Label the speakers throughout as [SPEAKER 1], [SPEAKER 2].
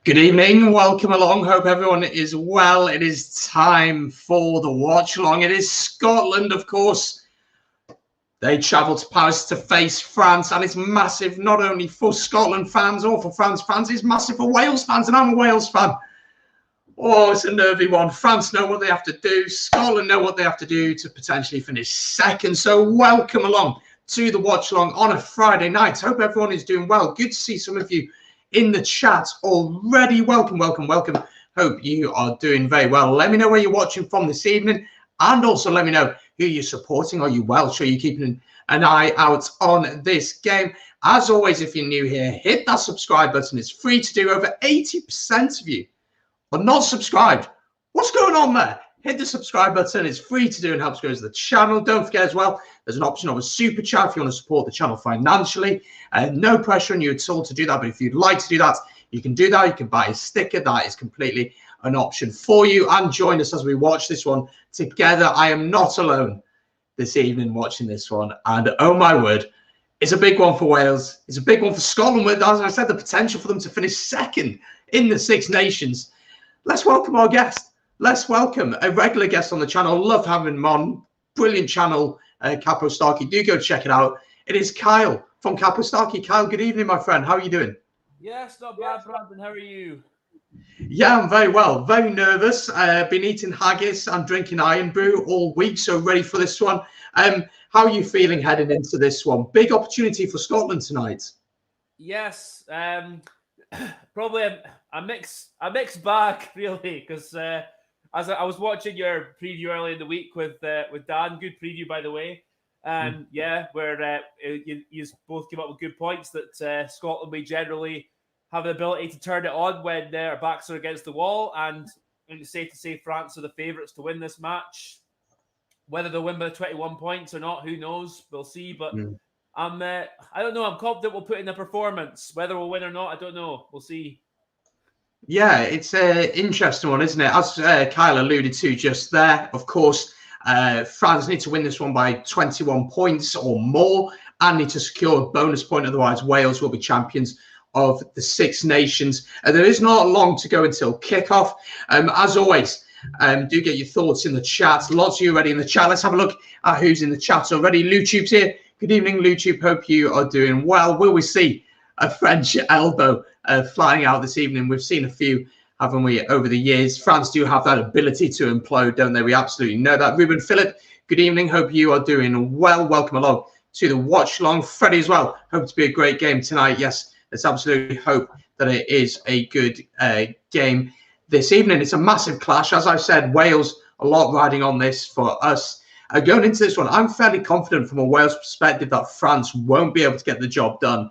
[SPEAKER 1] Good evening, welcome along. Hope everyone is well. It is time for the watch along. It is Scotland, of course. They travel to Paris to face France, and it's massive not only for Scotland fans or for France fans, it's massive for Wales fans, and I'm a Wales fan. Oh, it's a nervy one. France know what they have to do. Scotland know what they have to do to potentially finish second. So welcome along to the watch along on a Friday night. Hope everyone is doing well. Good to see some of you in the chat already. Welcome. Hope you are doing very well. Let me know where you're watching from this evening, and also let me know who you're supporting. Are you Welsh? Are you keeping an eye out on this game? As always, if you're new here, hit that subscribe button. It's free to do. Over 80% of you are not subscribed. What's going on there? Hit the subscribe button. It's free to do and helps grow the channel. Don't forget as well, there's an option of a super chat if you want to support the channel financially. No pressure on you at all to do that, but if you'd like to do that, you can do that. You can buy a sticker. That is completely an option for you. And join us as we watch this one together. I am not alone this evening watching this one. And oh my word, it's a big one for Wales. It's a big one for Scotland with, as I said, the potential for them to finish second in the Six Nations. Let's welcome our guest. Let's welcome a regular guest on the channel. Love having him on. Brilliant channel, Capo Starkey. Do go check it out. It is Kyle from Capo Starkey. Kyle, good evening, my friend. How are you doing?
[SPEAKER 2] Yes, not bad, Brandon. How are you?
[SPEAKER 1] Yeah, I'm very well. Very nervous. I've been eating haggis and drinking iron brew all week, so ready for this one. How are you feeling heading into this one? Big opportunity for Scotland tonight.
[SPEAKER 2] Yes, probably a mixed bag, really, because as I was watching your preview earlier in the week with Dan, good preview by the way. Yeah, where you both came up with good points that Scotland may generally have the ability to turn it on when their backs are against the wall, and it's safe to say France are the favourites to win this match. Whether they'll win by 21 points or not, who knows? We'll see. But I don't know. I'm confident we'll put in a performance. Whether we'll win or not, I don't know. We'll see.
[SPEAKER 1] Yeah, it's an interesting one, isn't it? As Kyle alluded to just there, of course, France need to win this one by 21 points or more and need to secure a bonus point. Otherwise, Wales will be champions of the Six Nations. There is not long to go until kickoff. As always, do get your thoughts in the chat. Lots of you already in the chat. Let's have a look at who's in the chat already. LouTube's here. Good evening, LouTube. Hope you are doing well. Will we see a French elbow flying out this evening? We've seen a few, haven't we, over the years. France do have that ability to implode, don't they? We absolutely know that. Ruben Phillip, good evening. Hope you are doing well. Welcome along to the watch long. Freddie as well. Hope to be a great game tonight. Yes, let's absolutely hope that it is a good game this evening. It's a massive clash. As I said, Wales, a lot riding on this for us. Going into this one, I'm fairly confident from a Wales perspective that France won't be able to get the job done.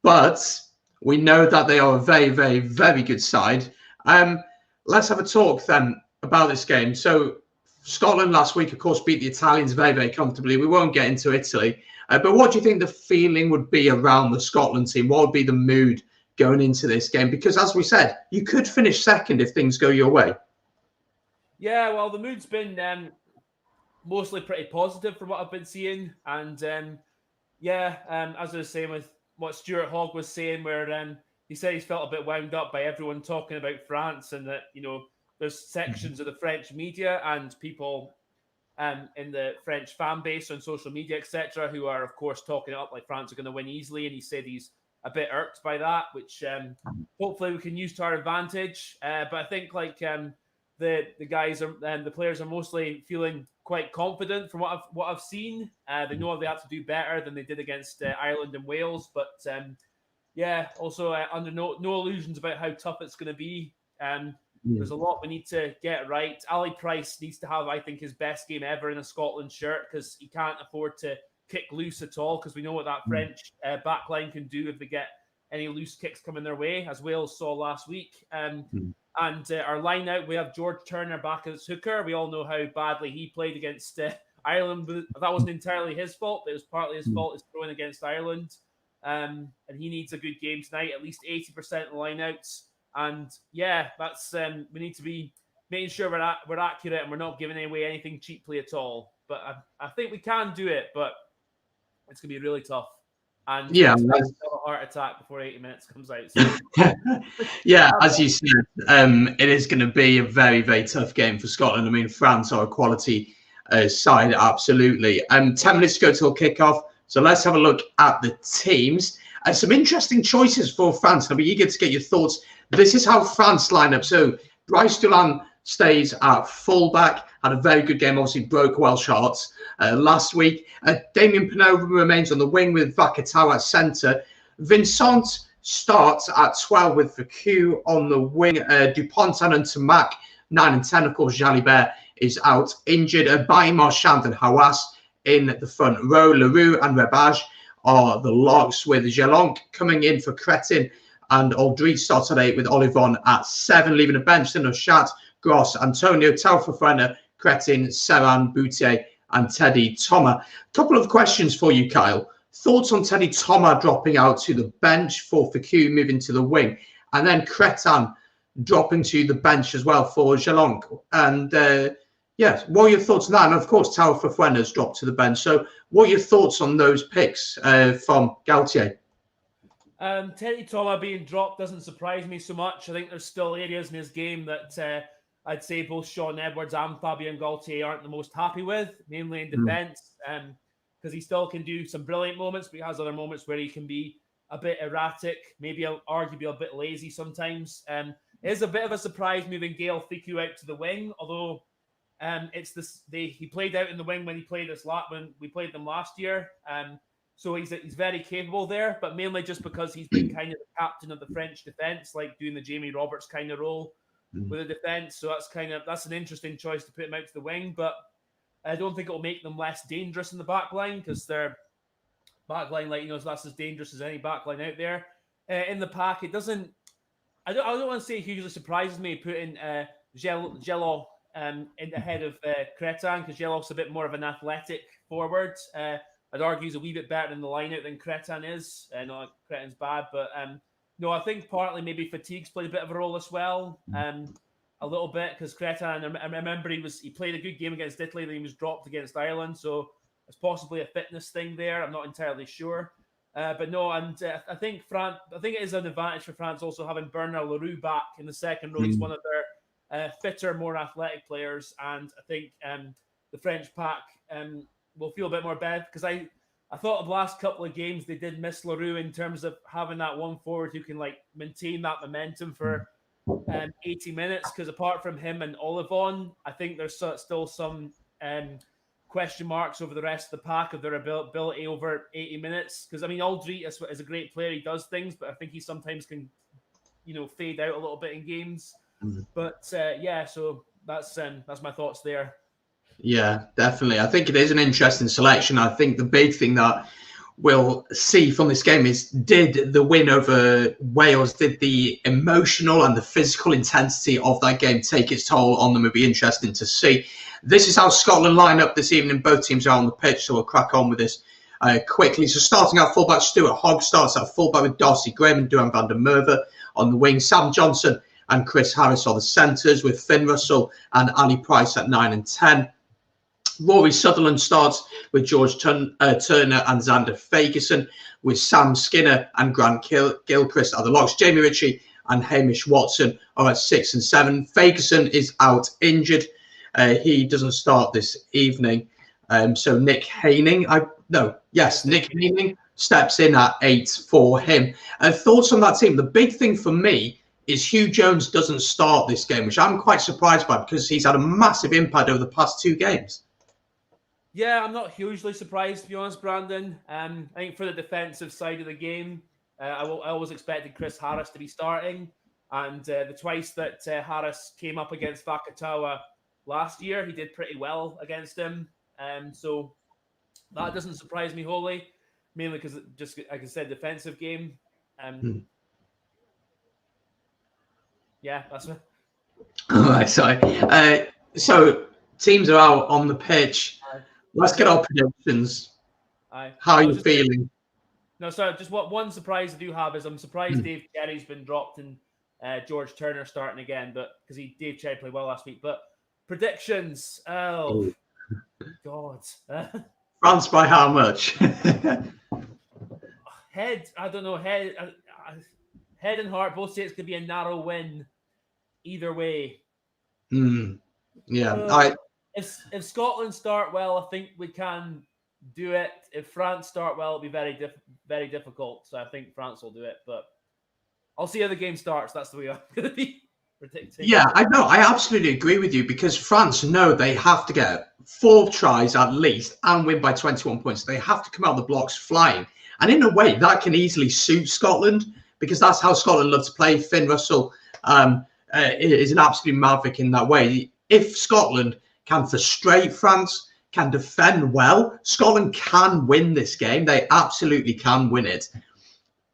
[SPEAKER 1] But we know that they are a very, very, very good side. Let's have a talk then about this game. So Scotland last week, of course, beat the Italians very, very comfortably. We won't get into Italy. But what do you think the feeling would be around the Scotland team? What would be the mood going into this game? Because as we said, you could finish second if things go your way.
[SPEAKER 2] Yeah, well, the mood's been mostly pretty positive from what I've been seeing. And as I was saying with what Stuart Hogg was saying, where he said he's felt a bit wound up by everyone talking about France, and that, you know, there's sections of the French media and people in the French fan base on social media, etc., who are, of course, talking it up like France are going to win easily. And he said he's a bit irked by that, which hopefully we can use to our advantage. But I think the guys are the players are mostly feeling quite confident from what I've seen. They know they have to do better than they did against Ireland and Wales, but also under no illusions about how tough it's going to be. There's a lot we need to get right. Ali Price needs to have, I think, his best game ever in a Scotland shirt, because he can't afford to kick loose at all, because we know what that French backline can do if they get any loose kicks coming their way, as Wales saw last week. And our line out, we have George Turner back as hooker. We all know how badly he played against Ireland, but that wasn't entirely his fault. It was partly his fault, his throwing against Ireland. And he needs a good game tonight, at least 80% of line outs. And that's we need to be making sure we're accurate and we're not giving away anything cheaply at all. But I think we can do it, but it's going to be really tough. And heart attack before 80 minutes comes out. So.
[SPEAKER 1] Yeah, as you said, it is going to be a very, very tough game for Scotland. I mean, France are a quality side, absolutely. 10 minutes to go till kickoff. So let's have a look at the teams. Some interesting choices for France. I'll be eager to get your thoughts. This is how France line up. So Bryce Dulin stays at fullback. Had a very good game. Obviously broke Welsh hearts last week. Damien Penaud remains on the wing with Vakatawa at centre. Vincent starts at 12 with Vacu on the wing. Dupont and Tamac, 9 and 10. Of course, Jalibert is out injured. Bailly, Marchand and Hawass in the front row. Leroux and Rebage are the locks, with Jelonk coming in for Cretin, and Aldridge starts at 8 with Olivon at 7, leaving a bench. Then Chat, Gross, Antonio, Taufafrena, Cretin, Serran, Boutier and Teddy Thomas. A couple of questions for you, Kyle. Thoughts on Teddy Thomas dropping out to the bench for Vacu moving to the wing, and then Cretin dropping to the bench as well for Jelonk. And yes, what are your thoughts on that? And of course, Taufafrena's dropped to the bench. So what are your thoughts on those picks from Galtier?
[SPEAKER 2] Teddy Thomas being dropped doesn't surprise me so much. I think there's still areas in his game that I'd say both Sean Edwards and Fabien Galtier aren't the most happy with, mainly in defence, because he still can do some brilliant moments, but he has other moments where he can be a bit erratic, maybe arguably a bit lazy sometimes. It is a bit of a surprise moving Gael Fickou out to the wing, although he played out in the wing when we played them last year. So he's very capable there, but mainly just because he's been kind of the captain of the French defence, like doing the Jamie Roberts kind of role with the defence. So that's an interesting choice to put him out to the wing, but I don't think it'll make them less dangerous in the back line, because their back line, that's as dangerous as any back line out there. In the pack, it doesn't. I don't want to say it hugely surprises me putting Jello in the head of Cretin, because Jello's a bit more of an athletic forward. I'd argue he's a wee bit better in the line-out than Cretin is. Not Cretin's bad, but no, I think partly maybe fatigue's played a bit of a role as well. A little bit, because Cretin, I remember he played a good game against Italy, then he was dropped against Ireland, so it's possibly a fitness thing there. I'm not entirely sure. But no, and I think it is an advantage for France also having Bernard Leroux back in the second row. He's one of their fitter, more athletic players, and I think the French pack will feel a bit more better, because I thought the last couple of games they did miss Leroux in terms of having that one forward who can maintain that momentum for 80 minutes, because apart from him and Olivon, I think there's still some question marks over the rest of the pack of their ability over 80 minutes. Because I mean, Aldridge is a great player; he does things, but I think he sometimes can, fade out a little bit in games. But yeah, so that's my thoughts there.
[SPEAKER 1] Yeah, definitely. I think it is an interesting selection. I think the big thing that we'll see from this game is, did the win over Wales, did the emotional and the physical intensity of that game take its toll on them? It'll be interesting to see. This is how Scotland line up this evening. Both teams are on the pitch, so we'll crack on with this quickly. So starting at fullback, Stuart Hogg starts at fullback with Darcy Graham and Duhan van der Merwe on the wing. Sam Johnson and Chris Harris are the centres, with Finn Russell and Ali Price at 9 and 10. Rory Sutherland starts with George Turner and Xander Fagerson, with Sam Skinner and Grant Gilchrist are the locks. Jamie Ritchie and Hamish Watson are at 6 and 7. Fagerson is out injured. He doesn't start this evening. So Nick Haining steps in at 8 for him. Thoughts on that team? The big thing for me is Hugh Jones doesn't start this game, which I'm quite surprised by, because he's had a massive impact over the past 2 games.
[SPEAKER 2] Yeah, I'm not hugely surprised, to be honest, Brandon. I think for the defensive side of the game, I always expected Chris Harris to be starting. And the twice that Harris came up against Vakatawa last year, he did pretty well against him. So that doesn't surprise me wholly, mainly because, just like I said, defensive game. Yeah, that's it.
[SPEAKER 1] All right, sorry. So teams are out on the pitch. Let's get our predictions. How are you feeling?
[SPEAKER 2] No, sorry, just one surprise I do have is I'm surprised Dave Cherry's been dropped and George Turner starting again, but because Dave Cherry played well last week. But predictions, God.
[SPEAKER 1] France by how much?
[SPEAKER 2] I don't know, head and heart both say it's going to be a narrow win either way.
[SPEAKER 1] Yeah.
[SPEAKER 2] If Scotland start well, I think we can do it. If France start well, it'll be very difficult. So I think France will do it, but I'll see how the game starts. That's the way I'm going to be predicting.
[SPEAKER 1] Yeah, I know. I absolutely agree with you because France know they have to get 4 tries at least and win by 21 points. They have to come out the blocks flying. And in a way, that can easily suit Scotland because that's how Scotland love to play. Finn Russell is an absolute maverick in that way. If Scotland can frustrate France, can defend well, Scotland can win this game. They absolutely can win it.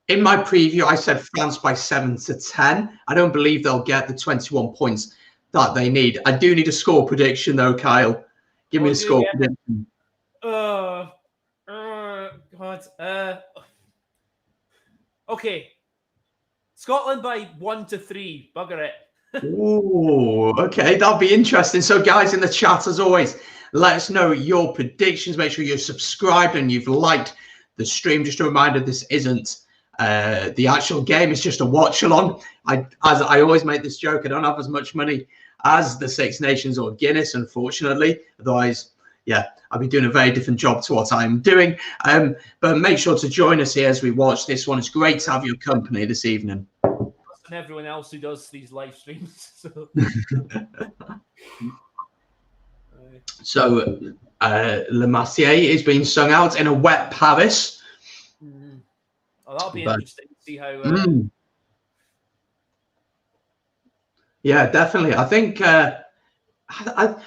[SPEAKER 1] In my preview, I said France by 7 to 10. I don't believe they'll get the 21 points that they need. I do need a score prediction, though, Kyle. Give me a score prediction.
[SPEAKER 2] God. Okay. Scotland by 1 to 3. Bugger it.
[SPEAKER 1] Ooh, okay. That'll be interesting. So, guys, in the chat, as always, let us know your predictions. Make sure you're subscribed and you've liked the stream. Just a reminder, this isn't the actual game. It's just a watch along. As I always make this joke, I don't have as much money as the Six Nations or Guinness, unfortunately. Otherwise, yeah, I'll be doing a very different job to what I'm doing. But make sure to join us here as we watch this one. It's great to have your company this evening.
[SPEAKER 2] And everyone else who does these live streams.
[SPEAKER 1] So Le Massier is being sung out in a wet Paris.
[SPEAKER 2] Oh, that'll be interesting to see how.
[SPEAKER 1] Yeah, definitely. I think I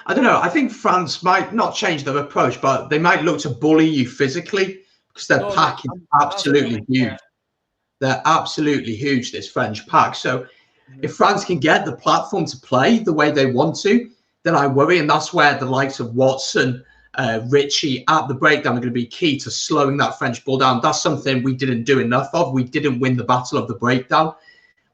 [SPEAKER 1] don't know. I think France might not change their approach, but they might look to bully you physically because their pack is absolutely huge. They're absolutely huge, this French pack. So if France can get the platform to play the way they want to, then I worry. And that's where the likes of Watson, Ritchie at the breakdown are going to be key to slowing that French ball down. That's something we didn't do enough of. We didn't win the battle of the breakdown.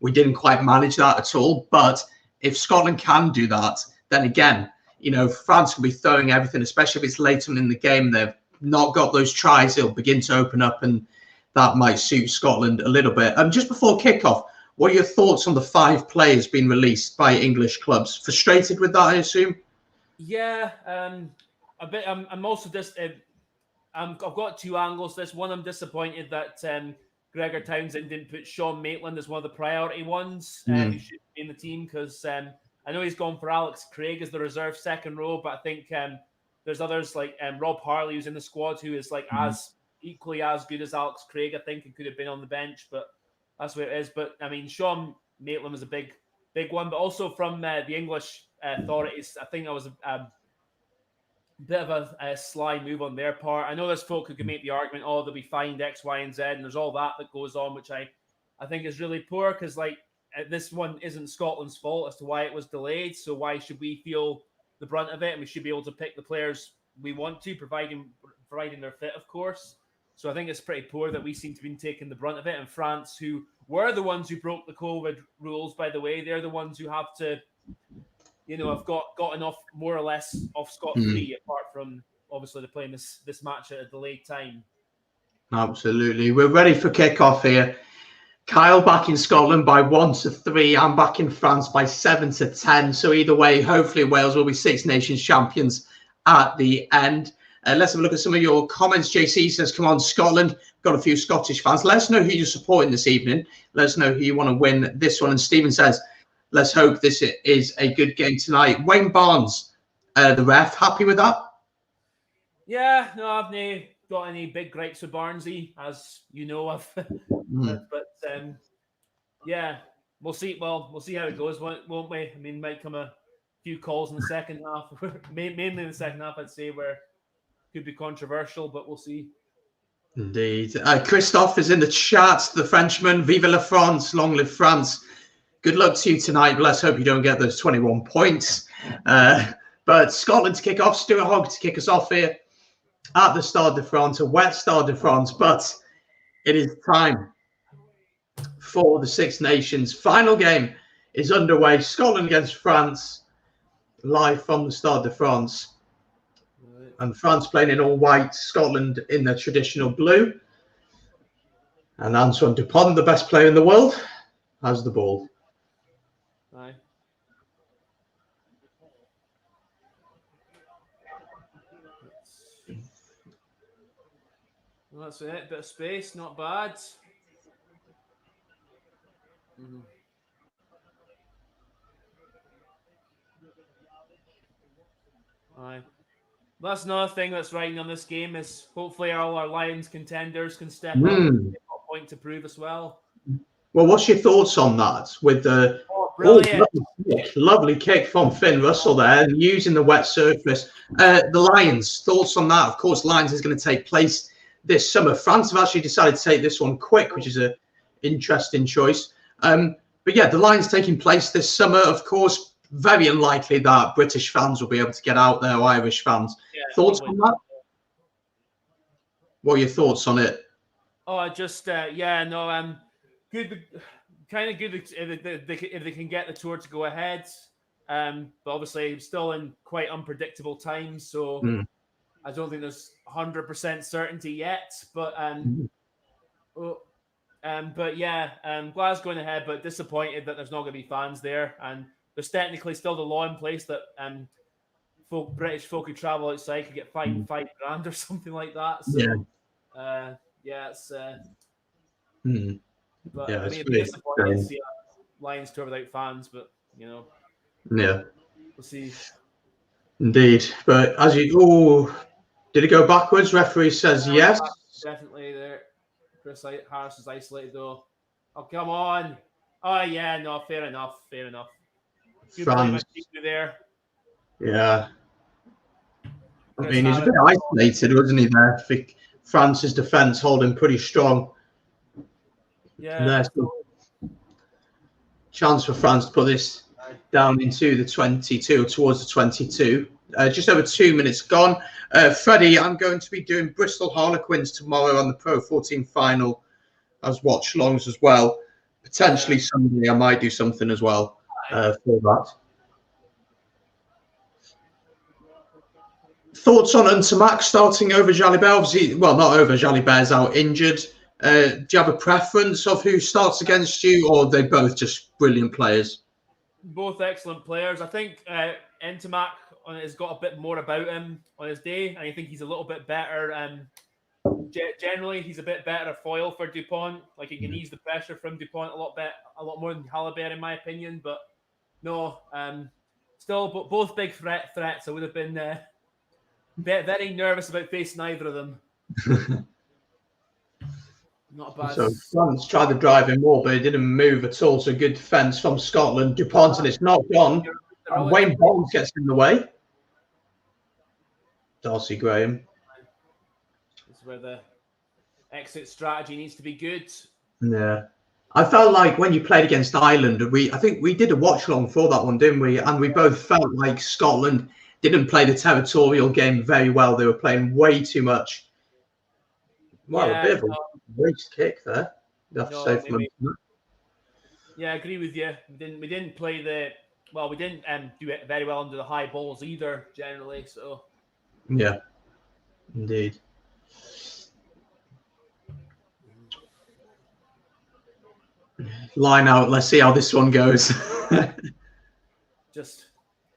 [SPEAKER 1] We didn't quite manage that at all. But if Scotland can do that, then again, you know, France will be throwing everything, especially if it's later in the game. They've not got those tries. It'll begin to open up, and that might suit Scotland a little bit. Just before kickoff, what are your thoughts on the 5 players being released by English clubs? Frustrated with that, I assume?
[SPEAKER 2] Yeah, a bit. I'm also just. I've got 2 angles. This one, I'm disappointed that Gregor Townsend didn't put Sean Maitland as one of the priority ones who should be in the team because I know he's gone for Alex Craig as the reserve second row, but I think there's others like Rob Harley who's in the squad who is like as equally as good as Alex Craig, I think, and could have been on the bench, but that's where it is. But I mean, Sean Maitland was a big one, but also from the English authorities, I think that was a bit of a sly move on their part. I know there's folk who can make the argument, oh, they'll be fined X, Y, and Z, and there's all that goes on, which I think is really poor because like this one isn't Scotland's fault as to why it was delayed. So why should we feel the brunt of it? And we should be able to pick the players we want to, providing they're fit, of course. So I think it's pretty poor that we seem to be taking the brunt of it. And France, who were the ones who broke the COVID rules, by the way, they're the ones who have to, you know, have gotten off more or less off scot-free, apart from obviously they're playing this match at a delayed time.
[SPEAKER 1] Absolutely. We're ready for kickoff here. Kyle back in Scotland by 1 to 3. I'm back in France by 7 to 10. So either way, hopefully Wales will be Six Nations champions at the end. Let's have a look at some of your comments. JC says, come on, Scotland. Got a few Scottish fans. Let us know who you're supporting this evening. Let us know who you want to win this one. And Stephen says, let's hope this is a good game tonight. Wayne Barnes, the ref, happy with that?
[SPEAKER 2] Yeah, no, I've not got any big gripes with Barnesy, as you know. But yeah, we'll see. Well, we'll see how it goes, won't we? I mean, might come a few calls in the second half, mainly in the second half, I'd say, where could be controversial, but we'll see.
[SPEAKER 1] Indeed. Christophe is in the chat, the Frenchman. Vive la France, long live France. Good luck to you tonight, but let's hope you don't get those 21 points. But Scotland to kick off, Stuart Hogg to kick us off here at the Stade de France, a wet Stade de France, but it is time for the Six Nations. Final game is underway. Scotland against France, live from the Stade de France. And France playing in all white, Scotland in the traditional blue. And Antoine Dupont, the best player in the world, has the ball.
[SPEAKER 2] Aye. Well, that's it. Bit of space, not bad. Aye. That's another thing that's riding on this game is hopefully all our Lions contenders can step up. They've got a point to prove as well.
[SPEAKER 1] Well, what's your thoughts on that? With the
[SPEAKER 2] brilliant,
[SPEAKER 1] lovely kick from Finn Russell there, and using the wet surface. The Lions, thoughts on that? Of course, Lions is going to take place this summer. France have actually decided to take this one quick, which is an interesting choice. But yeah, the Lions taking place this summer. Of course, very unlikely that British fans will be able to get out there, or Irish fans. Yeah, thoughts on that? What are your thoughts on it?
[SPEAKER 2] Oh, just good. Kind of good if they can get the tour to go ahead. But obviously, still in quite unpredictable times, so I don't think there's 100% certainty yet. But Glasgow going ahead, but disappointed that there's not going to be fans there, and there's technically still the law in place that British folk who travel outside could get fined $5,000 or something like that. So it's. But
[SPEAKER 1] yeah,
[SPEAKER 2] I mean, it'd be disappointing to see a Lions tour without fans, but
[SPEAKER 1] yeah,
[SPEAKER 2] we'll see.
[SPEAKER 1] Indeed, but as you did it go backwards? Referee says yes.
[SPEAKER 2] Definitely there. Chris Harris is isolated though. Oh come on! Oh yeah, no, fair enough. Good
[SPEAKER 1] France
[SPEAKER 2] there.
[SPEAKER 1] Yeah. I mean, he's a bit isolated, wasn't he, there? I think France's defence holding pretty strong.
[SPEAKER 2] Yeah.
[SPEAKER 1] There's chance for France to put this down into the 22, towards the 22. Just over 2 minutes gone. Freddie, I'm going to be doing Bristol Harlequins tomorrow on the Pro 14 final as watch-longs as well. Potentially Sunday, I might do something as well for that. Thoughts on Ntamack starting over Jalibert? Obviously, well, not over. Jalibert's out injured. Do you have a preference of who starts against you, or are they both just brilliant players?
[SPEAKER 2] Both excellent players. I think Ntamack has got a bit more about him on his day, and I think he's a little bit better. Generally, he's a bit better foil for Dupont. Like he can ease the pressure from Dupont a lot more than Jalibert, in my opinion. But no, still both big threats. I would have been very nervous about facing either of them. Not bad.
[SPEAKER 1] So France tried to drive him more, but he didn't move at all. So good defence from Scotland. Dupont, and it's not gone. And Wayne Barnes gets in the way. Darcy Graham.
[SPEAKER 2] This is where the exit strategy needs to be good.
[SPEAKER 1] Yeah. I felt like when you played against Ireland, I think we did a watch-along for that one, didn't we? And we both felt like Scotland didn't play the territorial game very well. They were playing way too much. Well, a bit of a waste kick there. You have to say from
[SPEAKER 2] I agree with you. We didn't play we didn't do it very well under the high balls either, generally. So
[SPEAKER 1] yeah, indeed. Line out. Let's see how this one goes.
[SPEAKER 2] Just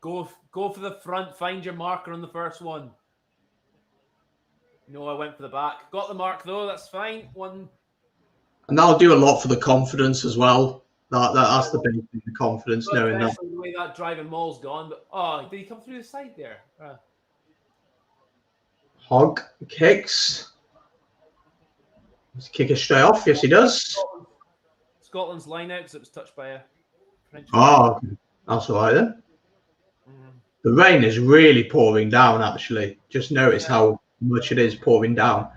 [SPEAKER 2] go for the front. Find your marker on the first one. No, I went for the back. Got the mark though. That's fine. One.
[SPEAKER 1] And that'll do a lot for the confidence as well. That's the big thing, the confidence, knowing that.
[SPEAKER 2] The way that driving maul's gone. But did he come through the side there?
[SPEAKER 1] Hogg kicks. Does he kick it straight off? Yes, he does.
[SPEAKER 2] Scotland's line out because it was touched by a French.
[SPEAKER 1] Oh, that's all right then. The rain is really pouring down, actually. Just notice how much it is pouring down.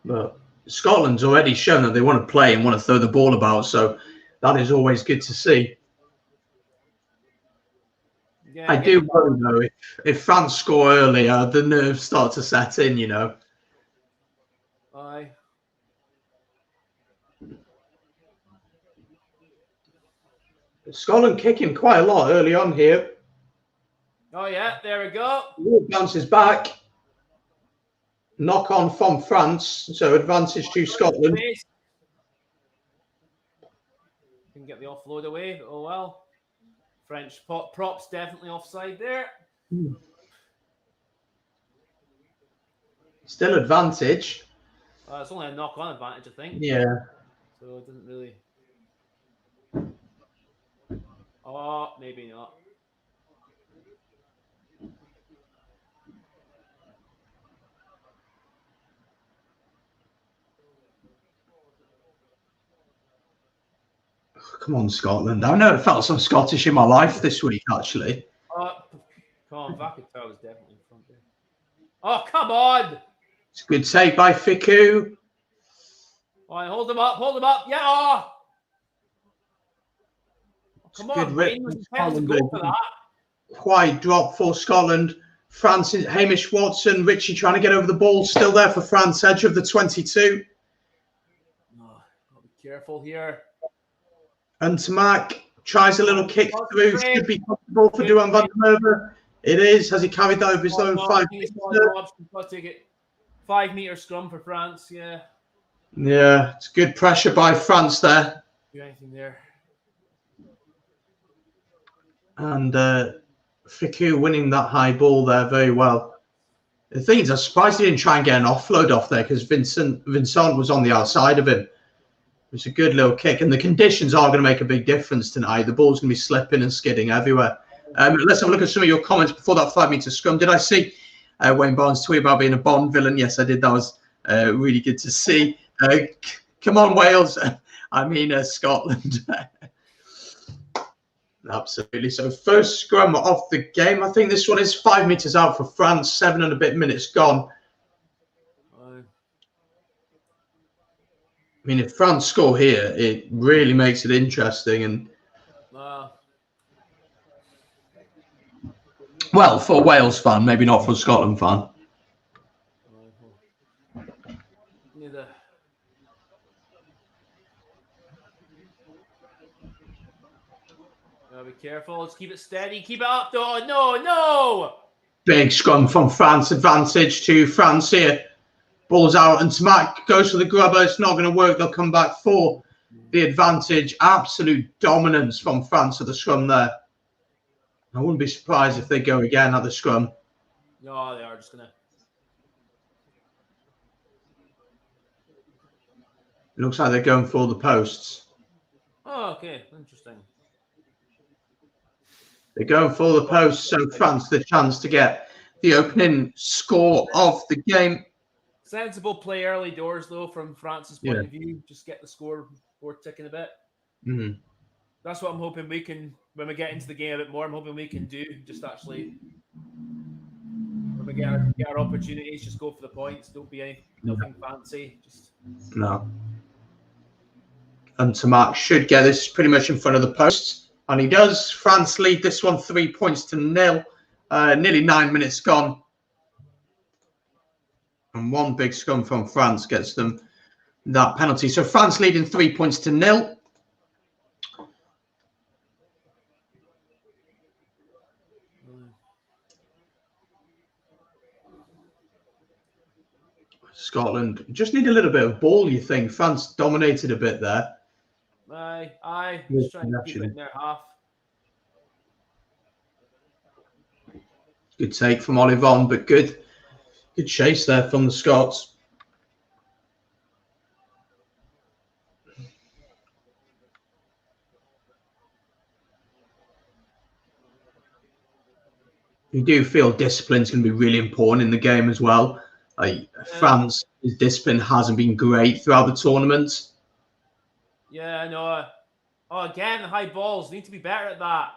[SPEAKER 1] But Scotland's already shown that they want to play and want to throw the ball about, so that is always good to see. I do worry, though, if France score earlier, the nerves start to set in, you know.
[SPEAKER 2] Aye.
[SPEAKER 1] Scotland kicking quite a lot early on here.
[SPEAKER 2] Oh, yeah, there we go.
[SPEAKER 1] Bounces back. knock on from France, so advantage to Scotland.
[SPEAKER 2] Can get the offload away. Oh well. French props definitely offside there.
[SPEAKER 1] Still advantage.
[SPEAKER 2] It's only a knock-on advantage, I think.
[SPEAKER 1] Yeah.
[SPEAKER 2] So it doesn't really. Oh, maybe not.
[SPEAKER 1] Come on, Scotland. I've never felt so Scottish in my life this week, actually.
[SPEAKER 2] Come on, Vacateur was definitely in front there. Oh, come on!
[SPEAKER 1] It's a good take by Fickou.
[SPEAKER 2] Oh, hold him up, yeah! Oh! Come on, Wayne, was entitled to go for that.
[SPEAKER 1] Quite drop for Scotland. France, Hamish Watson, Richie trying to get over the ball. Still there for France, edge of the 22.
[SPEAKER 2] Oh, gotta be careful here.
[SPEAKER 1] And Tamak tries a little kick through. Should be possible for Duan van der Merwe. It is. Has he carried that over his own 5 meters?
[SPEAKER 2] Got to take it. 5 meter scrum for France, yeah.
[SPEAKER 1] Yeah, it's good pressure by France there.
[SPEAKER 2] Do anything there.
[SPEAKER 1] And Fickou winning that high ball there very well. The thing is, I'm surprised he didn't try and get an offload off there because Vincent was on the outside of him. It was a good little kick, and the conditions are going to make a big difference tonight. The ball's going to be slipping and skidding everywhere. Let's have a look at some of your comments before that 5 meter scrum. Did I see Wayne Barnes tweet about being a Bond villain? Yes, I did. That was really good to see. Come on, Wales. I mean, Scotland. Absolutely. So first scrum off the game. I think this one is 5 meters out for France. 7 and a bit minutes gone. I mean, if France score here, it really makes it interesting. And well, for a Wales fan, maybe not for a Scotland fan.
[SPEAKER 2] Neither. Be careful. Let's keep it steady. Keep it up, though. No.
[SPEAKER 1] Big scrum from France. Advantage to France here. Ball's out, and Tamak goes for the grubber. It's not going to work. They'll come back for the advantage. Absolute dominance from France at the scrum there. I wouldn't be surprised if they go again at the scrum.
[SPEAKER 2] No, they are just going to.
[SPEAKER 1] It looks like they're going for the posts.
[SPEAKER 2] Oh, okay. Interesting.
[SPEAKER 1] They're going for the posts, so France the chance to get the opening score of the game.
[SPEAKER 2] Sensible play early doors, though, from France's point of view. Just get the score ticking a bit.
[SPEAKER 1] Mm-hmm.
[SPEAKER 2] That's what I'm hoping we can, when we get into the game a bit more, I'm hoping we can do. Just actually, when we get our opportunities, just go for the points. Don't be nothing fancy. Just
[SPEAKER 1] no. And Tamak should get this pretty much in front of the posts. And he does. France lead this one 3 points to 0. Nearly 9 minutes gone. And one big scrum from France gets them that penalty. So France leading 3 points to 0. Scotland just need a little bit of ball, you think. France dominated a bit there.
[SPEAKER 2] Aye. Just trying to keep it in their half.
[SPEAKER 1] Good take from Olivon, but good chase there from the Scots. You do feel discipline is going to be really important in the game as well. France's discipline hasn't been great throughout the tournament.
[SPEAKER 2] Yeah, I know. Oh, again, the high balls. Need to be better at that.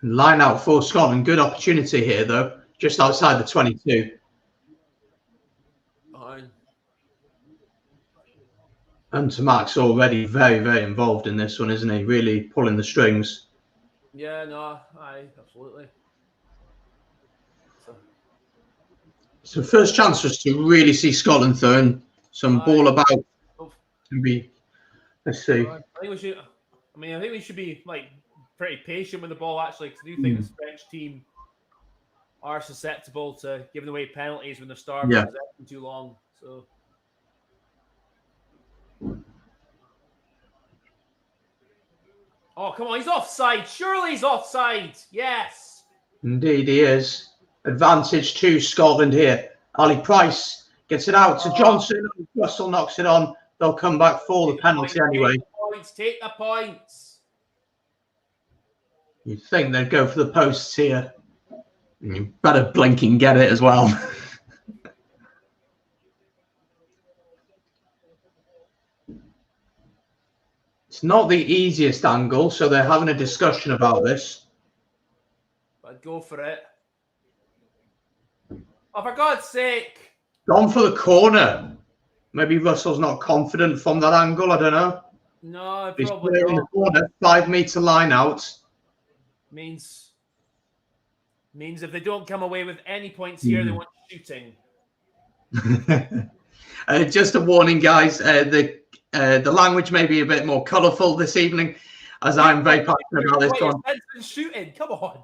[SPEAKER 1] Line out for Scotland. Good opportunity here, though. Just outside the 22. And Tamak's already very, very involved in this one, isn't he? Really pulling the strings.
[SPEAKER 2] Yeah, no, absolutely.
[SPEAKER 1] So first chance was to really see Scotland throwing some ball about. Let's see.
[SPEAKER 2] I think we should be pretty patient with the ball, actually, because I do think this French team are susceptible to giving away penalties when they're starving possession too long. So. Oh, come on. He's offside. Surely he's offside. Yes.
[SPEAKER 1] Indeed, he is. Advantage to Scotland here. Ali Price gets it out to Johnson. Russell knocks it on. They'll come back for the penalty anyway.
[SPEAKER 2] Take the points.
[SPEAKER 1] You'd think they'd go for the posts here. You better blink and get it as well. It's not the easiest angle, so they're having a discussion about this.
[SPEAKER 2] But go for it. Oh, for God's sake.
[SPEAKER 1] Gone for the corner. Maybe Russell's not confident from that angle. I don't know.
[SPEAKER 2] No,
[SPEAKER 1] he's
[SPEAKER 2] probably
[SPEAKER 1] in the corner, 5 meter line out.
[SPEAKER 2] Means if they don't come away with any points here, they want shooting.
[SPEAKER 1] Just a warning, guys. The language may be a bit more colourful this evening, as I'm very passionate about this one.
[SPEAKER 2] Shooting, come on.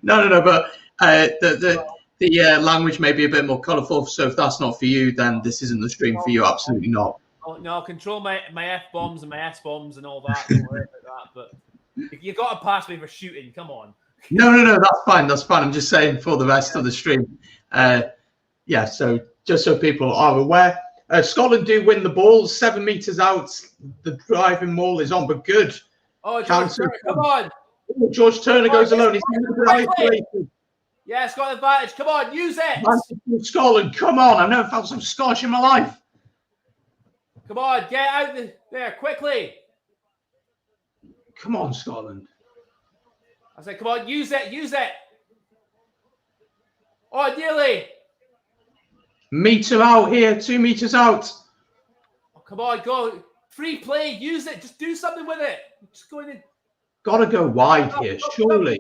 [SPEAKER 1] No. But the language may be a bit more colourful. So if that's not for you, then this isn't the stream for you. Absolutely not.
[SPEAKER 2] No, I'll control my F bombs and my S bombs and all that. Don't worry about that. But you got to pass me for shooting. Come on. No.
[SPEAKER 1] That's fine. That's fine. I'm just saying for the rest of the stream. Yeah. So just so people are aware, Scotland do win the ball 7 meters out. The driving maul is on, but good.
[SPEAKER 2] Oh, George Turner, come on.
[SPEAKER 1] Oh, George Turner goes alone. He's
[SPEAKER 2] yeah, it's got an advantage. Come on, use it.
[SPEAKER 1] Scotland, come on. I've never felt so Scottish in my life.
[SPEAKER 2] Come on, get out there quickly.
[SPEAKER 1] Come on, Scotland.
[SPEAKER 2] I said, come on, use it. Oh, nearly.
[SPEAKER 1] Meter out here, 2 meters out.
[SPEAKER 2] Oh, come on, go. Free play, use it. Just do something with it. Just go in.
[SPEAKER 1] Got to go wide here, surely.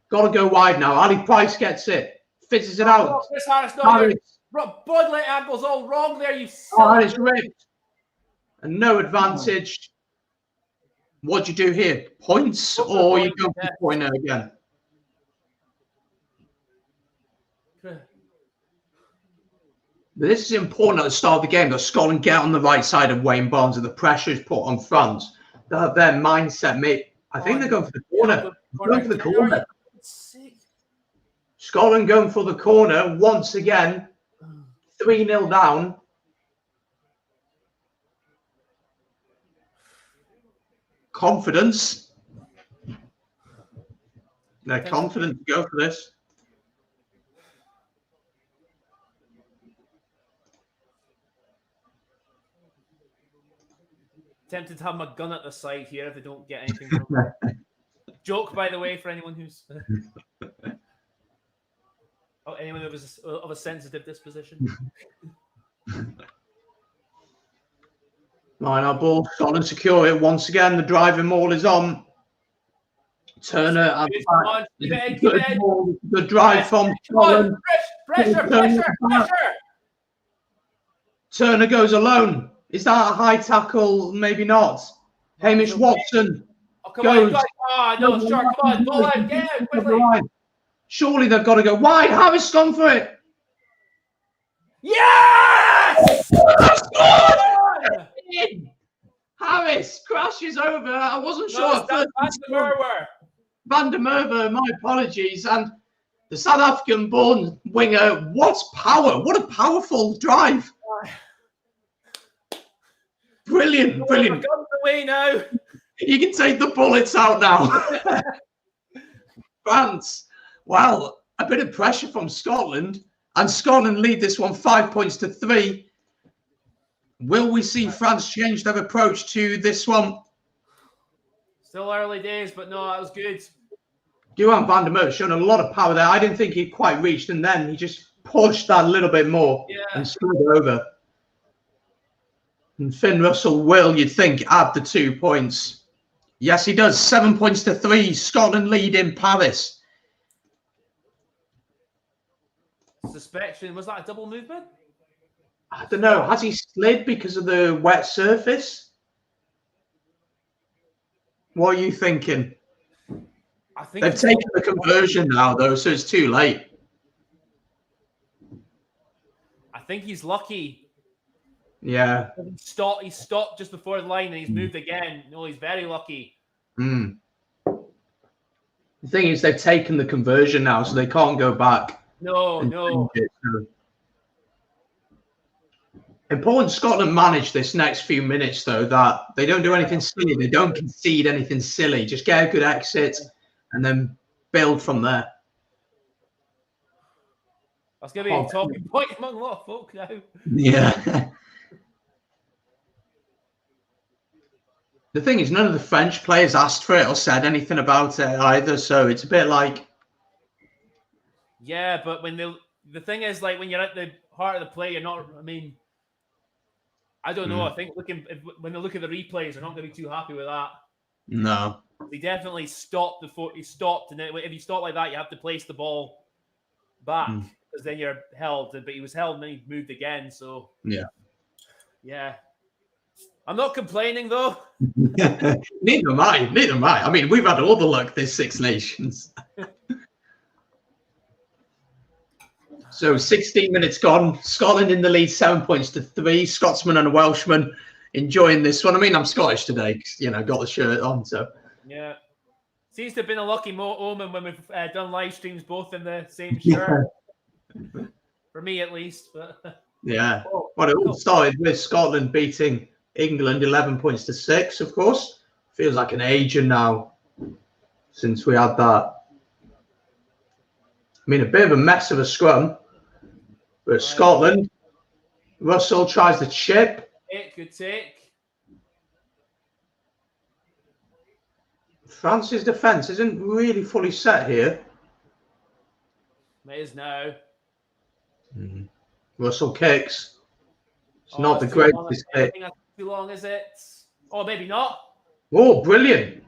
[SPEAKER 1] Got to go wide now. Ali Price gets it. Fizzes it out.
[SPEAKER 2] Chris Harris, body angle's all wrong there, you silly.
[SPEAKER 1] It's ripped. And no advantage. What do you do here? Points? Or you go for the pointer again? This is important at the start of the game that Scotland get on the right side of Wayne Barnes and the pressure is put on France. That their mindset, mate. I think they're going for the corner. Going for the corner. Scotland going for the corner once again. 3-0 down. Confidence. They're confident to go for this.
[SPEAKER 2] Tempted to have my gun at the side here if they don't get anything. Joke, by the way, for anyone who's anyone who was of a sensitive disposition.
[SPEAKER 1] Line our ball. Scotland secure it once again. The driving maul is on. Turner at the back. Good drive from Scotland.
[SPEAKER 2] Pressure.
[SPEAKER 1] Turner goes alone. Is that a high tackle? Maybe not. Hamish Watson goes.
[SPEAKER 2] No, sure. Come on, ball out. Get out quickly.
[SPEAKER 1] Surely they've got to go wide. Harris gone for it.
[SPEAKER 2] Yes!
[SPEAKER 1] Harris crashes over. I wasn't sure. Van der Merwe, my apologies. And the South African-born winger, what power. What a powerful drive. Brilliant.
[SPEAKER 2] Guns away now.
[SPEAKER 1] You can take the bullets out now. France. Well, a bit of pressure from Scotland. And Scotland lead this one 5 points to 3. Will we see France change their approach to this one?
[SPEAKER 2] Still early days, but no, that was good.
[SPEAKER 1] Duhan van der Merwe showing a lot of power there. I didn't think he quite reached, and then he just pushed that a little bit more and scored over. And Finn Russell will, you'd think, add the 2 points. Yes, he does. 7 points to 3. Scotland lead in Paris.
[SPEAKER 2] Suspension. Was that a double movement?
[SPEAKER 1] I don't know. Has he slid because of the wet surface? What are you thinking?
[SPEAKER 2] I think
[SPEAKER 1] They've taken the conversion now, though, so it's too late.
[SPEAKER 2] I think he's lucky.
[SPEAKER 1] Yeah.
[SPEAKER 2] He stopped just before the line and he's moved again. No, he's very lucky.
[SPEAKER 1] The thing is, they've taken the conversion now, so they can't go back.
[SPEAKER 2] No.
[SPEAKER 1] Important Scotland manage this next few minutes, though, that they don't do anything silly. They don't concede anything silly. Just get a good exit and then build from there.
[SPEAKER 2] That's going to be a talking point among a lot of folk now.
[SPEAKER 1] Yeah. The thing is, none of the French players asked for it or said anything about it either, so it's a bit like...
[SPEAKER 2] Yeah, but when the thing is, like, when you're at the heart of the play, you're not... I mean, I don't know. I think when they look at the replays, they're not going to be too happy with that.
[SPEAKER 1] No.
[SPEAKER 2] He definitely stopped before he stopped, and then if you stop like that, you have to place the ball back because then you're held. But he was held and then he moved again. So yeah. I'm not complaining though.
[SPEAKER 1] Neither am I. I mean, we've had all the luck this Six Nations. So 16 minutes gone. Scotland in the lead, 7 points to 3. Scotsman and a Welshman enjoying this one. I mean, I'm Scottish today because, got the shirt on. So
[SPEAKER 2] yeah, seems to have been a lucky omen when we've done live streams both in the same shirt. For me, at least. But
[SPEAKER 1] yeah. Well, it all started with Scotland beating England 11 points to 6. Of course, feels like an age now since we had that. I mean, a bit of a mess of a scrum. But Scotland, Russell tries the chip.
[SPEAKER 2] Good take.
[SPEAKER 1] France's defence isn't really fully set here.
[SPEAKER 2] It is now.
[SPEAKER 1] Russell kicks. It's not the greatest kick.
[SPEAKER 2] Too long, is it? Oh, maybe not.
[SPEAKER 1] Oh, brilliant.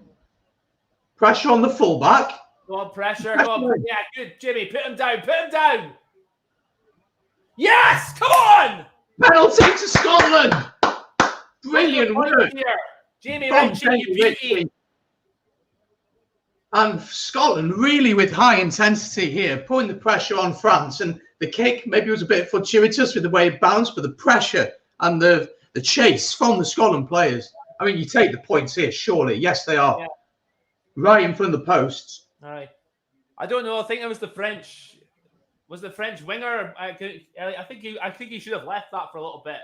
[SPEAKER 1] Pressure on the fullback.
[SPEAKER 2] Go on, pressure. Go on. Yeah, good. Jimmy, put him down. Put him down. Yes! Come on!
[SPEAKER 1] Penalty to Scotland. Brilliant work.
[SPEAKER 2] Jamie Ritchie, you beauty.
[SPEAKER 1] And Scotland really with high intensity here, putting the pressure on France. And the kick maybe was a bit fortuitous with the way it bounced, but the pressure and the chase from the Scotland players. I mean, you take the points here, surely. Yes, they are. Yeah. Right in front of the posts.
[SPEAKER 2] All right. I don't know. I think it was the French. Was the French winger? I think he should have left that for a little bit.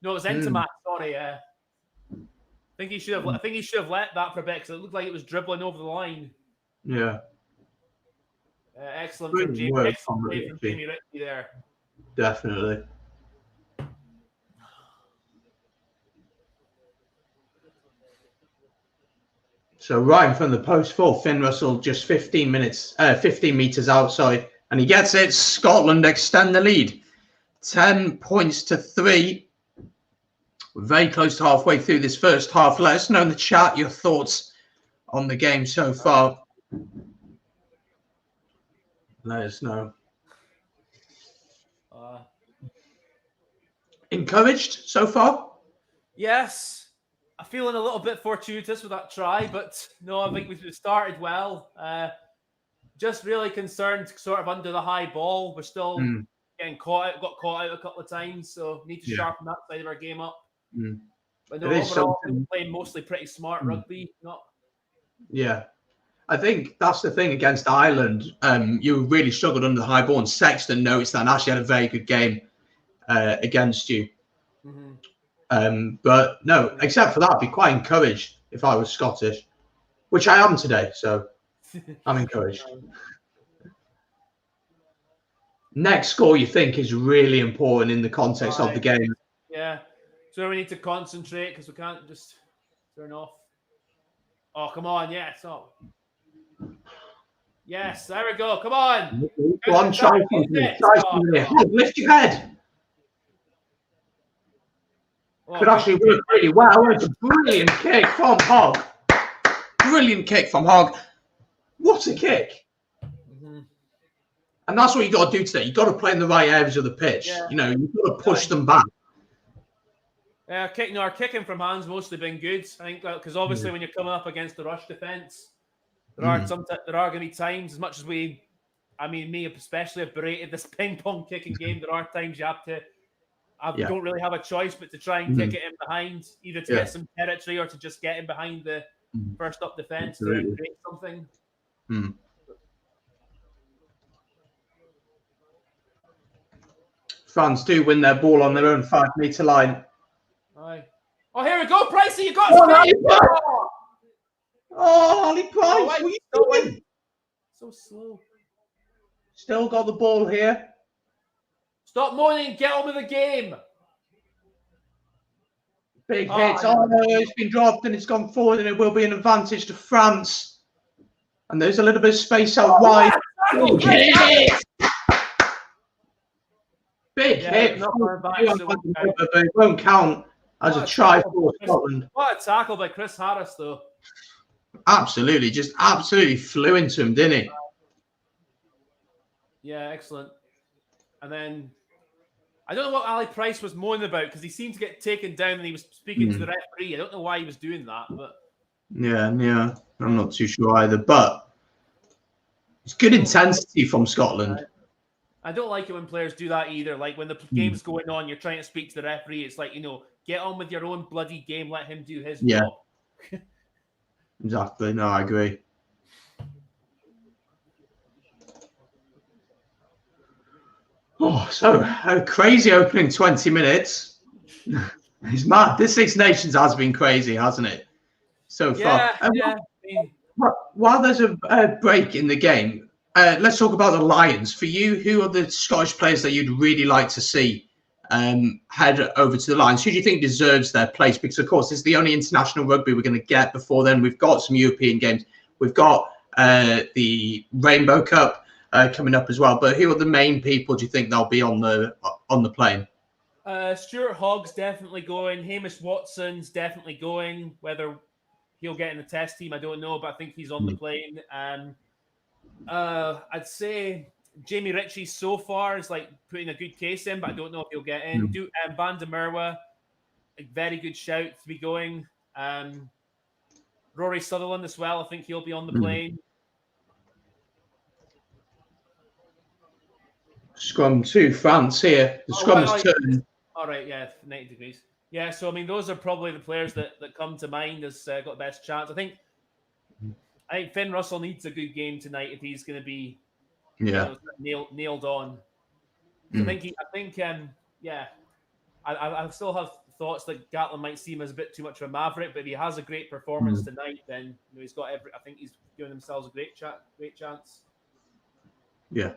[SPEAKER 2] No, it was Entimac. Sorry. I think he should have let that for a bit because it looked like it was dribbling over the line.
[SPEAKER 1] Yeah.
[SPEAKER 2] Excellent from Jamie Ritchie there.
[SPEAKER 1] Definitely. So right in front of the post for Finn Russell, just 15 meters outside, and he gets it. Scotland extend the lead, 10 points to 3. We're very close to halfway through this first half. Let us know in the chat your thoughts on the game so far. Let us know. Encouraged so far?
[SPEAKER 2] Yes. I'm feeling a little bit fortuitous with that try, but no, I think we started well. Just really concerned sort of under the high ball. We're still getting caught out, got caught out a couple of times, so need to sharpen that side of our game up. But no, overall, we're playing mostly pretty smart rugby.
[SPEAKER 1] Yeah. I think that's the thing against Ireland. You really struggled under the high ball, and Sexton noticed that and actually had a very good game against you. But no, except for that, I'd be quite encouraged if I was Scottish, which I am today. So I'm encouraged. Next score, you think, is really important in the context of the game.
[SPEAKER 2] Yeah. So we need to concentrate because we can't just turn off. Oh, come on. Yes. Oh. Yes. There we go. Come on.
[SPEAKER 1] Go on, try something. Lift your head. Could actually work really well. It's a brilliant kick from Hogg. Brilliant kick from Hogg. What a kick. And that's what you got to do today. You've got to play in the right areas of the pitch. Yeah. You've got to push them back.
[SPEAKER 2] Our kicking from hand's mostly been good. I think because obviously when you're coming up against the rush defense, there are going to be times, as much as me especially have berated this ping pong kicking game. There are times you have to. Don't really have a choice but to try and kick it in behind, either to get some territory or to just get in behind the first up defense to create something.
[SPEAKER 1] France do win their ball on their own 5-meter line.
[SPEAKER 2] Aye. Oh, here we go, Pricey. You got
[SPEAKER 1] Ali Price. What are you doing?
[SPEAKER 2] So slow.
[SPEAKER 1] Still got the ball here.
[SPEAKER 2] Stop moaning. Get on with the game.
[SPEAKER 1] Big hit. Oh, no, it's been dropped and it's gone forward, and it will be an advantage to France. And there's a little bit of space out wide. Big hit. But it won't count as a try for Scotland.
[SPEAKER 2] What a tackle by Chris Harris, though.
[SPEAKER 1] Absolutely. Just absolutely flew into him, didn't he?
[SPEAKER 2] Yeah, excellent. And then I don't know what Ali Price was moaning about, because he seemed to get taken down and he was speaking to the referee. I don't know why he was doing that, but
[SPEAKER 1] yeah, I'm not too sure either. But it's good intensity from Scotland.
[SPEAKER 2] I don't like it when players do that either. Like when the game's going on, you're trying to speak to the referee. It's like, get on with your own bloody game. Let him do his job.
[SPEAKER 1] Exactly. No, I agree. Oh, so a crazy opening 20 minutes. It's mad. This Six Nations has been crazy, hasn't it? So far. While there's a break in the game, let's talk about the Lions. For you, who are the Scottish players that you'd really like to see head over to the Lions? Who do you think deserves their place? Because, of course, this is the only international rugby we're going to get before then. We've got some European games. We've got the Rainbow Cup coming up as well. But who are the main people do you think they'll be on the plane?
[SPEAKER 2] Stuart Hogg's definitely going. Hamish Watson's definitely going. Whether he'll get in the test team, I don't know, but I think he's on the plane. I'd say Jamie Ritchie so far is like putting a good case in, but I don't know if he'll get in. Van der Merwe, a very good shout to be going. Rory Sutherland as well. I think he'll be on the plane.
[SPEAKER 1] Scrum to France here. The scrum's turned.
[SPEAKER 2] All right, 90 degrees. Yeah, so I mean, those are probably the players that come to mind as got the best chance. I think Finn Russell needs a good game tonight if he's going to be nailed on. So I still have thoughts that Gatlin might seem as a bit too much of a maverick, but if he has a great performance tonight, then he's got I think he's giving themselves a great chance.
[SPEAKER 1] Yeah.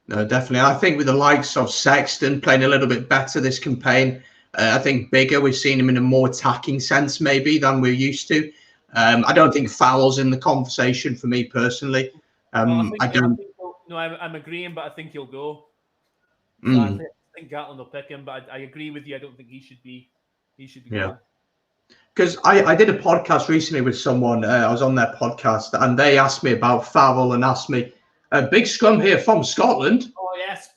[SPEAKER 1] No, definitely. I think with the likes of Sexton playing a little bit better this campaign, I think Bigger, we've seen him in a more attacking sense maybe than we're used to. I don't think Fowler's in the conversation for me personally. I'm
[SPEAKER 2] agreeing, but I think he'll go. So I think Gatlin will pick him, but I agree with you. I don't think he should be. He should be. Yeah.
[SPEAKER 1] Because I did a podcast recently with someone. I was on their podcast, and they asked me about Farrell and asked me, a big scrum here from Scotland.
[SPEAKER 2] Oh, yes.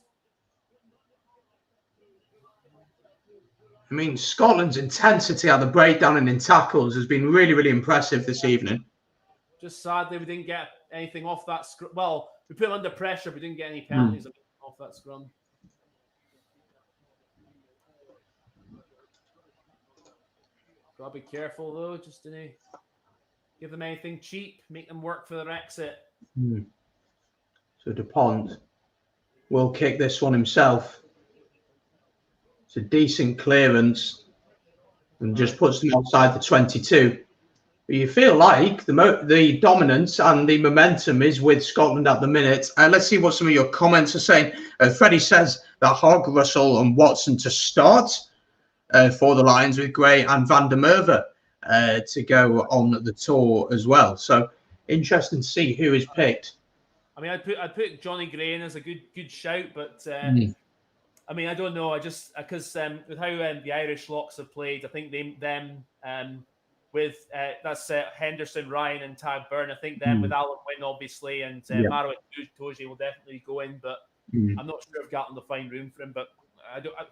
[SPEAKER 1] I mean, Scotland's intensity at the breakdown and in tackles has been really, really impressive this evening.
[SPEAKER 2] Just sadly, we didn't get anything off that scrum. Well, we put them under pressure, but we didn't get any penalties off that scrum. Got to be careful, though. Just to give them anything cheap, make them work for their exit.
[SPEAKER 1] So DuPont will kick this one himself. It's a decent clearance and just puts them outside the 22. But you feel like the dominance and the momentum is with Scotland at the minute. Let's see what some of your comments are saying. Freddie says that Hogg, Russell and Watson to start for the Lions, with Gray and Van der Merwe to go on the tour as well. So interesting to see who is picked.
[SPEAKER 2] I mean, I'd put Johnny Gray in as a good shout, but I mean, I don't know. I just because with how the Irish locks have played, I think them with that's Henderson, Ryan, and Tag Byrne. I think them with Alan Wynne obviously, and Maro Toji will definitely go in. But I'm not sure if Gatlin will find room for him. But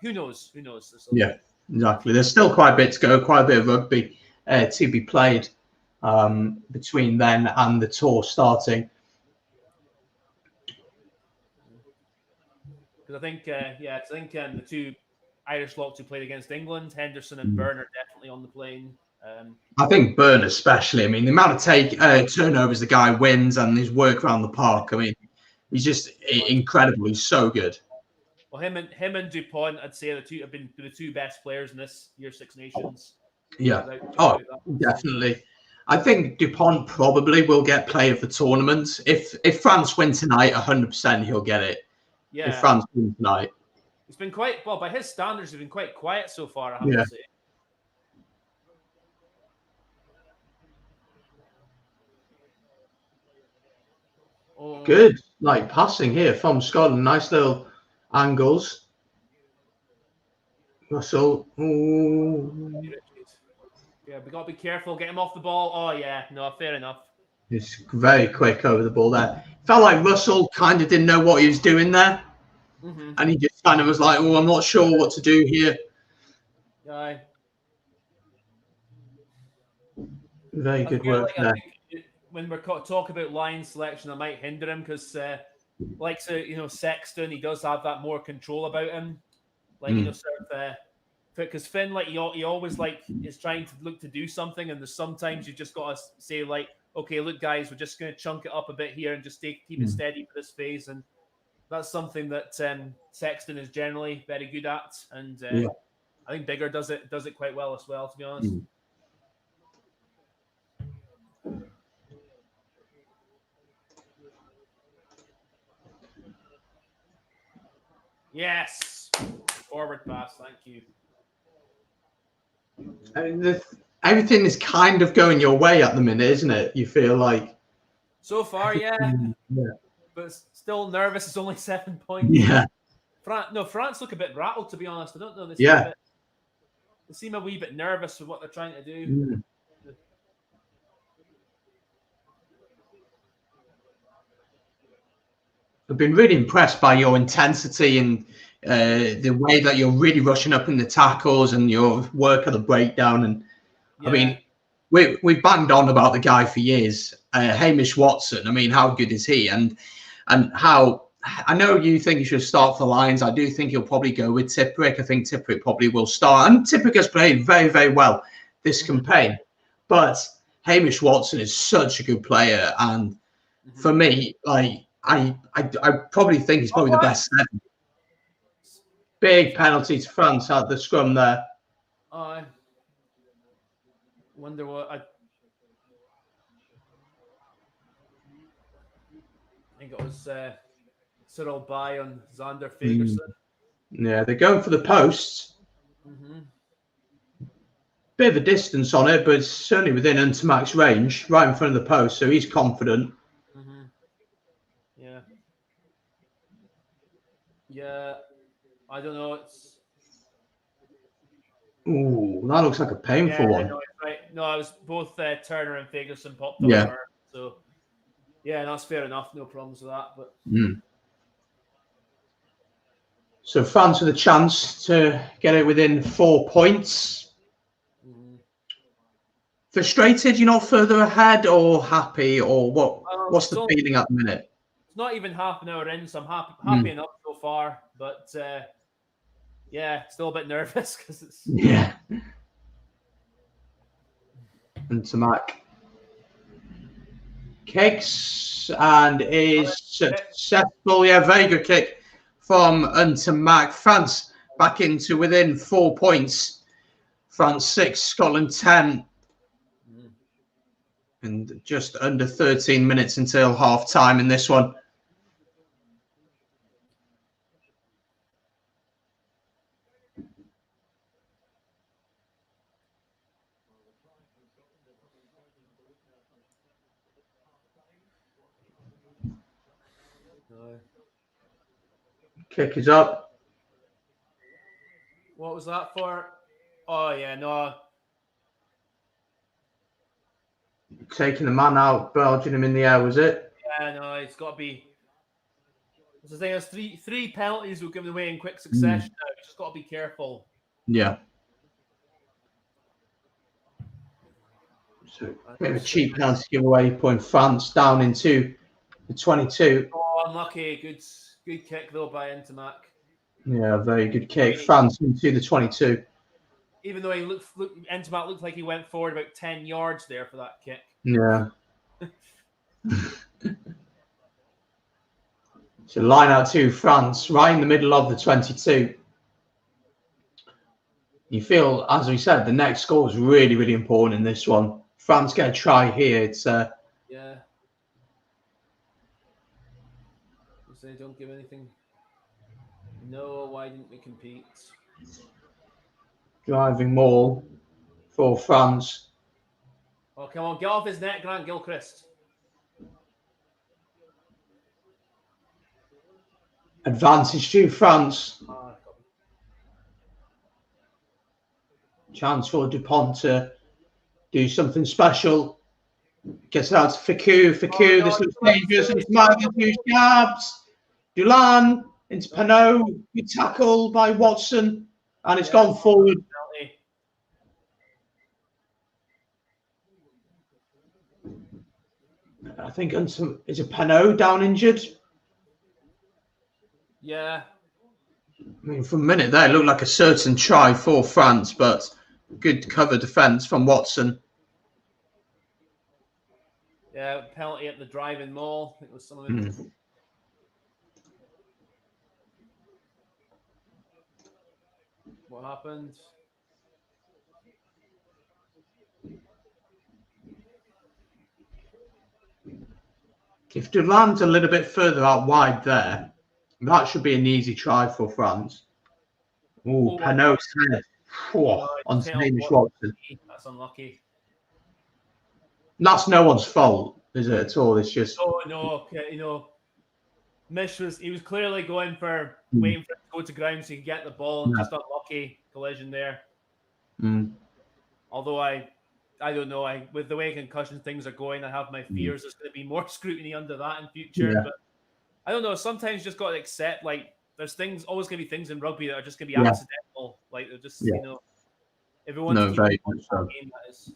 [SPEAKER 2] who knows? Who knows?
[SPEAKER 1] Exactly. There's still quite a bit to go, quite a bit of rugby to be played between then and the tour starting.
[SPEAKER 2] Because I think, the two Irish locks who played against England, Henderson and Byrne, are definitely on the plane.
[SPEAKER 1] I think Byrne especially. I mean, the amount of turnovers the guy wins and his work around the park. I mean, he's just incredible. He's so good.
[SPEAKER 2] Well, him and Dupont, I'd say have been the two best players in this year's Six Nations.
[SPEAKER 1] Yeah. Oh, definitely. I think Dupont probably will get play of the tournament. If France win tonight, 100% he'll get it.
[SPEAKER 2] Yeah.
[SPEAKER 1] If France win tonight.
[SPEAKER 2] He's been quite, well, by his standards, he's been quite quiet so far, I have to say.
[SPEAKER 1] Oh. Good, like passing here from Scotland. Nice little angles. Russell. Ooh.
[SPEAKER 2] Yeah, we got to be careful. Get him off the ball. Oh, yeah. No, fair enough.
[SPEAKER 1] It's very quick over the ball there. Felt like Russell kind of didn't know what he was doing there.
[SPEAKER 2] Mm-hmm.
[SPEAKER 1] And he just kind of was like, oh, I'm not sure what to do here.
[SPEAKER 2] Yeah.
[SPEAKER 1] Very good work there.
[SPEAKER 2] When we're talking about line selection, I might hinder him because, Sexton, he does have that more control about him. Because Finn, he always is trying to look to do something, and there's sometimes you just got to say okay, look, guys, we're just going to chunk it up a bit here and just keep it steady for this phase, and that's something that Sexton is generally very good at, and I think Bigger does it quite well as well, to be honest. Yes, forward pass. Thank you.
[SPEAKER 1] I mean, everything is kind of going your way at the minute, isn't it? You feel like
[SPEAKER 2] so far, yeah. But still nervous. It's only 7 points.
[SPEAKER 1] Yeah.
[SPEAKER 2] France look a bit rattled, to be honest. I don't know. They seem a wee bit nervous with what they're trying to do.
[SPEAKER 1] I've been really impressed by your intensity and the way that you're really rushing up in the tackles and your work at the breakdown. And I mean, we've banged on about the guy for years, Hamish Watson. I mean, how good is he? And how I know you think he should start for the Lions. I do think he'll probably go with Tipuric. I think Tipuric probably will start. And Tipuric has played very, very well this campaign. But Hamish Watson is such a good player. And for me, I probably think he's probably the best seven. Big penalty to France at the scrum there.
[SPEAKER 2] I wonder what I think it was Cyril Bay on Xander Fagerson.
[SPEAKER 1] Yeah, they're going for the posts. Bit of a distance on it, but it's certainly within Untamac's range, right in front of the post, so he's confident.
[SPEAKER 2] Yeah, I don't know.
[SPEAKER 1] Ooh, that looks like a painful one.
[SPEAKER 2] No, right. No, I was both Turner and Fagerson popped up her. So, yeah, that's fair enough. No problems with that. But
[SPEAKER 1] so France with a chance to get it within 4 points. Frustrated you're not further ahead, or happy, or what? What's the feeling at the minute?
[SPEAKER 2] It's not even half an hour in, so I'm happy enough so far. But still a bit nervous because it's
[SPEAKER 1] And Tamac kicks and is successful. Yeah, very good kick from Untamac. France back into within 4 points. France 6, Scotland 10. And just under 13 minutes until half time in this one. Kick is up.
[SPEAKER 2] What was that for? Oh, yeah, no.
[SPEAKER 1] Taking the man out, barging him in the air, was it?
[SPEAKER 2] Yeah, no, it's got to be. As I say, there's three penalties were given away in quick succession. Now. You just got to be careful.
[SPEAKER 1] Yeah. So a bit of a cheap penalty to give away, putting France down into the 22.
[SPEAKER 2] Oh, unlucky. Good kick though by Intermac.
[SPEAKER 1] Yeah, very good kick. France into the 22.
[SPEAKER 2] Even though Intermac looked like he went forward about 10 yards there for that kick.
[SPEAKER 1] Yeah. So line out to France, right in the middle of the 22. You feel, as we said, the next score is really, really important in this one. France get a try here. It's
[SPEAKER 2] yeah. They don't give anything. No, why didn't we compete?
[SPEAKER 1] Driving maul for France.
[SPEAKER 2] Oh, come on, get off his neck, Grant Gilchrist.
[SPEAKER 1] Advantage to France. Chance for Dupont to do something special. Gets out to Ficou. Ficou, this looks dangerous. It's Marvin huge jabs. Dulan into Pinot. Good tackle by Watson. And it's gone forward. I think is a Pinot down injured?
[SPEAKER 2] Yeah.
[SPEAKER 1] I mean, for a minute there, it looked like a certain try for France, but good cover defence from Watson.
[SPEAKER 2] Yeah, penalty at the driving maul. It was some of it. What happened?
[SPEAKER 1] If Dulan's a little bit further out wide there, that should be an easy try for France. Oh, Pinot's head. On Hamish Watson.
[SPEAKER 2] That's unlucky.
[SPEAKER 1] That's no one's fault, is it at all? It's just.
[SPEAKER 2] Oh no, you know, Mish was clearly going for waiting for it to go to ground so he could get the ball. Yeah. Just unlucky collision there. Although I don't know. With the way concussion things are going, I have my fears there's going to be more scrutiny under that in future. Yeah. But I don't know. Sometimes you just got to accept there's always going to be things in rugby that are just going to be accidental. Like they're just you know, everyone.
[SPEAKER 1] No, very much so.
[SPEAKER 2] Game, that is.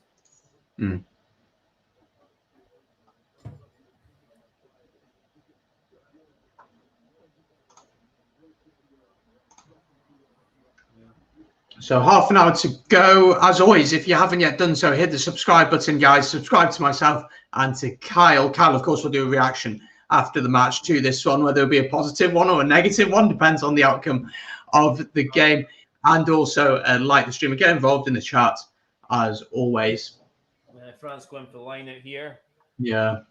[SPEAKER 1] So half an hour to go. As always, if you haven't yet done so, hit the subscribe button, guys. Subscribe to myself and to Kyle. Kyle, of course, will do a reaction after the match to this one, whether it'll be a positive one or a negative one, depends on the outcome of the game. And also like the stream and get involved in the chat, as always.
[SPEAKER 2] France going for the line out here.
[SPEAKER 1] Yeah.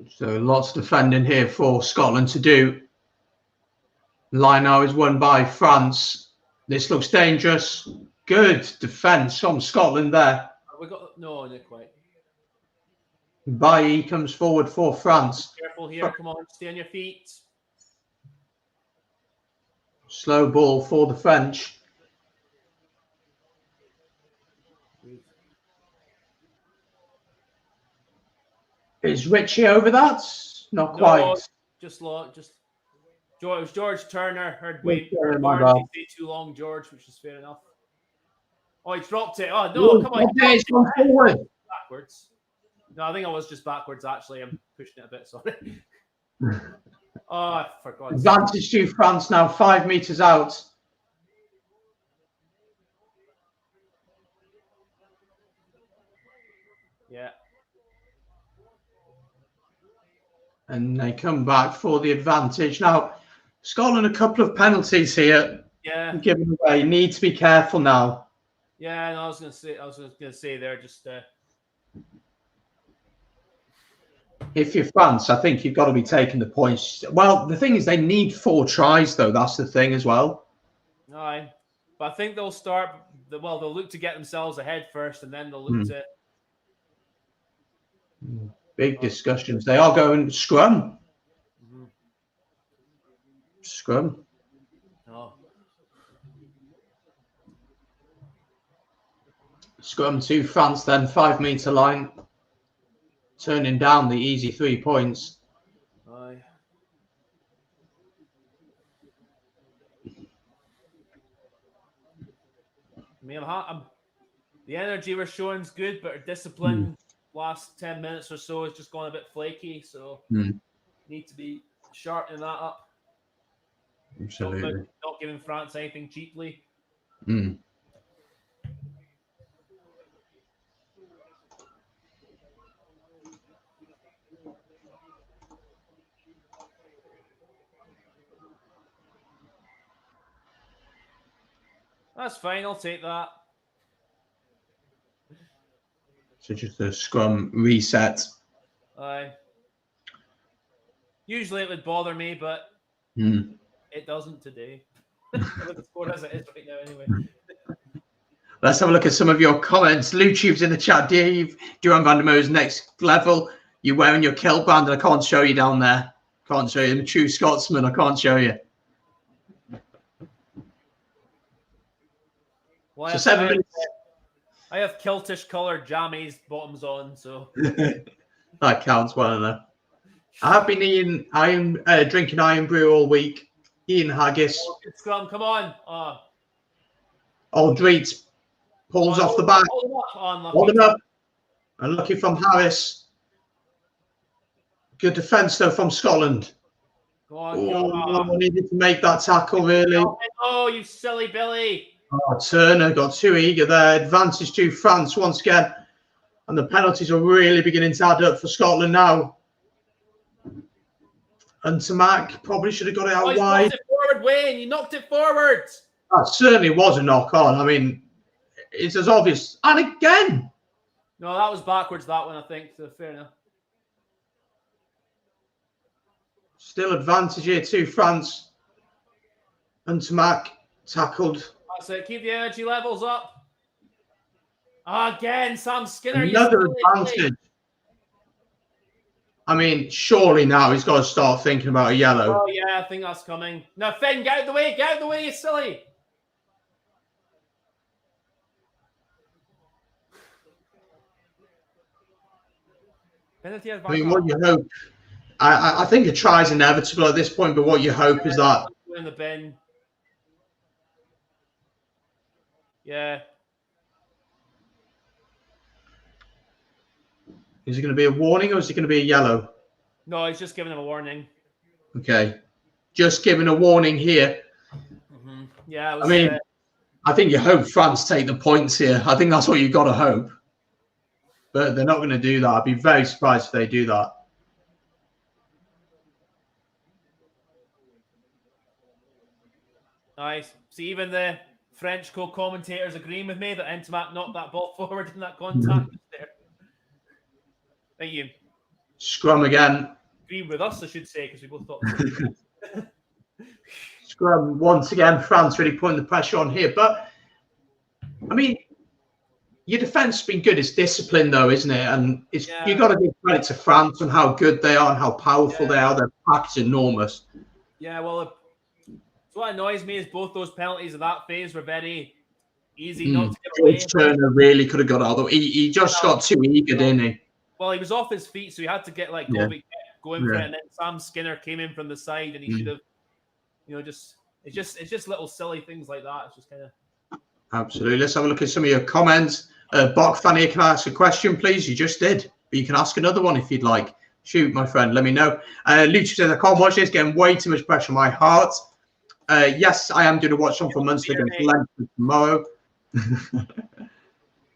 [SPEAKER 1] So lots of defending here for Scotland to do. Line now is won by France. This looks dangerous. Good defence from Scotland there.
[SPEAKER 2] We got no, not quite.
[SPEAKER 1] Bailly comes forward for France.
[SPEAKER 2] Careful here. Come on, stay on your feet.
[SPEAKER 1] Slow ball for the French. Is Richie over that? Not quite.
[SPEAKER 2] No, just it was George Turner. Heard say too long, George, which is fair enough. Oh, he dropped it. Oh no, come on.
[SPEAKER 1] Forward.
[SPEAKER 2] Backwards. No, I think I was just backwards actually. I'm pushing it a bit, sorry. Oh, I forgot.
[SPEAKER 1] Advantage to France now, 5 meters out.
[SPEAKER 2] Yeah.
[SPEAKER 1] And they come back for the advantage. Now, Scotland, a couple of penalties here.
[SPEAKER 2] Yeah.
[SPEAKER 1] Given away. Need to be careful now.
[SPEAKER 2] Yeah, no, I was gonna say there just
[SPEAKER 1] if you're France, I think you've got to be taking the points. Well, the thing is they need 4 tries though. That's the thing as well.
[SPEAKER 2] Aye. But I think they'll they'll look to get themselves ahead first and then they'll look to
[SPEAKER 1] big discussions. They are going scrum. Scrum.
[SPEAKER 2] Oh.
[SPEAKER 1] Scrum to France then, 5 meter line. Turning down the easy 3 points.
[SPEAKER 2] Aye. I mean, the energy we're showing is good, but our discipline last 10 minutes or so is just going a bit flaky. So need to be sharpening that up.
[SPEAKER 1] Absolutely.
[SPEAKER 2] Not giving France anything cheaply. That's fine. I'll take that.
[SPEAKER 1] So just a scrum reset.
[SPEAKER 2] Usually it would bother me, but it doesn't today. With the score as it is right now, anyway.
[SPEAKER 1] Let's have a look at some of your comments. Lutube's in the chat. Dave, Duran van der Moe's next level. You're wearing your kilt band, and I can't show you down there. Can't show you. I'm a true Scotsman. I can't show you.
[SPEAKER 2] Well, I have kiltish coloured jammies bottoms on, so
[SPEAKER 1] that counts well enough. I have been drinking iron brew all week, eating haggis.
[SPEAKER 2] Good scrum, come on.
[SPEAKER 1] Aldreet pulls off the back. Hold him up. Unlucky from Harris. Good defence though from Scotland.
[SPEAKER 2] Go on,
[SPEAKER 1] needed to make that tackle really.
[SPEAKER 2] Oh, you silly Billy.
[SPEAKER 1] Oh, Turner got too eager there. Advantage to France once again. And the penalties are really beginning to add up for Scotland now. And Tamak probably should have got it out wide.
[SPEAKER 2] Knocked it forward, Wayne. You knocked it forward.
[SPEAKER 1] That certainly was a knock on. I mean, it's as obvious. And again.
[SPEAKER 2] No, that was backwards, that one, I think. So fair enough.
[SPEAKER 1] Still advantage here to France. And Tamak tackled.
[SPEAKER 2] That's it. Keep the energy levels up. Again, Sam Skinner.
[SPEAKER 1] Another advantage. I mean, surely now he's got to start thinking about a yellow.
[SPEAKER 2] Oh, yeah, I think that's coming. No, Finn, get out of the way. Get out of the way, you silly.
[SPEAKER 1] I mean, what you hope, I think a try is inevitable at this point, but what you hope is that.
[SPEAKER 2] In the bin. Yeah.
[SPEAKER 1] Is it going to be a warning or is it going to be a yellow?
[SPEAKER 2] No, he's just giving him a warning.
[SPEAKER 1] Okay. Just giving a warning here.
[SPEAKER 2] Yeah.
[SPEAKER 1] I mean, I think you hope France take the points here. I think that's what you've got to hope. But they're not going to do that. I'd be very surprised if they do that.
[SPEAKER 2] Nice. See, even the French co-commentators agreeing with me that Ntamack knocked that ball forward in that contact there. Thank you.
[SPEAKER 1] Scrum again.
[SPEAKER 2] Agreeing with us, I should say, because we both thought.
[SPEAKER 1] Scrum once again. France really putting the pressure on here, but I mean, your defence has been good. It's discipline, though, isn't it? And it's you've got to give credit to France and how good they are and how powerful they are. Their pack is enormous.
[SPEAKER 2] Yeah, well, so what annoys me is both those penalties of that phase were very easy not to get away.
[SPEAKER 1] Turner really could have got out. He just got too eager, didn't he?
[SPEAKER 2] Well, he was off his feet, so he had to get like going for it. And then Sam Skinner came in from the side, and he should have, it's just little silly things like that. It's just kind of
[SPEAKER 1] absolutely. Let's have a look at some of your comments. Bok fan here, can I ask a question, please? You just did, but you can ask another one if you'd like. Shoot, my friend, let me know. Lucha says I can't watch this, getting way too much pressure on my heart. Yes, I am going to watch some for Munster against Leinster tomorrow.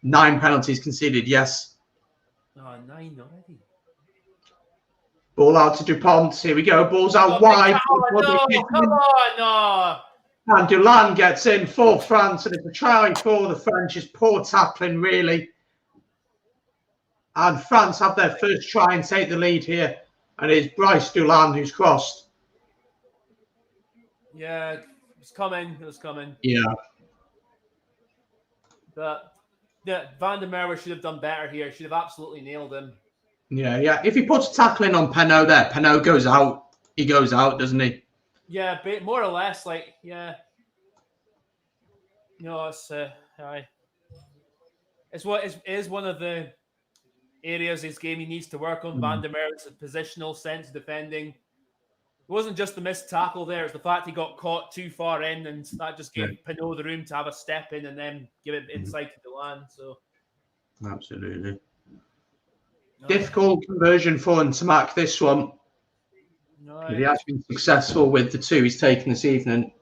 [SPEAKER 1] 9 penalties conceded, yes.
[SPEAKER 2] Oh, 9 already.
[SPEAKER 1] Ball out to Dupont. Here we go. Ball's out wide.
[SPEAKER 2] Come on, no.
[SPEAKER 1] And Dulan gets in for France, and it's a try for the French. It's poor tackling, really. And France have their first try and take the lead here. And it's Bryce Dulan who's crossed.
[SPEAKER 2] Yeah, it was coming. It was coming.
[SPEAKER 1] Yeah.
[SPEAKER 2] But Van der Merwe should have done better here. Should have absolutely nailed him.
[SPEAKER 1] Yeah. If he puts tackling on Penaud there, Penaud goes out. He goes out, doesn't he?
[SPEAKER 2] Yeah, but more or less, like, yeah. It's it is one of the areas his game he needs to work on. Van der Merwe's positional sense, defending. wasn't just the missed tackle there. It's the fact he got caught too far in, and that just gave Pinot the room to have a step in and then give it inside to Delan. So
[SPEAKER 1] absolutely difficult conversion for him to mark this one. No, he has been successful with the 2 he's taken this evening.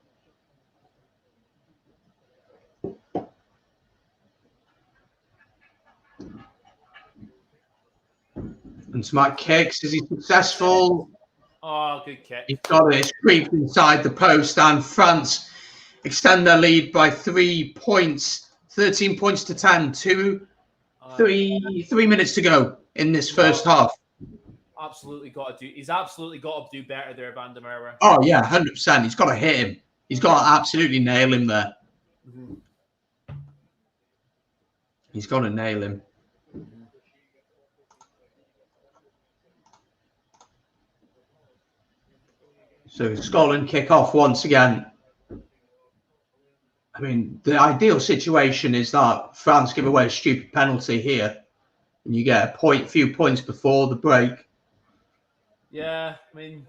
[SPEAKER 1] And Smack kicks. Is he successful?
[SPEAKER 2] Oh, good kick.
[SPEAKER 1] He's got it. It's creeped inside the post, and France extend their lead by 3 points. 13 points to 10. 3 minutes to go in this first half.
[SPEAKER 2] Absolutely got to do. He's absolutely got to do better there, Van der Merwe.
[SPEAKER 1] Oh yeah, 100%. He's got to hit him. He's got to absolutely nail him there. He's got to nail him. So Scotland kick off once again. I mean, the ideal situation is that France give away a stupid penalty here, and you get a few points before the break.
[SPEAKER 2] Yeah, I mean,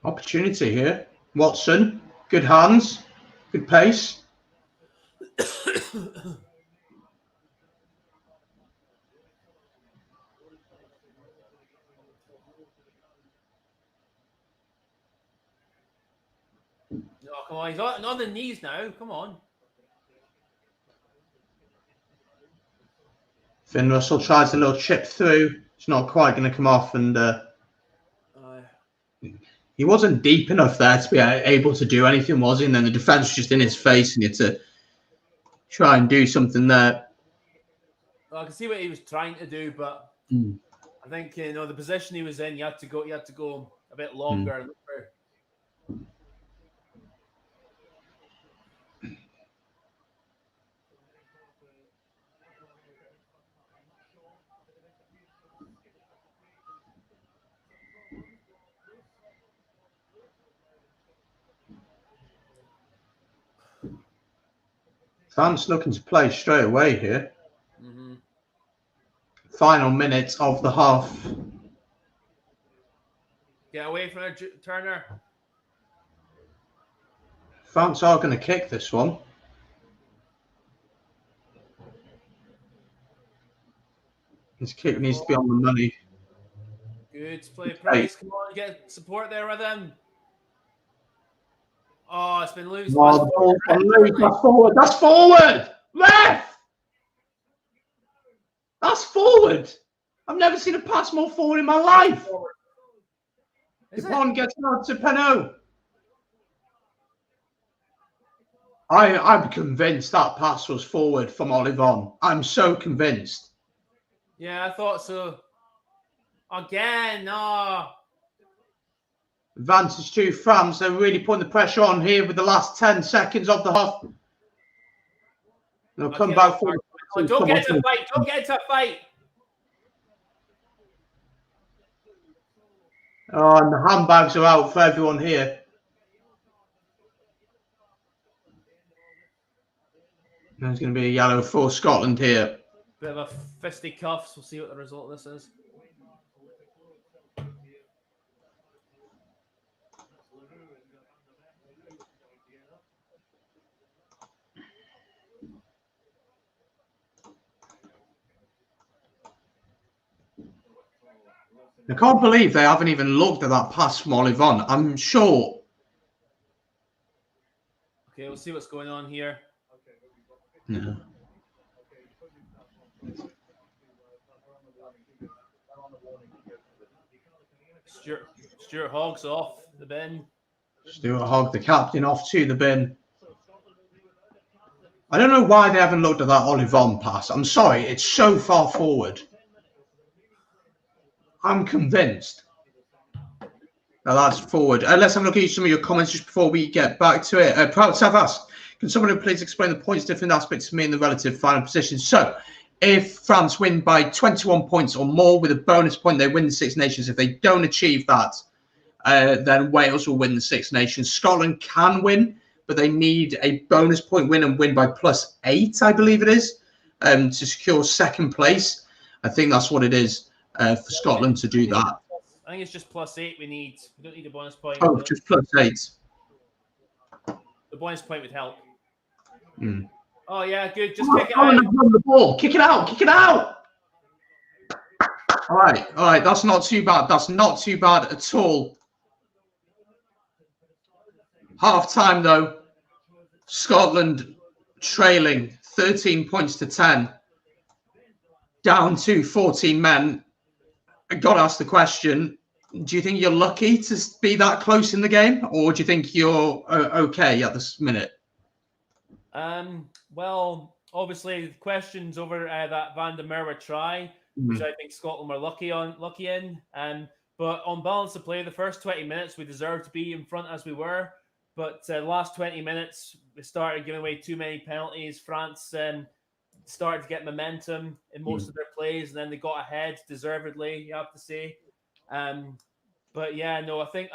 [SPEAKER 1] opportunity here. Watson, good hands, good pace.
[SPEAKER 2] Oh, come on, he's on the knees now. Come on.
[SPEAKER 1] Finn Russell tries a little chip through. It's not quite going to come off, and he wasn't deep enough there to be able to do anything, was he? And then the defense was just in his face, and he had to try and do something there.
[SPEAKER 2] Well, I can see what he was trying to do, but I think the position he was in, you had to go a bit longer.
[SPEAKER 1] France looking to play straight away here. Final minute of the half.
[SPEAKER 2] Get away from her, Turner.
[SPEAKER 1] France are going to kick this one. This kick needs to be on the money.
[SPEAKER 2] Good play, Price. Come on, get support there with him. Oh, it's been loose.
[SPEAKER 1] Oh, that's forward. That's forward. Left. That's forward. I've never seen a pass more forward in my life. Dupont gets out to Pinot. I'm convinced that pass was forward from Olivon. I'm so convinced.
[SPEAKER 2] Yeah, I thought so. Again, no.
[SPEAKER 1] Advantage to France. They're really putting the pressure on here with the last 10 seconds of the half. They'll come back forward.
[SPEAKER 2] Don't get into a fight. Don't get into a fight.
[SPEAKER 1] Oh, and the handbags are out for everyone here. There's going to be a yellow for Scotland here.
[SPEAKER 2] Bit of a fisticuffs. We'll see what the result of this is.
[SPEAKER 1] I can't believe they haven't even looked at that pass from Olivon. I'm sure.
[SPEAKER 2] Okay, we'll see what's going on here.
[SPEAKER 1] Yeah.
[SPEAKER 2] Stuart Hogg's off the bin.
[SPEAKER 1] Stuart Hogg, the captain, off to the bin. I don't know why they haven't looked at that Olivon pass. I'm sorry, it's so far forward. I'm convinced that that's forward. Let's have a look at some of your comments just before we get back to it. Proud to have asked, can someone please explain the points, different aspects to me in the relative final position? So, if France win by 21 points or more with a bonus point, they win the Six Nations. If they don't achieve that, then Wales will win the Six Nations. Scotland can win, but they need a bonus point win and win by +8, I believe it is, to secure second place. I think that's what it is for Scotland to do that.
[SPEAKER 2] I think it's just +8 we need. We don't need a bonus point.
[SPEAKER 1] Oh, just +8.
[SPEAKER 2] The bonus point would help.
[SPEAKER 1] Mm.
[SPEAKER 2] Oh, yeah, good. Just kick it
[SPEAKER 1] out.
[SPEAKER 2] out.
[SPEAKER 1] The ball. Kick it out. Kick it out. All right. All right. That's not too bad. That's not too bad at all. Half time, though. Scotland trailing 13 points to 10. Down to 14 men. I got to ask the question, do you think you're lucky to be that close in the game? Or do you think you're okay at this minute?
[SPEAKER 2] Well, obviously, the questions over that Van der Merwe try, which I think Scotland were lucky in. But on balance of play, the first 20 minutes, we deserved to be in front as we were. But the last 20 minutes, we started giving away too many penalties. France started to get momentum in most of their plays, and then they got ahead deservedly, you have to say. But yeah, no, I think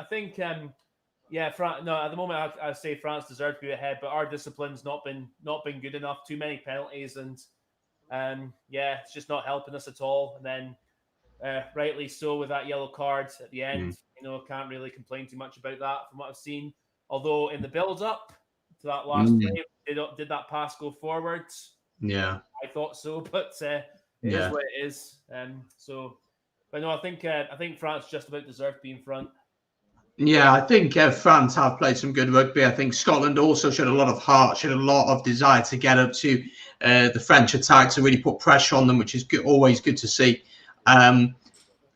[SPEAKER 2] yeah, no, at the moment I say France deserved to be ahead, but our discipline's not been good enough. Too many penalties, and yeah, it's just not helping us at all. And then rightly so with that yellow card at the end. Can't really complain too much about that from what I've seen. Although in the build-up to that last play, did that pass go forwards?
[SPEAKER 1] Yeah,
[SPEAKER 2] I thought so, but it is what it is. But no, I think France just about deserved to be in front.
[SPEAKER 1] Yeah, I think France have played some good rugby. I think Scotland also showed a lot of heart, showed a lot of desire to get up to the French attack, to really put pressure on them, which is always good to see. I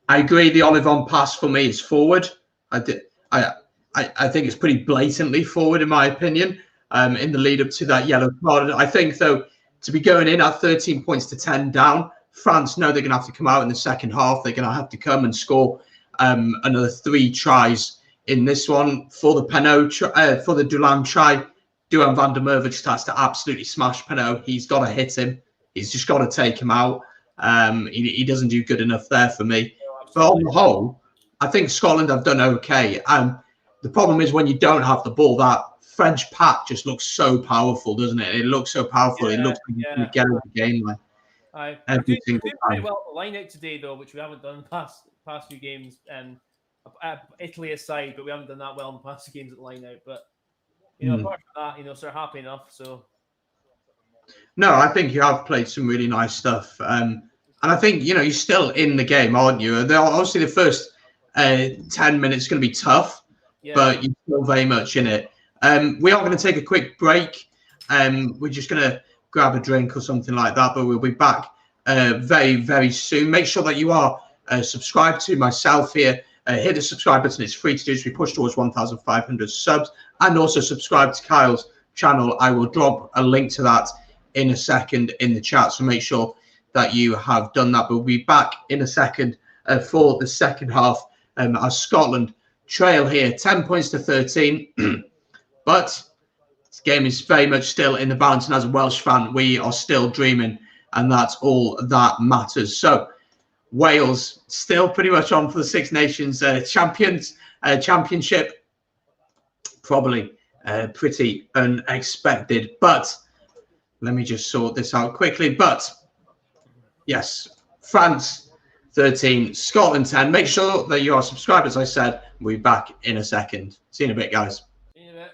[SPEAKER 1] agree. The Olivon pass for me is forward. I think it's pretty blatantly forward, in my opinion, in the lead up to that yellow card. I think, though, to be going in at 13 points to 10 down, France know they're going to have to come out in the second half. They're going to have to come and score another 3 tries in this one. For the Penaud, for the Dulin try, Duhan van der Merwe just has to absolutely smash Penaud. He's got to hit him. He's just got to take him out. He doesn't do good enough there for me. But on the whole, I think Scotland have done okay. The problem is when you don't have the ball, that French pack just looks so powerful, doesn't it? It looks so powerful. It looks like you can get out of the game like every single time.
[SPEAKER 2] Pretty well the line out today, though, which we haven't done in the past few games. Italy aside, but we haven't done that well in the past few games at the line out. But apart from that, sort of happy enough. So
[SPEAKER 1] no, I think you have played some really nice stuff. And I think, you're still in the game, aren't you? Obviously, the first 10 minutes is going to be tough, but you're still very much in it. We are going to take a quick break. We're just going to grab a drink or something like that, but we'll be back very, very soon. Make sure that you are subscribed to myself here. Hit the subscribe button. It's free to do as we push towards 1,500 subs. And also subscribe to Kyle's channel. I will drop a link to that in a second in the chat. So make sure that you have done that. But we'll be back in a second for the second half as Scotland trail here 10 points to 13. But this game is very much still in the balance. And as a Welsh fan, we are still dreaming. And that's all that matters. So Wales still pretty much on for the Six Nations championship. Probably pretty unexpected. But let me just sort this out quickly. But yes, France 13, Scotland 10. Make sure that you are subscribed, as I said. We'll be back in a second. See you in a bit, guys.
[SPEAKER 2] See you in a bit.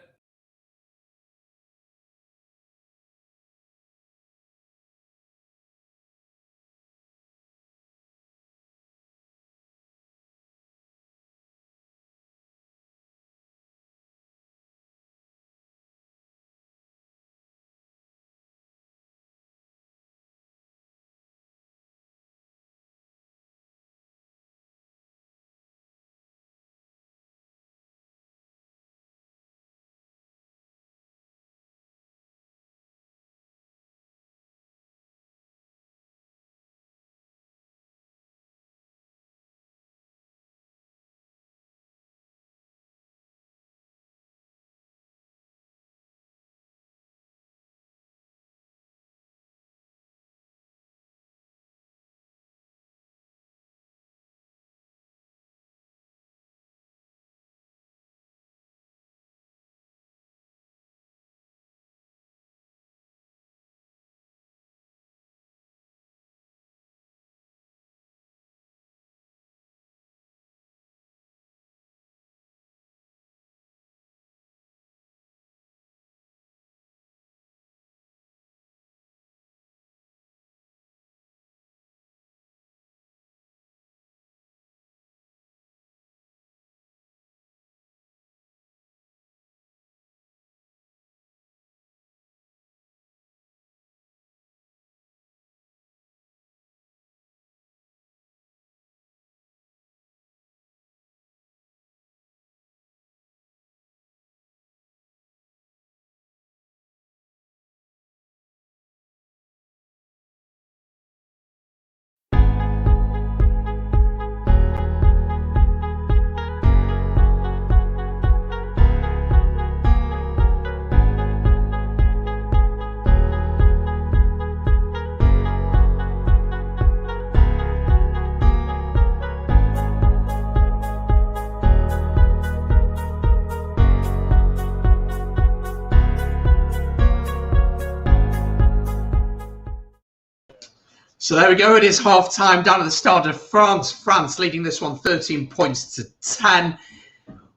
[SPEAKER 1] So there we go. It is half time down at the start of France. France leading this one 13 points to 10.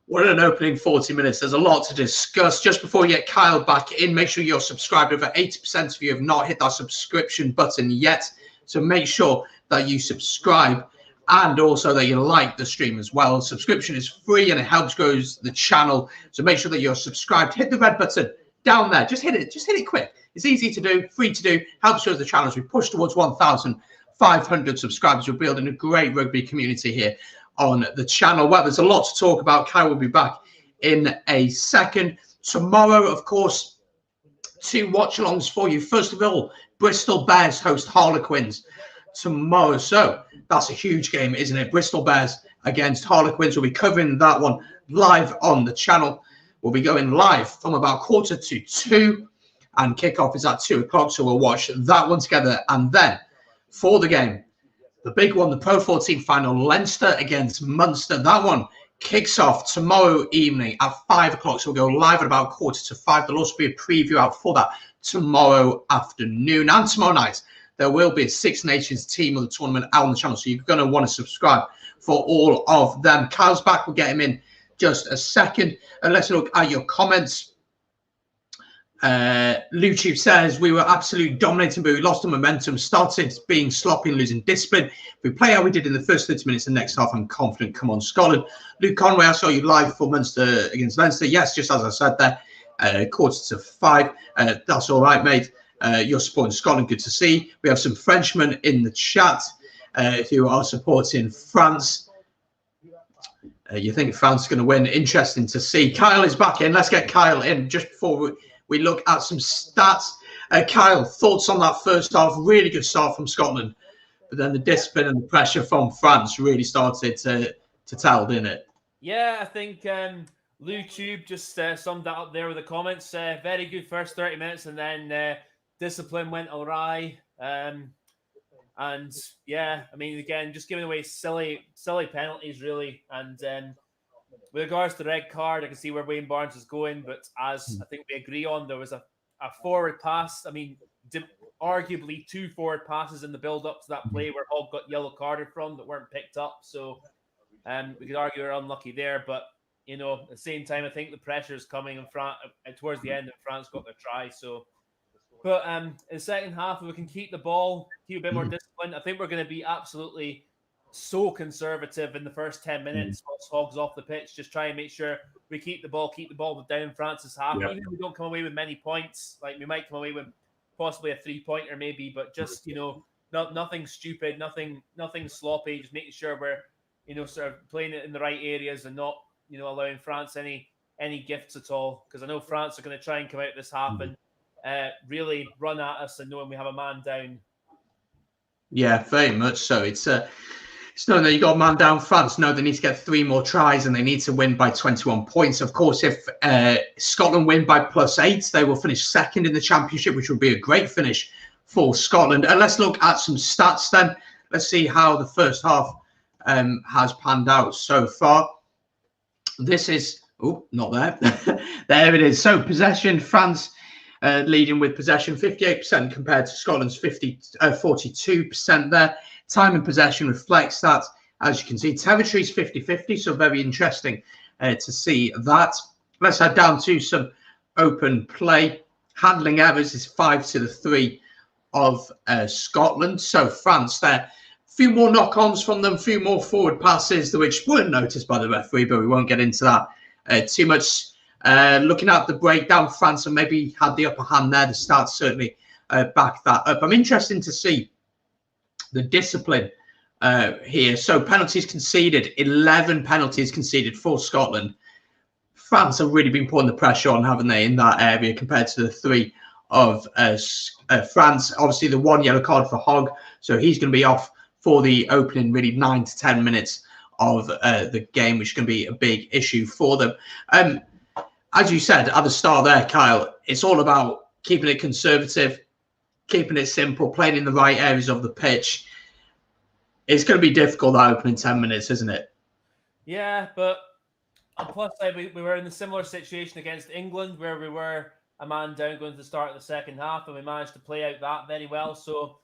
[SPEAKER 1] What an opening 40 minutes. There's a lot to discuss. Just before we get Kyle back in, make sure you're subscribed. Over 80% of you have not hit that subscription button yet. So make sure that you subscribe and also that you like the stream as well. Subscription is free and it helps grow the channel. So make sure that you're subscribed. Hit the red button down there. Just hit it. Just hit it quick. It's easy to do, free to do, helps grow the channel as we push towards 1,500 subscribers. We're building a great rugby community here on the channel. Well, there's a lot to talk about. Kai will be back in a second. Tomorrow, of course, 2 watch-alongs for you. First of all, Bristol Bears host Harlequins tomorrow. So that's a huge game, isn't it? Bristol Bears against Harlequins. We'll be covering that one live on the channel. We'll be going live from about 1:45 and kickoff is at 2 o'clock. So we'll watch that one together. And then for the game, the big one, the Pro 14 final, Leinster against Munster. That one kicks off tomorrow evening at 5 o'clock. So we'll go live at about 4:45. There'll also be a preview out for that tomorrow afternoon. And tomorrow night, there will be a Six Nations team of the tournament out on the channel. So you're going to want to subscribe for all of them. Kyle's back. We'll get him in just a second. And let's look at your comments. YouTube says, we were absolutely dominating, but we lost the momentum, started being sloppy and losing discipline. If we play how we did in the first 30 minutes of the next half, I'm confident. Come on, Scotland. Luke Conway, I saw you live for Munster against Leinster. Yes, just as I said there, 4:45. That's all right, mate. You're supporting Scotland. Good to see. We have some Frenchmen in the chat who are supporting France. You think France is going to win? Interesting to see. Kyle is back in. Let's get Kyle in just before we look at some stats. Kyle, thoughts on that first half? Really good start from Scotland, but then the discipline and the pressure from France really started to tell, didn't it?
[SPEAKER 2] Yeah, I think Lou Tube just summed that up there with the comments. Very good first 30 minutes, and then discipline went awry. And yeah, I mean, again, just giving away silly penalties, really. And with regards to the red card, I can see where Wayne Barnes is going, but as I think we agree on, there was a forward pass. I mean, arguably 2 forward passes in the build-up to that play where Hogg got yellow carded from that weren't picked up. So we could argue we're unlucky there, but you know, at the same time, I think the pressure is coming in France towards the end, and France got their try. So, but in the second half, if we can keep the ball, keep a bit more discipline, I think we're going to be absolutely so conservative in the first 10 minutes once Hogg's off the pitch. Just try and make sure we keep the ball down France's half. Even if we don't come away with many points, like we might come away with possibly a 3-pointer maybe, but just, you know, nothing stupid, nothing sloppy, just making sure we're, you know, sort of playing it in the right areas and not, you know, allowing France any gifts at all. Because I know France are going to try and come out this half and really run at us and knowing we have a man down. Yeah,
[SPEAKER 1] very much so. It's knowing that you got a man down. France know they need to get 3 more tries and they need to win by 21 points. Of course, if Scotland win by +8, they will finish second in the championship, which would be a great finish for Scotland. And let's look at some stats then. Let's see how the first half has panned out so far. This is, oh, not there. There it is. So possession, France leading with possession 58% compared to Scotland's 42% there. Time in possession reflects that. As you can see, territory is 50-50, so very interesting to see that. Let's head down to some open play. Handling errors is 5-3 of Scotland. So France there. Few more knock-ons from them, few more forward passes, which weren't noticed by the referee, but we won't get into that too much. Looking at the breakdown, France have maybe had the upper hand there. The stats certainly back that up. I'm interested to see the discipline here. So penalties conceded, 11 penalties conceded for Scotland. France have really been putting the pressure on, haven't they, in that area compared to the 3 of France. Obviously, the 1 yellow card for Hogg, so he's going to be off for the opening really 9 to 10 minutes of the game, which is going to be a big issue for them. As you said at the start there, Kyle, it's all about keeping it conservative, keeping it simple, playing in the right areas of the pitch. It's going to be difficult that opening 10 minutes, isn't it?
[SPEAKER 2] Yeah, but on plus side, we were in a similar situation against England where we were a man down going to the start of the second half and we managed to play out that very well. So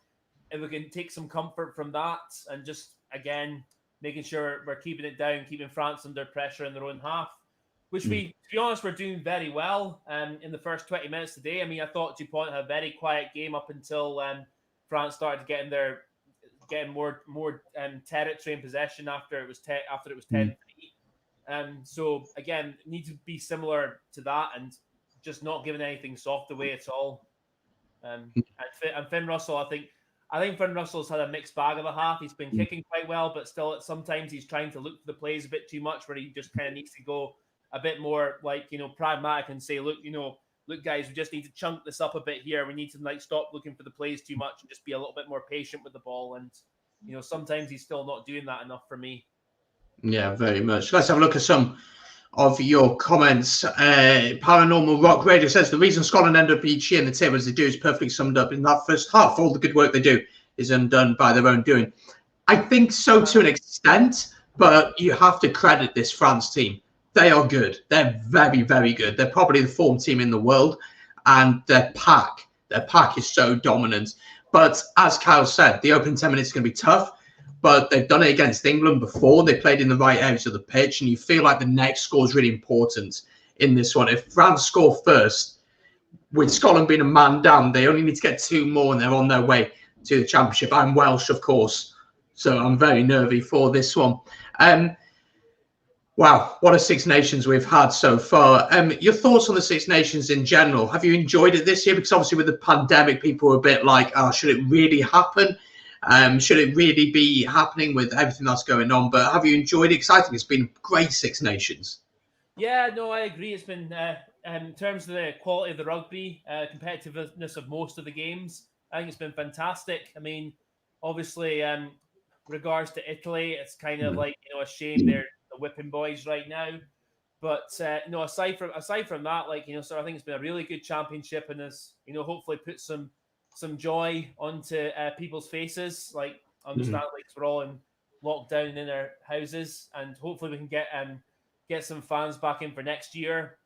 [SPEAKER 2] if we can take some comfort from that and just, again, making sure we're keeping it down, keeping France under pressure in their own half, which we, to be honest, we're doing very well in the first 20 minutes today. I mean, I thought Dupont had a very quiet game up until France started getting more territory and possession after it was 10-3. So again, need to be similar to that and just not giving anything soft away at all. And Finn Russell, I think Finn Russell's had a mixed bag of a half. He's been kicking quite well, but still sometimes he's trying to look for the plays a bit too much, where he just kind of needs to go a bit more pragmatic and say, look guys, we just need to chunk this up a bit here. We need to stop looking for the plays too much and just be a little bit more patient with the ball. And sometimes he's still not doing that enough for me.
[SPEAKER 1] Yeah, very much. Let's have a look at some of your comments. Paranormal Rock Radio says the reason Scotland end up each year in the table as they do is perfectly summed up in that first half. All the good work they do is undone by their own doing. I think so to an extent, but you have to credit this France team. They are good. They're very, very good. They're probably the form team in the world, and their pack is so dominant. But as Kyle said, the opening 10 minutes is going to be tough. But they've done it against England before. They played in the right areas of the pitch, and you feel like the next score is really important in this one. If France score first, with Scotland being a man down, they only need to get 2 more, and they're on their way to the championship. I'm Welsh, of course, so I'm very nervy for this one. Wow, what a Six Nations we've had so far. Your thoughts on the Six Nations in general? Have you enjoyed it this year? Because obviously with the pandemic, people were a bit like, should it really happen? Should it really be happening with everything that's going on? But have you enjoyed it? Exciting. It's been great Six Nations.
[SPEAKER 2] Yeah, no, I agree. It's been, in terms of the quality of the rugby, competitiveness of most of the games, I think it's been fantastic. I mean, obviously, regards to Italy, it's kind of like, a shame they're the whipping boys right now. But no, aside from that, so I think it's been a really good championship, and has, hopefully put some joy onto people's faces. Understandably, because we're all in lockdown in our houses, and hopefully we can get some fans back in for next year.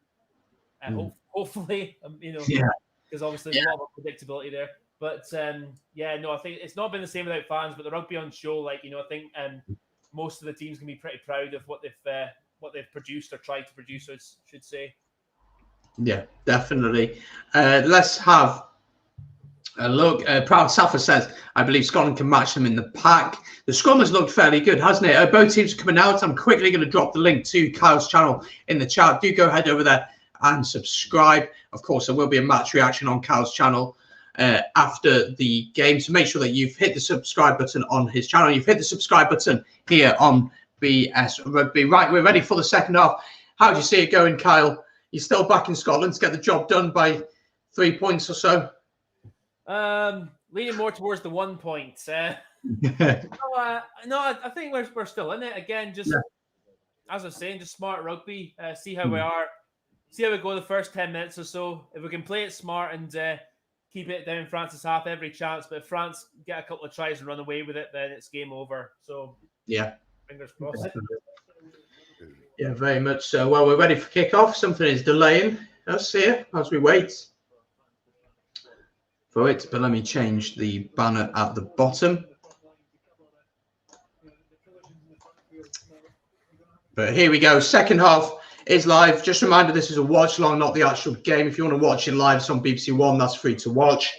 [SPEAKER 2] Hopefully, because obviously there's a lot of predictability there. But I think it's not been the same without fans. But the Rugby on Show, I think most of the teams can be pretty proud of what they've produced or tried to produce, I should say. Yeah,
[SPEAKER 1] definitely. Let's have a look. Proud Safa says, I believe Scotland can match them in the pack. The scrum has looked fairly good, hasn't it? Both teams are coming out. I'm quickly going to drop the link to Kyle's channel in the chat. Do go ahead over there and subscribe. Of course, there will be a match reaction on Kyle's channel after the game. So make sure that you've hit the subscribe button on his channel. You've hit the subscribe button here on BS Rugby. Right, we're ready for the second half. How do you see it going, Kyle? You're still back in Scotland to get the job done by 3 points or so?
[SPEAKER 2] Leaning more towards the 1 point. I think we're still in it. Again, just as I was saying, just smart rugby. See how we are. See how we go the first 10 minutes or so. If we can play it smart and keep it down France's half, every chance. But if France get a couple of tries and run away with it, then it's game over. So fingers crossed.
[SPEAKER 1] Yeah, very much so. Well, we're ready for kickoff. Something is delaying us here as we wait for it. But let me change the banner at the bottom. But here we go. Second half is live. Just a reminder, this is a watch along, not the actual game. If you want to watch it live, it's on BBC One. That's free to watch.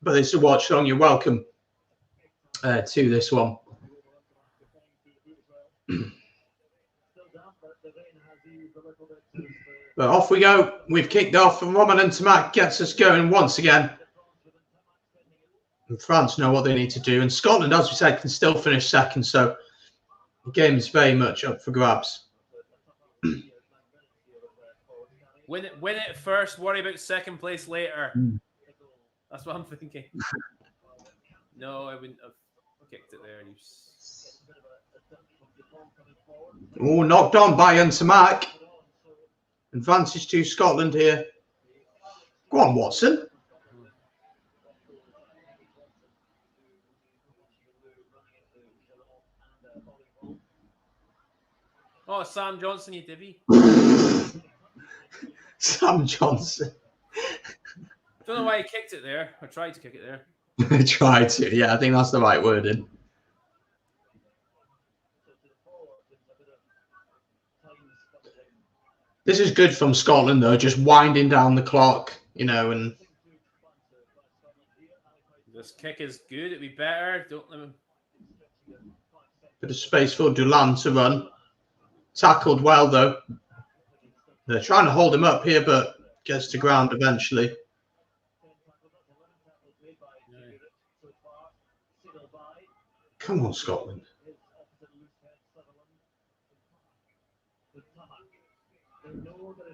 [SPEAKER 1] But this is a watch along. You're welcome to this one. But off we go. We've kicked off, and Roman and Tamak gets us going once again. And France know what they need to do, and Scotland, as we said, can still finish second. So the game is very much up for grabs.
[SPEAKER 2] Win it first. Worry about second place later. That's what I'm thinking. No, I wouldn't have kicked it there.
[SPEAKER 1] Oh, knocked on by Tamak. Advantage to Scotland here. Go on, Watson.
[SPEAKER 2] Oh, Sam Johnson, you divvy.
[SPEAKER 1] Sam Johnson.
[SPEAKER 2] Don't know why he kicked it there. I tried to kick it there.
[SPEAKER 1] Try to. Yeah, I think that's the right wording. This is good from Scotland, though, just winding down the clock, you know, and
[SPEAKER 2] this kick is good. It'd be better. Don't let him.
[SPEAKER 1] bit of space for Dulan to run. Tackled well, though. They're trying to hold him up here, but gets to ground eventually. Come on, Scotland.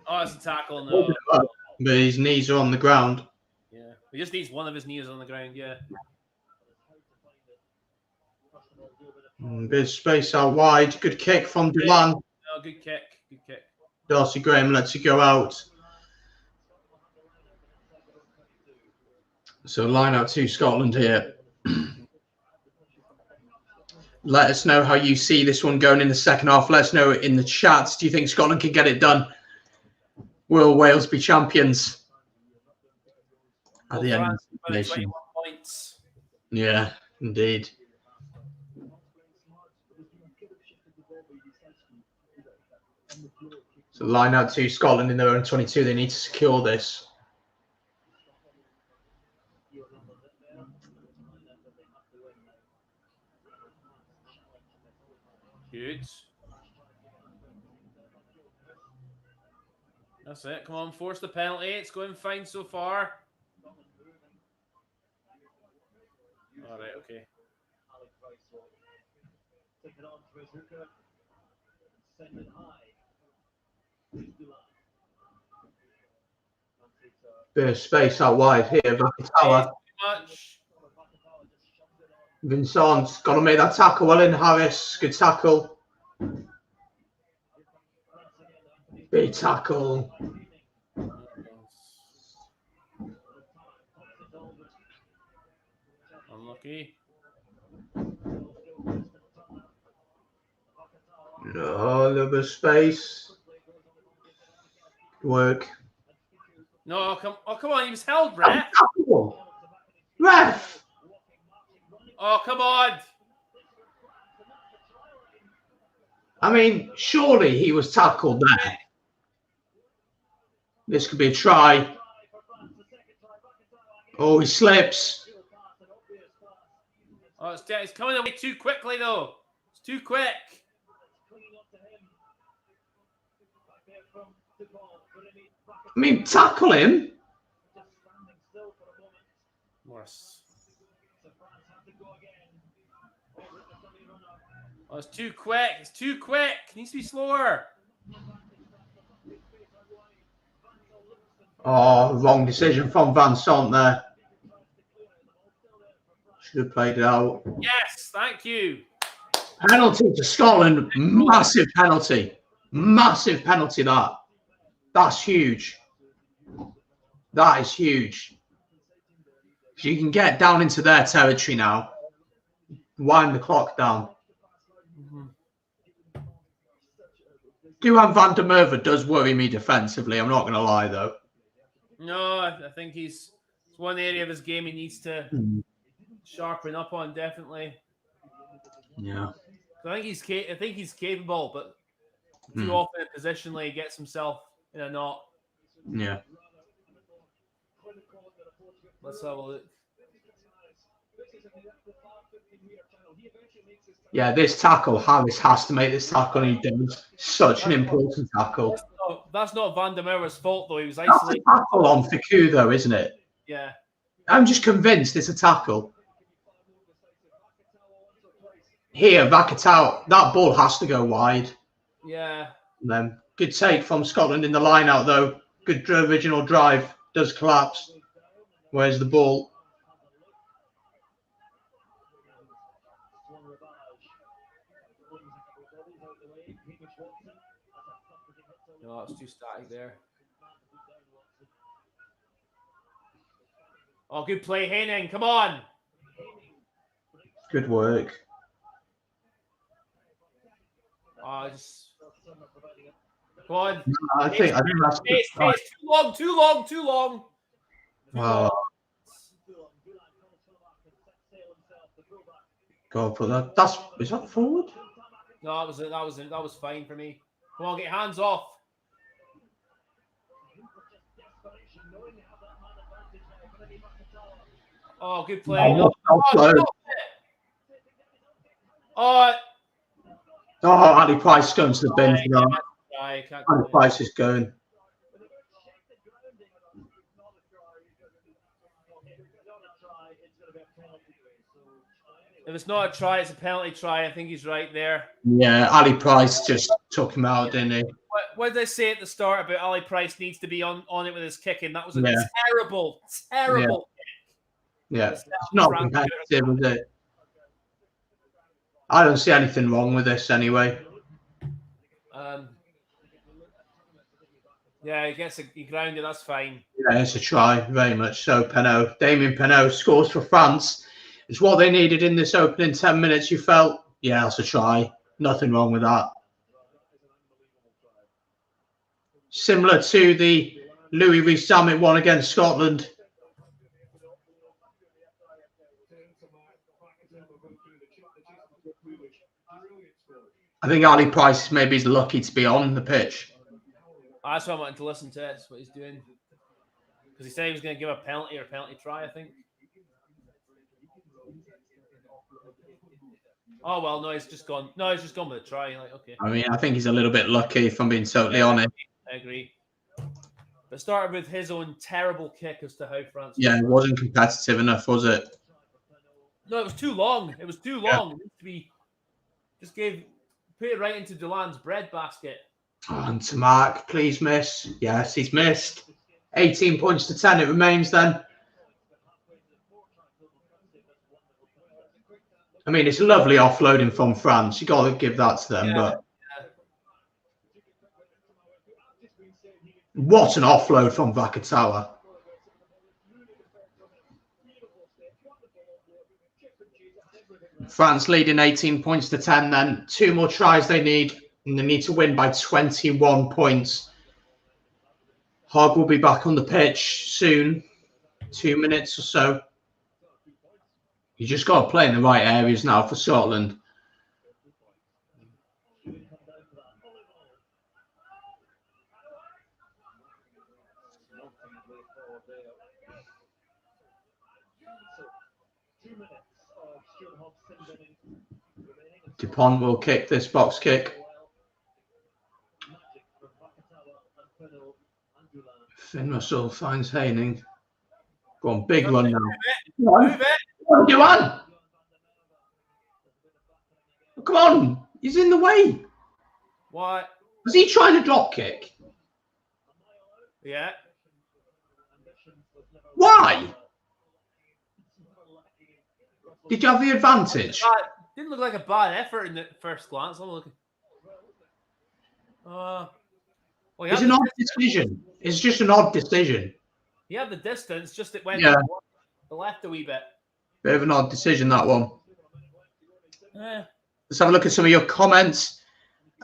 [SPEAKER 2] Oh, it's a tackle. No.
[SPEAKER 1] But his knees are on the ground.
[SPEAKER 2] Yeah. He just needs one of his knees on the ground. Yeah.
[SPEAKER 1] Bit of space out wide. Good kick from Dulan.
[SPEAKER 2] Oh, good kick. Good kick.
[SPEAKER 1] Darcy Graham lets it go out. So line out to Scotland here. Let us know how you see this one going in the second half. Let us know in the chats. Do you think Scotland can get it done? Will Wales be champions at the end of the nation?
[SPEAKER 2] Points.
[SPEAKER 1] Yeah, indeed. So line out to Scotland in their own 22. They need to secure this.
[SPEAKER 2] Good. That's it. Come on, force the penalty. It's going fine so far. All right, okay.
[SPEAKER 1] Bit of space out wide here. Vakatawa. Vincent's got to make that tackle well in. Harris, good tackle. Big tackle.
[SPEAKER 2] Unlucky.
[SPEAKER 1] No, a little bit of space. Good work.
[SPEAKER 2] No, come on, he was held, ref.
[SPEAKER 1] Ref!
[SPEAKER 2] Oh, come on.
[SPEAKER 1] I mean, surely he was tackled there. This could be a try. Oh, he slips.
[SPEAKER 2] Oh, it's coming away too quickly, though. It's too quick.
[SPEAKER 1] I mean, tackle him.
[SPEAKER 2] Morris. Oh, it's too quick. It's too quick. It needs to be slower.
[SPEAKER 1] Oh, wrong decision from Van Sant there. Should have played it out.
[SPEAKER 2] Yes, thank you.
[SPEAKER 1] Penalty to Scotland. Massive penalty. Massive penalty, that. That's huge. That is huge. You can get down into their territory now. Wind the clock down. Duhan van der Merwe does worry me defensively. I'm not going to lie, though.
[SPEAKER 2] No, I think it's one area of his game he needs to sharpen up on, definitely.
[SPEAKER 1] Yeah.
[SPEAKER 2] So I think he's capable, but too often positionally he gets himself in a knot.
[SPEAKER 1] Yeah.
[SPEAKER 2] Let's have a look.
[SPEAKER 1] Yeah, this tackle, Harris has to make this tackle, and he does. Such an important tackle.
[SPEAKER 2] That's not Van der Merwe's fault, though. He was
[SPEAKER 1] That's
[SPEAKER 2] isolated.
[SPEAKER 1] a tackle on Fiku, though, isn't it?
[SPEAKER 2] Yeah.
[SPEAKER 1] I'm just convinced it's a tackle. Here, Vakatawa, that ball has to go wide.
[SPEAKER 2] Yeah.
[SPEAKER 1] And then good take from Scotland in the line out, though. Good original drive. Does collapse. Where's the ball?
[SPEAKER 2] No, it's too static there. Oh, good play, Henning. Come on.
[SPEAKER 1] Good work.
[SPEAKER 2] Oh, just... Come on.
[SPEAKER 1] I think that's
[SPEAKER 2] Too long.
[SPEAKER 1] Oh. Go for that. Is that forward?
[SPEAKER 2] No, that was fine for me. Come on, get your hands off. Oh, good play.
[SPEAKER 1] Oh, Ali Price going to the bin for that. Ali Price is going.
[SPEAKER 2] If it's not a try, it's a penalty try. I think he's right there.
[SPEAKER 1] Yeah, Ali Price just took him out, didn't he?
[SPEAKER 2] What did I say at the start about Ali Price needs to be on it with his kicking? That was a terrible kick.
[SPEAKER 1] Yeah, it's not competitive, is it? I don't see anything wrong with this anyway.
[SPEAKER 2] Yeah, he grounded. That's fine.
[SPEAKER 1] Yeah, it's a try, very much so. Damien Penaud scores for France. It's what they needed in this opening 10 minutes. You felt, yeah, that's a try. Nothing wrong with that. Similar to the Louis Rees-Zammit one against Scotland. I think Ali Price maybe is lucky to be on the pitch.
[SPEAKER 2] That's what I wanted to listen to. That's what he's doing. Because he said he was going to give a penalty or a penalty try, I think. Oh, well, no, he's just gone. No, he's just gone with a try. Like, okay.
[SPEAKER 1] I mean, I think he's a little bit lucky, if I'm being totally honest.
[SPEAKER 2] I agree. But started with his own terrible kick as to how France...
[SPEAKER 1] Yeah, it wasn't competitive enough, was it?
[SPEAKER 2] No, it was too long. It was too long. It needs to be... Just put it right into Delan's bread basket.
[SPEAKER 1] Oh, and to Mark, please miss. Yes, he's missed. 18 points to 10 it remains then. I mean, it's lovely offloading from France. You got to give that to them. But what an offload from Vakatawa. France leading 18 points to 10 then. 2 more tries they need. And they need to win by 21 points. Hogg will be back on the pitch soon. 2 minutes or so. You just got to play in the right areas now for Scotland. Dupont will kick this box kick. Finn Russell finds Haining. Go on, big run now. Move it. What do you want? Come on, he's in the way.
[SPEAKER 2] What?
[SPEAKER 1] Was he trying to drop kick?
[SPEAKER 2] Yeah.
[SPEAKER 1] Why? Did you have the advantage?
[SPEAKER 2] Didn't look like a bad effort in the first glance. I'm looking.
[SPEAKER 1] It's an odd decision. It's just an odd decision.
[SPEAKER 2] He had the distance, just it went the left a wee bit.
[SPEAKER 1] Bit of an odd decision, that one. Let's have a look at some of your comments.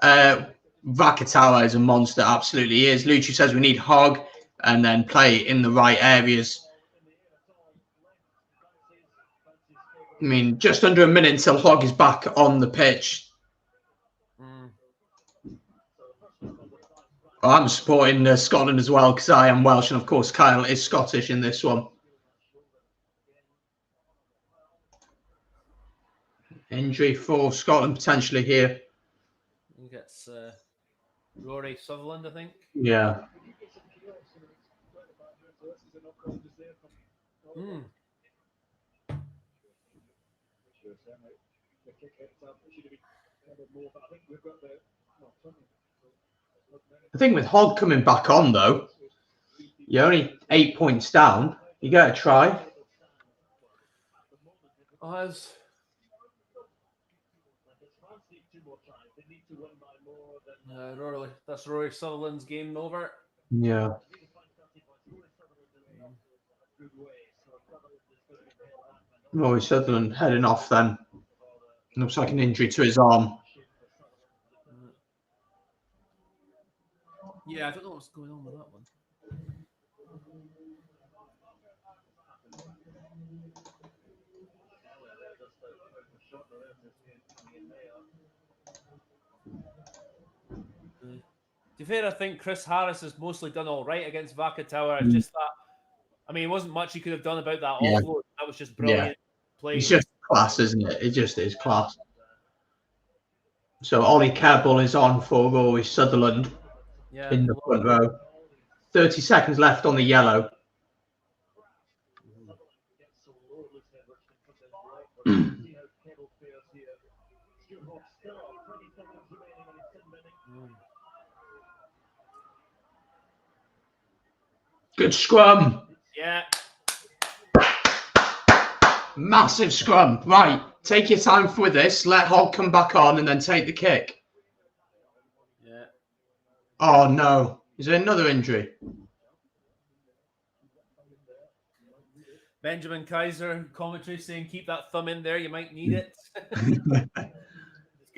[SPEAKER 1] Vakatawa is a monster, absolutely is. Lucci says we need Hogg and then play in the right areas. I mean, just under a minute until Hogg is back on the pitch. Well, I'm supporting Scotland as well because I am Welsh, and of course Kyle is Scottish in this one. Injury for Scotland potentially here.
[SPEAKER 2] I think it's Rory Sutherland, I think.
[SPEAKER 1] Yeah. I think with Hogg coming back on, though, you're only 8 points down. You got to try.
[SPEAKER 2] That's Rory Sutherland's game over.
[SPEAKER 1] Yeah. Rory Sutherland heading off then. Looks like an injury to his arm.
[SPEAKER 2] Yeah, I don't know what's going on with that one. be fair, I think Chris Harris has mostly done all right against Vakatawa. It's just that, I mean, it wasn't much he could have done about that offload. That was just brilliant play.
[SPEAKER 1] It's just class, isn't it? It just is class. So Ollie Kerbal is on for Rory Sutherland in the front row. 30 seconds left on the yellow. Good scrum.
[SPEAKER 2] Yeah.
[SPEAKER 1] Massive scrum. Right. Take your time with this. Let Hogg come back on and then take the kick.
[SPEAKER 2] Yeah.
[SPEAKER 1] Oh, no. Is there another injury?
[SPEAKER 2] Benjamin Kaiser, commentary saying, keep that thumb in there. You might need it.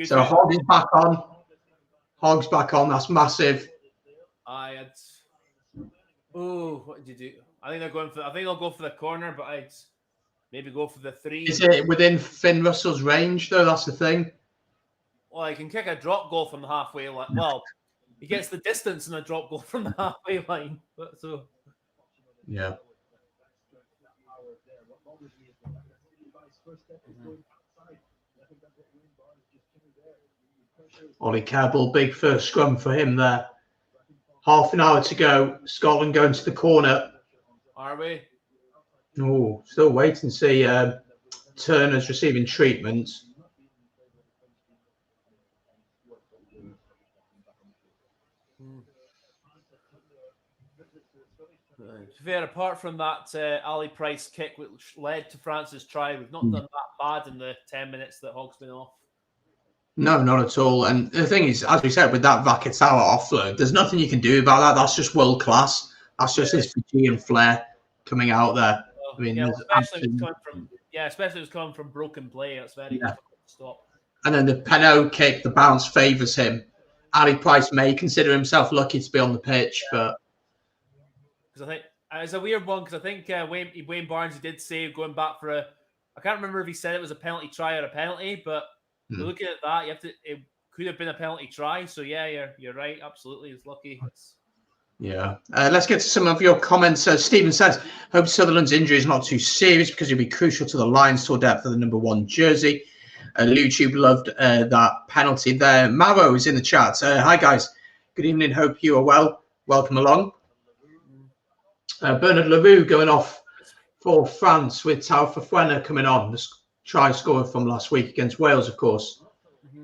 [SPEAKER 1] So Hogg is back on. Hogg's back on. That's massive.
[SPEAKER 2] What did you do? I think they'll go for the corner, but I'd maybe go for the 3.
[SPEAKER 1] Is it within Finn Russell's range, though? That's the thing.
[SPEAKER 2] Well, he can kick a drop goal from the halfway line. Well, he gets the distance in a drop goal from the halfway line.
[SPEAKER 1] Yeah. Ollie Kerbal, big first scrum for him there. Half an hour to go. Scotland going to the corner.
[SPEAKER 2] Are we?
[SPEAKER 1] Oh, still waiting to see Turner's receiving treatment.
[SPEAKER 2] Fair, apart from that Ali Price kick which led to France's try, we've not done that bad in the 10 minutes that Hogg's been off.
[SPEAKER 1] No, not at all. And the thing is, as we said, with that Vakatawa offload, there's nothing you can do about that. That's just world class. That's just his Fijian flair coming out there. I mean,
[SPEAKER 2] especially if it was coming from broken play. It's very difficult to stop.
[SPEAKER 1] And then the Penaud kick, the bounce favours him. Ali Price may consider himself lucky to be on the pitch, but
[SPEAKER 2] because I think it's a weird one. Because I think Wayne Barnes, he did say going back for I can't remember if he said it was a penalty try or a penalty, but looking at that, it could have been a penalty try. So yeah, you're right. Absolutely, he's lucky.
[SPEAKER 1] Yeah. Let's get to some of your comments. Stephen says, hope Sutherland's injury is not too serious because he'll be crucial to the Lions to depth of the number 1 jersey. YouTube loved that penalty there. Maro is in the chat. Hi, guys. Good evening. Hope you are well. Welcome along. Bernard Leroux going off for France with Tao Fafana coming on. The try scorer from last week against Wales, of course.
[SPEAKER 2] A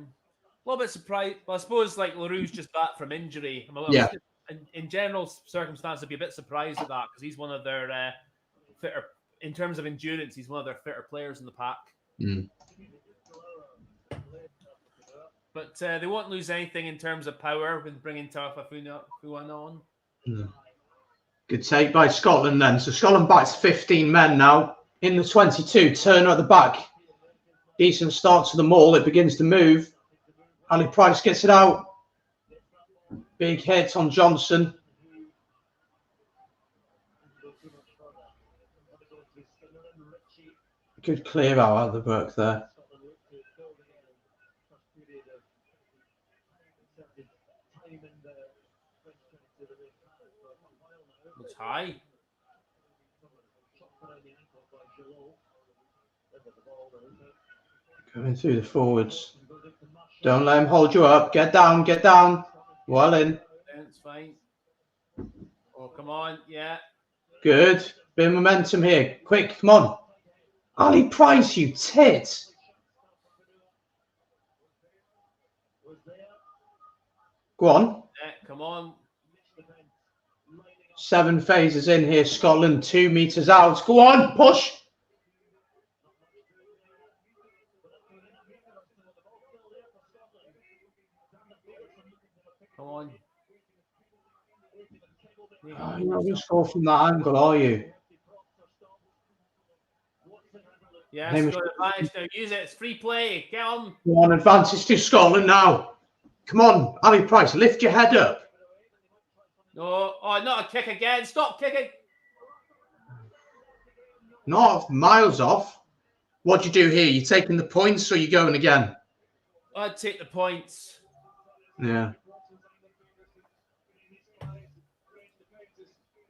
[SPEAKER 2] little bit surprised. Well, I suppose Leroux's just back from injury. In general circumstances, I'd be a bit surprised at that because he's one of their fitter, in terms of endurance, he's one of their fitter players in the pack. But they won't lose anything in terms of power with bringing Taufafuna on.
[SPEAKER 1] Good take by Scotland then. So Scotland back to 15 men now. In the 22, Turner at the back. Decent start to the maul. It begins to move. Ali Price gets it out. Big hit on Johnson. Good clear out of the work there.
[SPEAKER 2] Looks high.
[SPEAKER 1] Going through the forwards. Don't let him hold you up. Get down, get down. Well in.
[SPEAKER 2] That's fine. Oh, come on. Yeah.
[SPEAKER 1] Good. Bit of momentum here. Quick, come on. Ali Price, you tit. Go on.
[SPEAKER 2] Yeah, come on.
[SPEAKER 1] 7 phases in here. Scotland 2 meters out. Go on, push.
[SPEAKER 2] Come on.
[SPEAKER 1] Oh, you're not going to score from that angle, are you?
[SPEAKER 2] Yeah, it's got advantage now. Use it. It's free play. Get on.
[SPEAKER 1] Go on, advantage to Scotland now. Come on, Ali Price, lift your head up.
[SPEAKER 2] No, oh, not a kick again. Stop kicking.
[SPEAKER 1] Not miles off. What do you do here? You taking the points or you going again?
[SPEAKER 2] I'd take the points.
[SPEAKER 1] Yeah.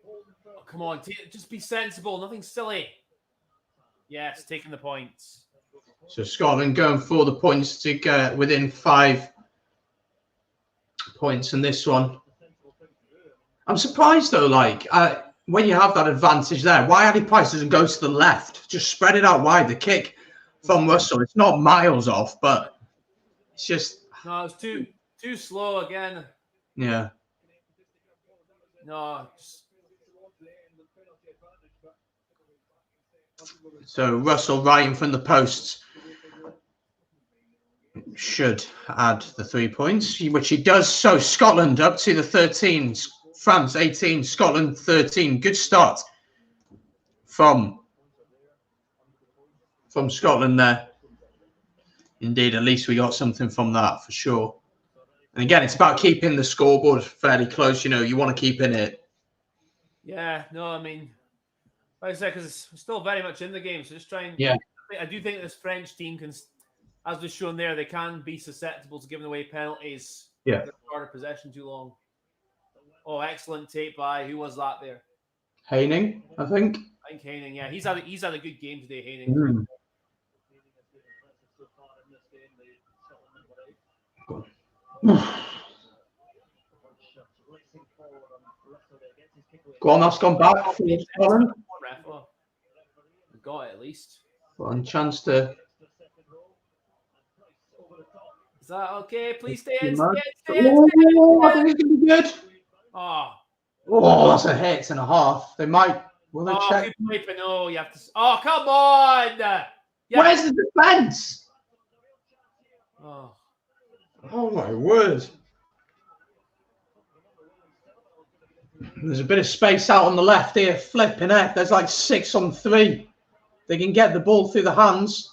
[SPEAKER 2] Oh, come on, just be sensible. Nothing silly. Yes, taking the points.
[SPEAKER 1] So Scotland going for the points to get within 5 points in this one. I'm surprised though, like when you have that advantage there, why Ali Price doesn't go to the left? Just spread it out wide. The kick from Russell, it's not miles off, but it's just
[SPEAKER 2] no, it's too slow again.
[SPEAKER 1] Yeah.
[SPEAKER 2] No.
[SPEAKER 1] So Russell right in front of the posts should add the 3 points, which he does. So Scotland up to the 13, France 18, Scotland 13. Good start from Scotland there. Indeed, at least we got something from that for sure. And again, it's about keeping the scoreboard fairly close. You know, you want to keep in it.
[SPEAKER 2] Yeah, no, I mean, like I said, because it's still very much in the game. So just trying.
[SPEAKER 1] Yeah.
[SPEAKER 2] I do think this French team can, as was shown there, they can be susceptible to giving away penalties.
[SPEAKER 1] Yeah.
[SPEAKER 2] If they're out of possession too long. Oh, excellent tape by, who was that there?
[SPEAKER 1] Haining, I think.
[SPEAKER 2] I think Haining, yeah. He's had a good game today, Haining.
[SPEAKER 1] Go on, that's gone back.
[SPEAKER 2] Got it at least.
[SPEAKER 1] One chance to.
[SPEAKER 2] Is that okay? Please stay in.
[SPEAKER 1] Oh, I think it's gonna be good. Oh, that's a hit and a half. They might. Will they check?
[SPEAKER 2] No, you have to. Oh, come on! Yeah.
[SPEAKER 1] Where's the defense? Oh my word! There's a bit of space out on the left here. Flipping heck. There's like 6 on 3. They can get the ball through the hands.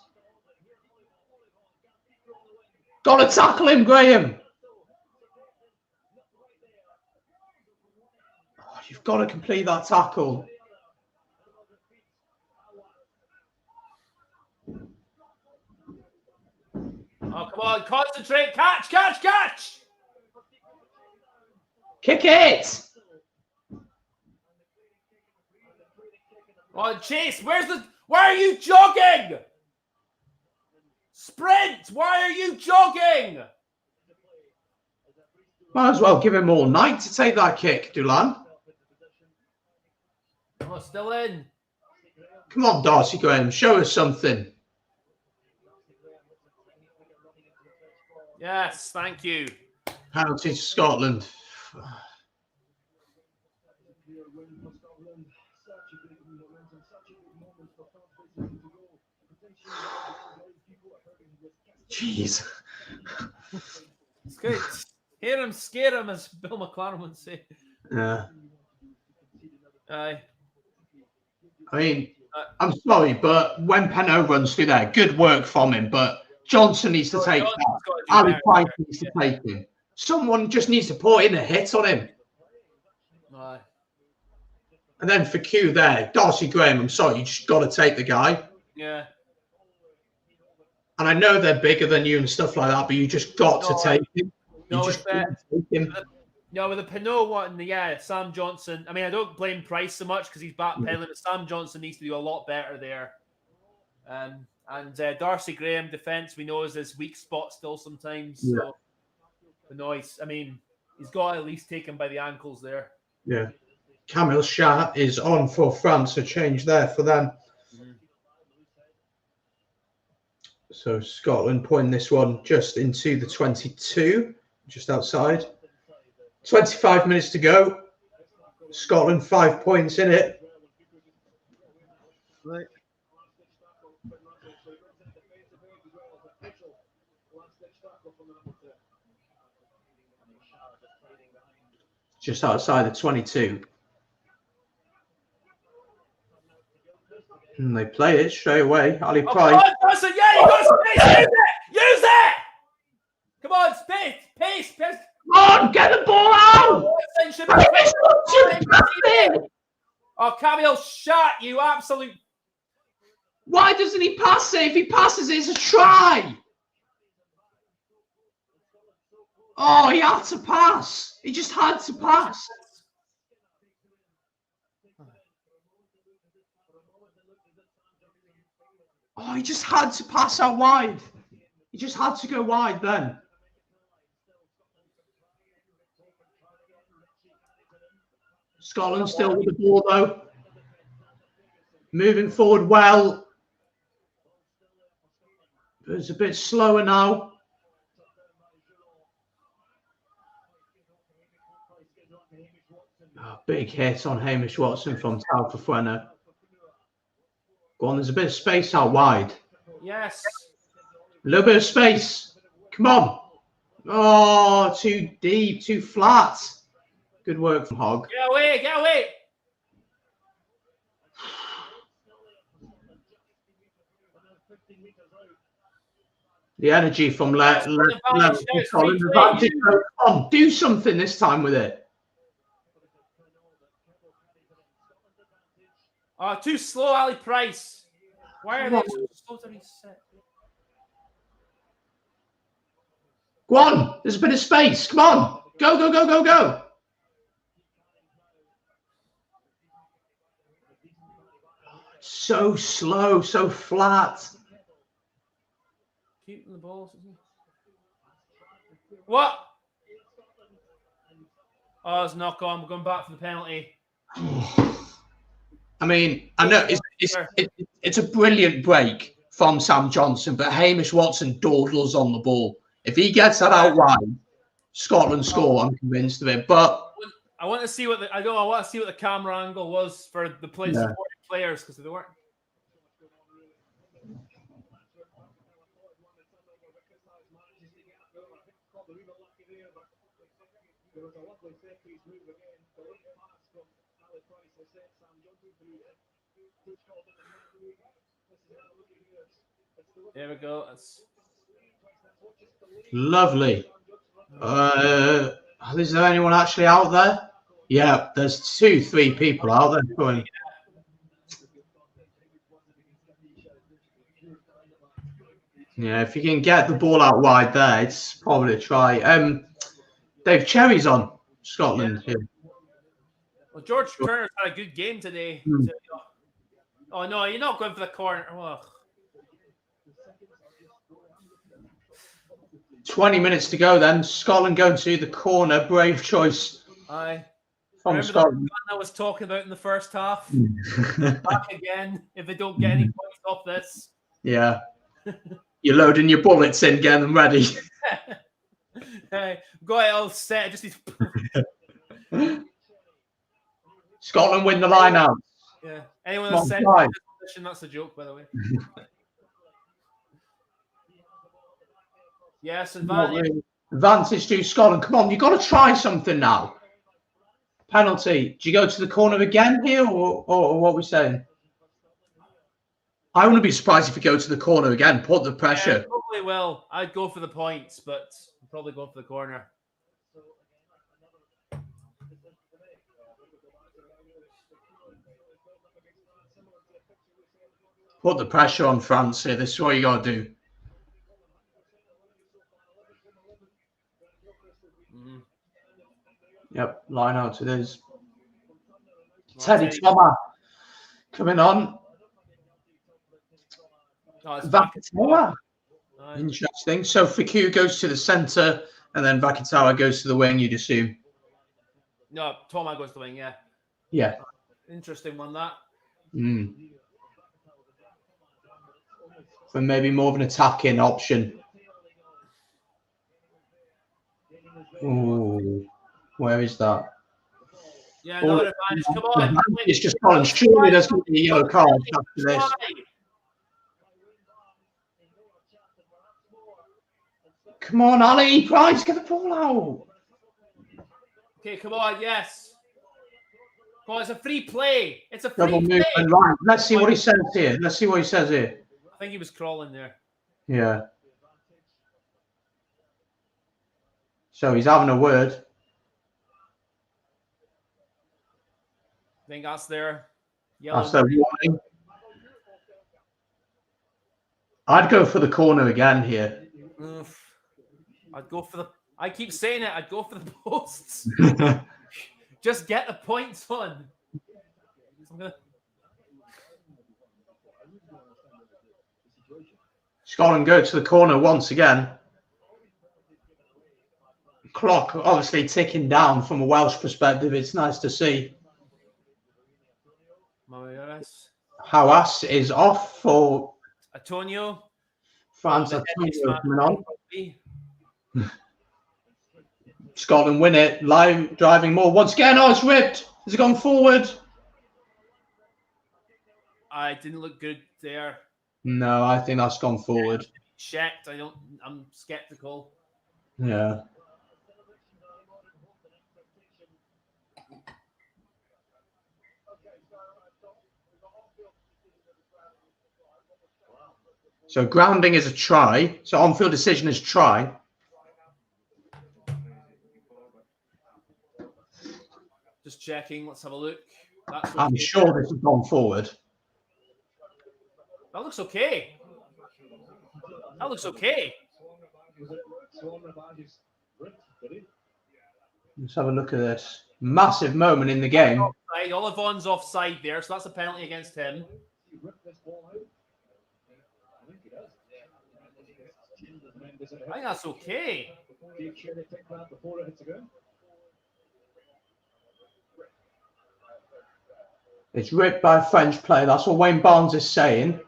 [SPEAKER 1] Got to tackle him, Graham. Oh, you've got to complete that tackle.
[SPEAKER 2] Oh, come on. Concentrate. Catch, catch, catch.
[SPEAKER 1] Kick it.
[SPEAKER 2] Oh, Chase, why are you jogging? Sprint! Why are you jogging?
[SPEAKER 1] Might as well give him all night to take that kick, Dulan.
[SPEAKER 2] Oh, still in.
[SPEAKER 1] Come on, Darcy Graham, show us something.
[SPEAKER 2] Yes, thank you.
[SPEAKER 1] Penalty to Scotland. Jeez.
[SPEAKER 2] It's good. Hear him, scare him, as Bill McLaren would say.
[SPEAKER 1] Yeah.
[SPEAKER 2] Aye.
[SPEAKER 1] I mean, I'm sorry, but when Peno runs through there, good work from him, but Johnson needs to take that. Ali Price needs to take him. Someone just needs to put in a hit on him.
[SPEAKER 2] Aye.
[SPEAKER 1] And then for Q there, Darcy Graham, I'm sorry, you just got to take the guy.
[SPEAKER 2] Yeah.
[SPEAKER 1] And I know they're bigger than you and stuff like that, but you just got to take him.
[SPEAKER 2] No, with the Pinot one, yeah, Sam Johnson. I mean, I don't blame Price so much because he's backpedaling, but Sam Johnson needs to do a lot better there. And Darcy Graham, defence, we know is his weak spot still sometimes.
[SPEAKER 1] Yeah.
[SPEAKER 2] So the noise, I mean, he's got to at least take him by the ankles there.
[SPEAKER 1] Yeah. Camille Chat is on for France, a change there for them. So Scotland putting this one just into the 22, just outside. 25 minutes to go. Scotland 5 points in it.
[SPEAKER 2] Right.
[SPEAKER 1] Just outside the 22. And they play it straight away. Ali Price.
[SPEAKER 2] Come on, Dawson, yeah, you got space. Use it. Use it. Come on, space. Pace. Come
[SPEAKER 1] on, get the ball out.
[SPEAKER 2] Oh, Camille, shot you absolute.
[SPEAKER 1] Why doesn't he pass it? If he passes it, it's a try. Oh, he had to pass. He just had to pass. Oh, he just had to pass out wide. He just had to go wide then. Scotland still with the ball though. Moving forward well. It's a bit slower now. Oh, big hit on Hamish Watson from Tal Fafana. Go on, there's a bit of space out wide.
[SPEAKER 2] Yes.
[SPEAKER 1] A little bit of space. Come on. Oh, too deep, too flat. Good work from Hogg.
[SPEAKER 2] Get away, get away.
[SPEAKER 1] The energy from left. Come on, do something this time with it.
[SPEAKER 2] Oh, too slow, Ali Price. Why are they so slow to reset?
[SPEAKER 1] Go on. There's a bit of space. Come on. Go, go, go, go, go. So slow, so flat.
[SPEAKER 2] Keeping the balls. What? Oh, it's knock on. We're going back for the penalty.
[SPEAKER 1] I mean, I know it's a brilliant break from Sam Johnson, but Hamish Watson dawdles on the ball. If he gets that out wide, Scotland score. I'm convinced of it. But
[SPEAKER 2] I want to see what I want to see what the camera angle was for the players because they weren't. There we go. That's
[SPEAKER 1] lovely. Is there anyone actually out there? Yeah, there's 2-3 people out there going. Yeah, if you can get the ball out wide there, it's probably a try. Dave Cherry's on Scotland here.
[SPEAKER 2] Well, George Turner's had a good game today. Oh no, you're not going for the corner. Oh.
[SPEAKER 1] 20 minutes to go then. Scotland going to the corner. Brave choice.
[SPEAKER 2] Aye.
[SPEAKER 1] From
[SPEAKER 2] Remember
[SPEAKER 1] Scotland.
[SPEAKER 2] I was talking about in the first half. Back again if they don't get any points off this.
[SPEAKER 1] Yeah. You're loading your bullets in, getting them ready.
[SPEAKER 2] Hey, got it all set. I just need
[SPEAKER 1] to... Scotland win the line out.
[SPEAKER 2] Yeah. Anyone else set position? That's a joke, by the way. Yes, advantage.
[SPEAKER 1] Advantage to Scotland. Come on, you've got to try something now. Penalty. Do you go to the corner again here, or what are we saying? I wouldn't be surprised if you go to the corner again. Put the pressure.
[SPEAKER 2] Yeah, probably will. I'd go for the points, but I'm probably going for the corner.
[SPEAKER 1] Put the pressure on France here. This is what you got to do. Yep, line out it is. Teddy Thomas coming on. Vakatawa. Interesting. So Fiku goes to the centre and then Vakatawa goes to the wing, you'd assume.
[SPEAKER 2] No, Thomas goes to the wing, yeah.
[SPEAKER 1] Yeah.
[SPEAKER 2] Interesting one, that.
[SPEAKER 1] For maybe more of an attacking option. Ooh. Where is that?
[SPEAKER 2] Yeah, no advantage. Come on.
[SPEAKER 1] It's just Colin. Surely there's going to be a yellow card after this. Come on, Ali Price, get the ball out.
[SPEAKER 2] Okay, come on, yes. Come on, it's a free play. It's a free
[SPEAKER 1] Double
[SPEAKER 2] play.
[SPEAKER 1] Movement, right. Let's see what he says here. Let's see what he says here.
[SPEAKER 2] I think he was crawling there.
[SPEAKER 1] Yeah. So he's having a word.
[SPEAKER 2] I think that's their yellow.
[SPEAKER 1] That's their warning. I'd go for the corner again here.
[SPEAKER 2] I'd go for the. I keep saying it. I'd go for the posts. Just get the points on.
[SPEAKER 1] Scotland go to the corner once again. Clock obviously ticking down from a Welsh perspective. It's nice to see. Hawass is off for
[SPEAKER 2] Antonio.
[SPEAKER 1] France. Antonio coming on. Scotland win it. Live driving more once again. Oh, it's ripped. Has it gone forward?
[SPEAKER 2] I didn't look good there.
[SPEAKER 1] No, I think that's gone forward.
[SPEAKER 2] Checked. I'm skeptical.
[SPEAKER 1] Yeah. So grounding is a try. So on-field decision is try.
[SPEAKER 2] Just checking. Let's have a look.
[SPEAKER 1] That's I'm sure this has gone forward.
[SPEAKER 2] That looks okay. That looks okay.
[SPEAKER 1] Let's have a look at this. Massive moment in the game.
[SPEAKER 2] Olivon's offside there, so that's a penalty against him. I think that's okay.
[SPEAKER 1] It's ripped by a French player. That's what Wayne Barnes is saying.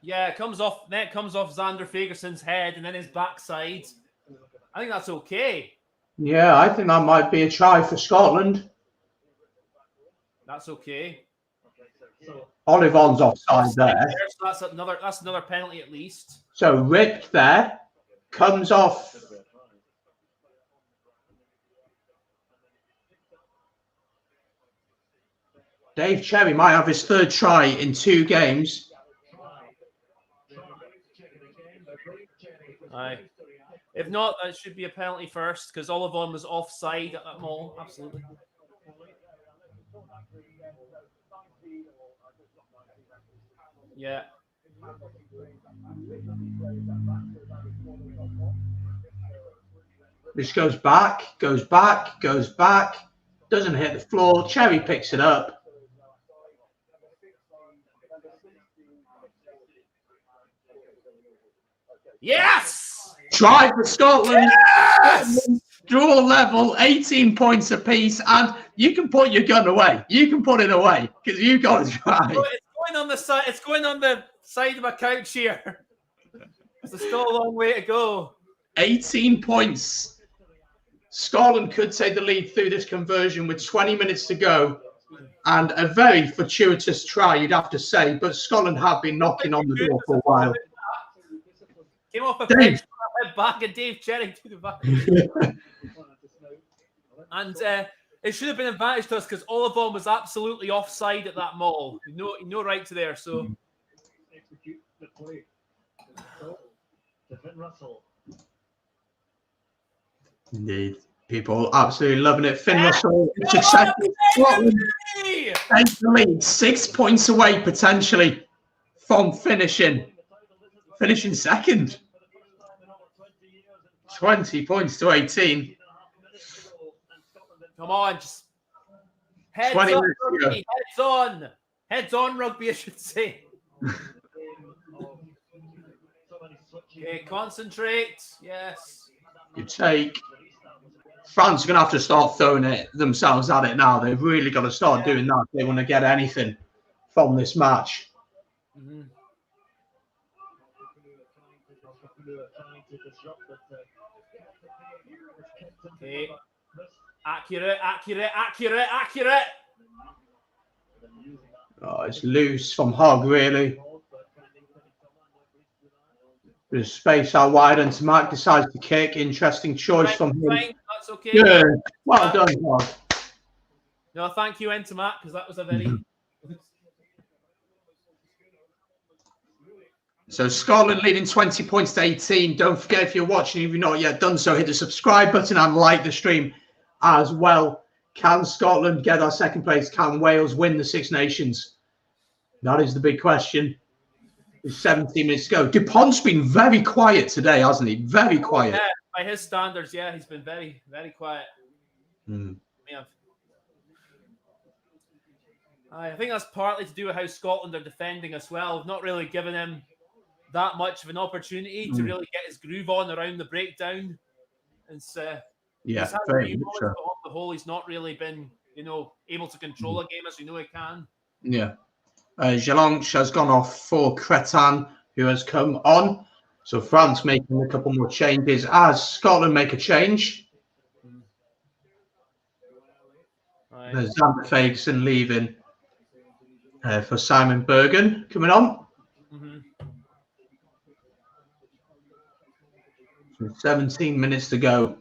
[SPEAKER 2] Yeah, it comes off. Net comes off Xander Fagerson's head and then his backside. I think that's okay.
[SPEAKER 1] Yeah, I think that might be a try for Scotland.
[SPEAKER 2] That's okay.
[SPEAKER 1] Olivon's offside there.
[SPEAKER 2] So that's another penalty at least.
[SPEAKER 1] So ripped there, comes off. Dave Cherry might have his third try in 2 games.
[SPEAKER 2] Aye. If not, it should be a penalty first because Olivon was offside at that maul. Absolutely. Yeah.
[SPEAKER 1] This goes back, goes back, goes back. Doesn't hit the floor. Cherry picks it up.
[SPEAKER 2] Yes!
[SPEAKER 1] Try for Scotland.
[SPEAKER 2] Yes!
[SPEAKER 1] Draw level, 18 points apiece, and you can put your gun away. You can put it away because you got to try.
[SPEAKER 2] It's going on the side. It's going on the side of my couch here. There's still a long way to go.
[SPEAKER 1] 18 points. Scotland could take the lead through this conversion with 20 minutes to go, and a very fortuitous try, you'd have to say. But Scotland have been knocking on the door for a while.
[SPEAKER 2] Came off a bench, back, and Dave Cherry to the back. And it should have been an advantage to us because Olivon was absolutely offside at that maul. No right to there. So.
[SPEAKER 1] Indeed. People absolutely loving it. Finn Russell, Scotland takes the lead, 6 points away potentially from finishing second. 20 points to 18.
[SPEAKER 2] Come on, just heads on, rugby. Heads on, rugby, I should say. Okay, concentrate. Yes.
[SPEAKER 1] You take. France are going to have to start throwing it themselves at it now. They've really got to start doing that if they want to get anything from this match.
[SPEAKER 2] Mm-hmm. Okay. Accurate.
[SPEAKER 1] Oh, it's loose from Hogg, really. There's space out wide, and Mark decides to kick. Interesting choice from him.
[SPEAKER 2] That's okay.
[SPEAKER 1] Good. Well done, Hogg.
[SPEAKER 2] No, thank you, Entamat, because that was a very...
[SPEAKER 1] So Scotland leading 20 points to 18. Don't forget, if you're watching, if you've not yet done so, hit the subscribe button and like the stream as well. Can Scotland get our second place? Can Wales win the Six Nations? That is the big question. There's 17 minutes to go. DuPont's been very quiet today, hasn't he? Very quiet.
[SPEAKER 2] Yeah, by his standards, yeah, he's been very, very quiet. Yeah. I think that's partly to do with how Scotland are defending as well. Not really giving him that much of an opportunity to really get his groove on around the breakdown. And he's had a few moments, but on the whole, he's not really been, able to control a game as we know he can.
[SPEAKER 1] Yeah. Jelange has gone off for Cretan, who has come on. So France making a couple more changes as Scotland make a change.
[SPEAKER 2] Right.
[SPEAKER 1] There's Xander Fagerson leaving for Simon Bergen coming on. 17 minutes to go.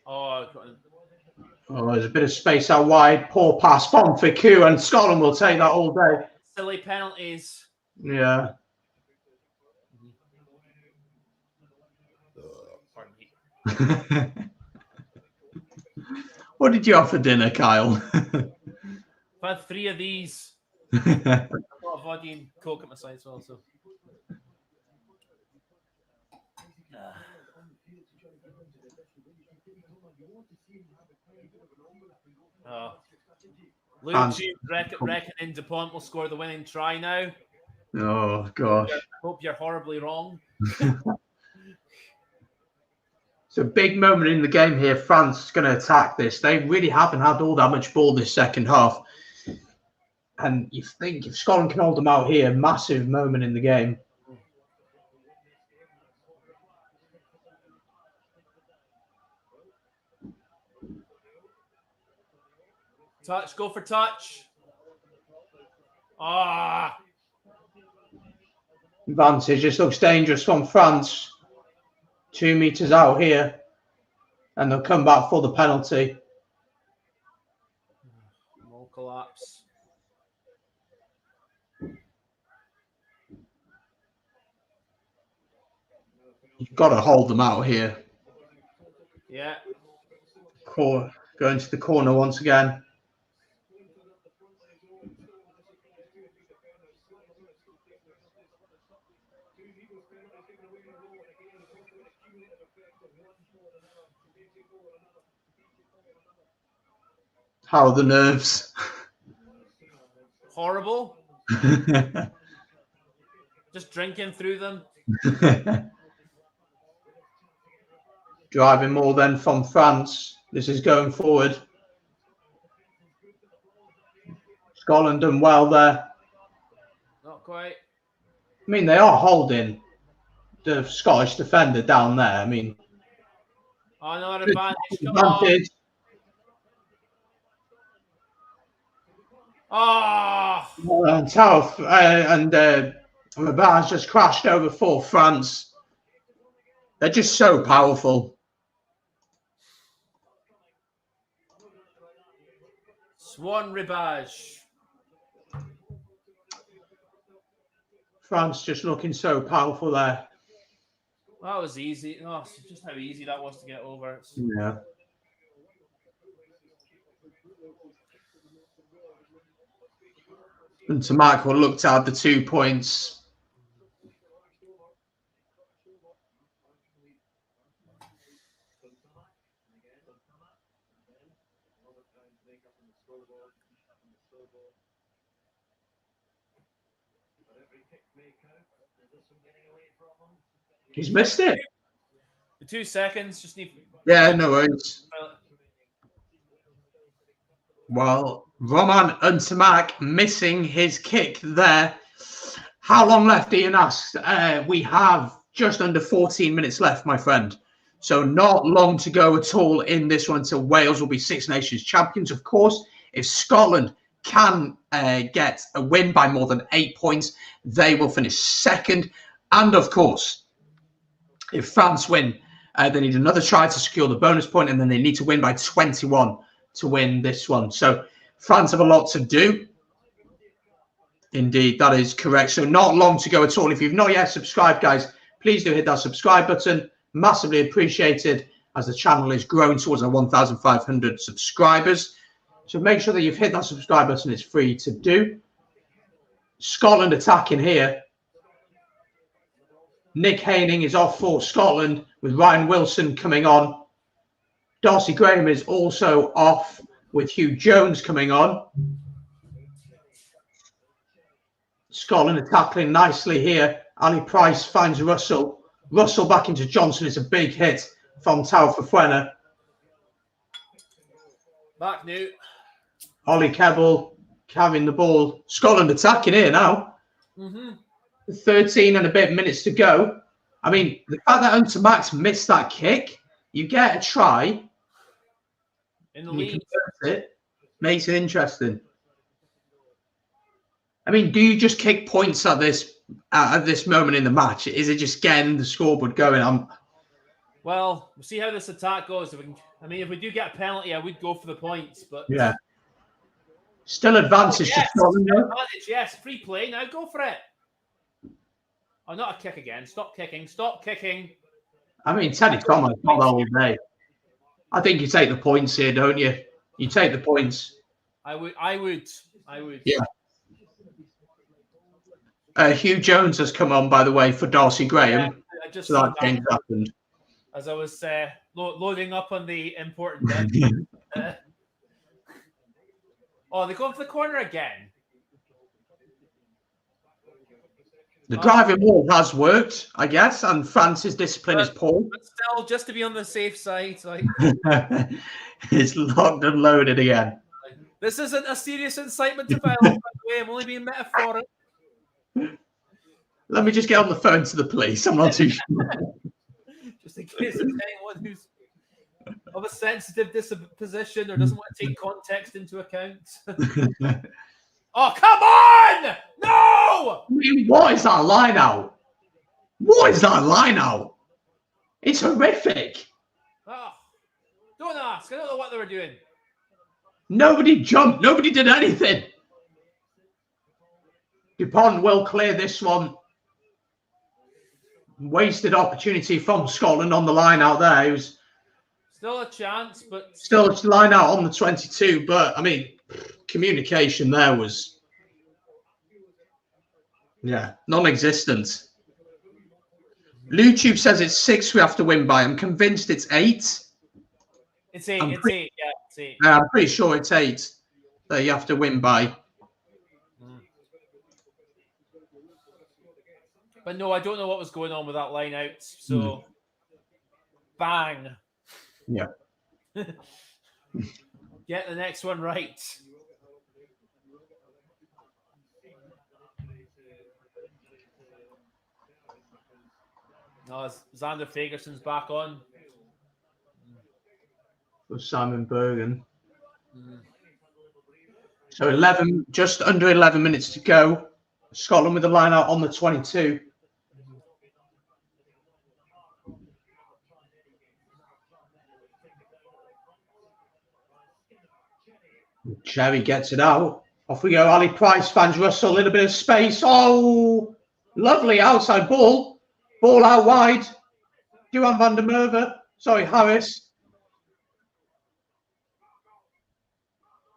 [SPEAKER 2] Oh,
[SPEAKER 1] there's a bit of space out wide. Poor pass from Fiku, and Scotland will take that all day.
[SPEAKER 2] Silly penalties.
[SPEAKER 1] Yeah.
[SPEAKER 2] Pardon me.
[SPEAKER 1] What did you have for dinner, Kyle?
[SPEAKER 2] I've had 3 of these. I've got a vodka and Coke at my side as well. So. Luke, reckoning DuPont will score the winning try now.
[SPEAKER 1] Oh, gosh.
[SPEAKER 2] Hope you're horribly wrong.
[SPEAKER 1] It's a big moment in the game here. France is going to attack this. They really haven't had all that much ball this second half. And you think if Scotland can hold them out here, massive moment in the game.
[SPEAKER 2] Touch, go for touch. Ah.
[SPEAKER 1] Advantage just looks dangerous from France. 2 meters out here. And they'll come back for the penalty.
[SPEAKER 2] No collapse.
[SPEAKER 1] You've got to hold them out here.
[SPEAKER 2] Yeah.
[SPEAKER 1] Going to the corner once again. How are the nerves?
[SPEAKER 2] Horrible. Just drinking through them.
[SPEAKER 1] Driving more than from France. This is going forward. Scotland done well there.
[SPEAKER 2] Not quite.
[SPEAKER 1] I mean, they are holding the Scottish defender down there. I mean,
[SPEAKER 2] another advantage.
[SPEAKER 1] Advantage. And Tauf and Rabaz just crashed over for France. They're just so powerful.
[SPEAKER 2] Swan Ribage.
[SPEAKER 1] France just looking so powerful there.
[SPEAKER 2] That was easy. Oh, just how easy that was to get over.
[SPEAKER 1] Yeah. And to Michael looked at the 2 points. He's missed it.
[SPEAKER 2] The 2 seconds, just need.
[SPEAKER 1] Yeah, no worries. Well, Roman Untamak missing his kick there. How long left, Ian asks? We have just under 14 minutes left, my friend. So not long to go at all in this one until Wales will be Six Nations champions. Of course, if Scotland can get a win by more than 8 points, they will finish second. And of course, if France win, they need another try to secure the bonus point, and then they need to win by 21 to win this one. So France have a lot to do. Indeed, that is correct. So not long to go at all. If you've not yet subscribed, guys, please do hit that subscribe button. Massively appreciated as the channel is growing towards our 1,500 subscribers. So make sure that you've hit that subscribe button. It's free to do. Scotland attacking here. Nick Haining is off for Scotland with Ryan Wilson coming on. Darcy Graham is also off with Hugh Jones coming on. Scotland are tackling nicely here. Ali Price finds Russell. Russell back into Johnson. It's a big hit from Tao Fafwena.
[SPEAKER 2] Back now.
[SPEAKER 1] Ollie Kebble carrying the ball. Scotland attacking here now. 13 and a bit minutes to go. I mean, the fact that Hunter Max missed that kick, you get a try.
[SPEAKER 2] In the lead.
[SPEAKER 1] It makes it interesting. I mean, do you just kick points at this moment in the match? Is it just getting the scoreboard going?
[SPEAKER 2] Well, we'll see how this attack goes. If we do get a penalty, I would go for the points, but
[SPEAKER 1] yeah, still advantage to Scotland.
[SPEAKER 2] Yes, free play. Now go for it. Oh, not a kick again. Stop kicking. Stop kicking.
[SPEAKER 1] I mean, Teddy Thomas not all day. I think you take the points here, don't you? You take the points.
[SPEAKER 2] I would.
[SPEAKER 1] Yeah. Hugh Jones has come on, by the way, for Darcy Graham.
[SPEAKER 2] Yeah,
[SPEAKER 1] so that change happened.
[SPEAKER 2] As I was loading up on the important bit. They're going for the corner again.
[SPEAKER 1] The driving ball has worked, I guess, and France's discipline is poor.
[SPEAKER 2] But still, just to be on the safe side.
[SPEAKER 1] It's locked and loaded again.
[SPEAKER 2] This isn't a serious incitement to violence, by the way. I'm only being metaphoric.
[SPEAKER 1] Let me just get on the phone to the police. I'm not too sure.
[SPEAKER 2] Just in case there's anyone who's of a sensitive disposition or doesn't want to take context into account. Oh, come on! No!
[SPEAKER 1] I mean, what is that line out? What is that line out? It's horrific.
[SPEAKER 2] Oh, don't ask. I don't know what they were doing.
[SPEAKER 1] Nobody jumped. Nobody did anything. Dupont will clear this one. Wasted opportunity from Scotland on the line out there. It was
[SPEAKER 2] still a chance, but
[SPEAKER 1] still a line out on the 22. But I mean, communication there was, non-existent. YouTube says it's 6 we have to win by. I'm convinced it's 8.
[SPEAKER 2] It's 8. It's 8. Yeah, it's 8.
[SPEAKER 1] I'm pretty sure it's 8 that you have to win by.
[SPEAKER 2] But no, I don't know what was going on with that line out. So, bang.
[SPEAKER 1] Yeah.
[SPEAKER 2] Get the next one right. No, Xander Fagerson's back on.
[SPEAKER 1] For Simon Bergen. So just under 11 minutes to go. Scotland with the line out on the 22. Cherry gets it out. Off we go. Ali Price finds Russell. A little bit of space. Oh, lovely outside ball. Ball out wide. Duan van der Merwe. Sorry, Harris.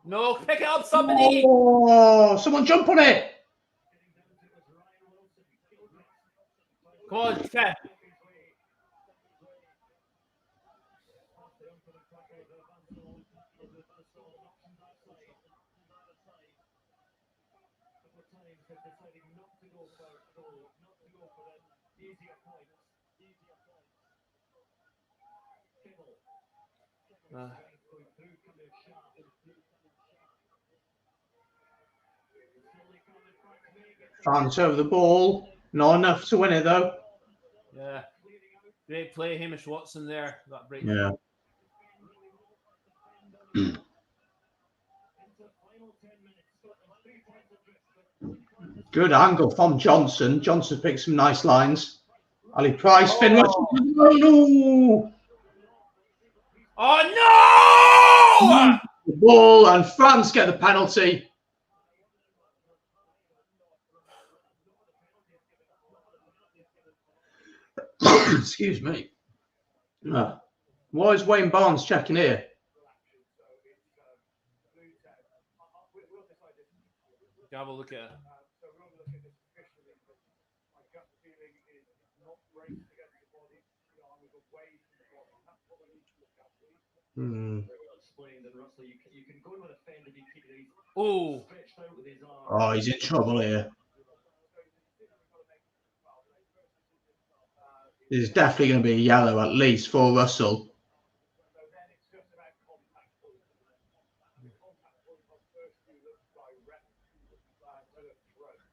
[SPEAKER 2] No, pick it up, somebody.
[SPEAKER 1] Oh, someone jump on it.
[SPEAKER 2] Come on, Kev.
[SPEAKER 1] France over the ball. Not enough to win it, though.
[SPEAKER 2] Yeah. Great play, Hamish Watson there. That break.
[SPEAKER 1] Yeah. Good angle from Johnson. Johnson picked some nice lines. Ali Price, Finn Russell. No!
[SPEAKER 2] Oh, no!
[SPEAKER 1] The ball, and France get the penalty. Excuse me. Why is Wayne Barnes checking here?
[SPEAKER 2] Have a look at it. Oh,
[SPEAKER 1] he's in trouble here. There's definitely going to be a yellow at least for Russell.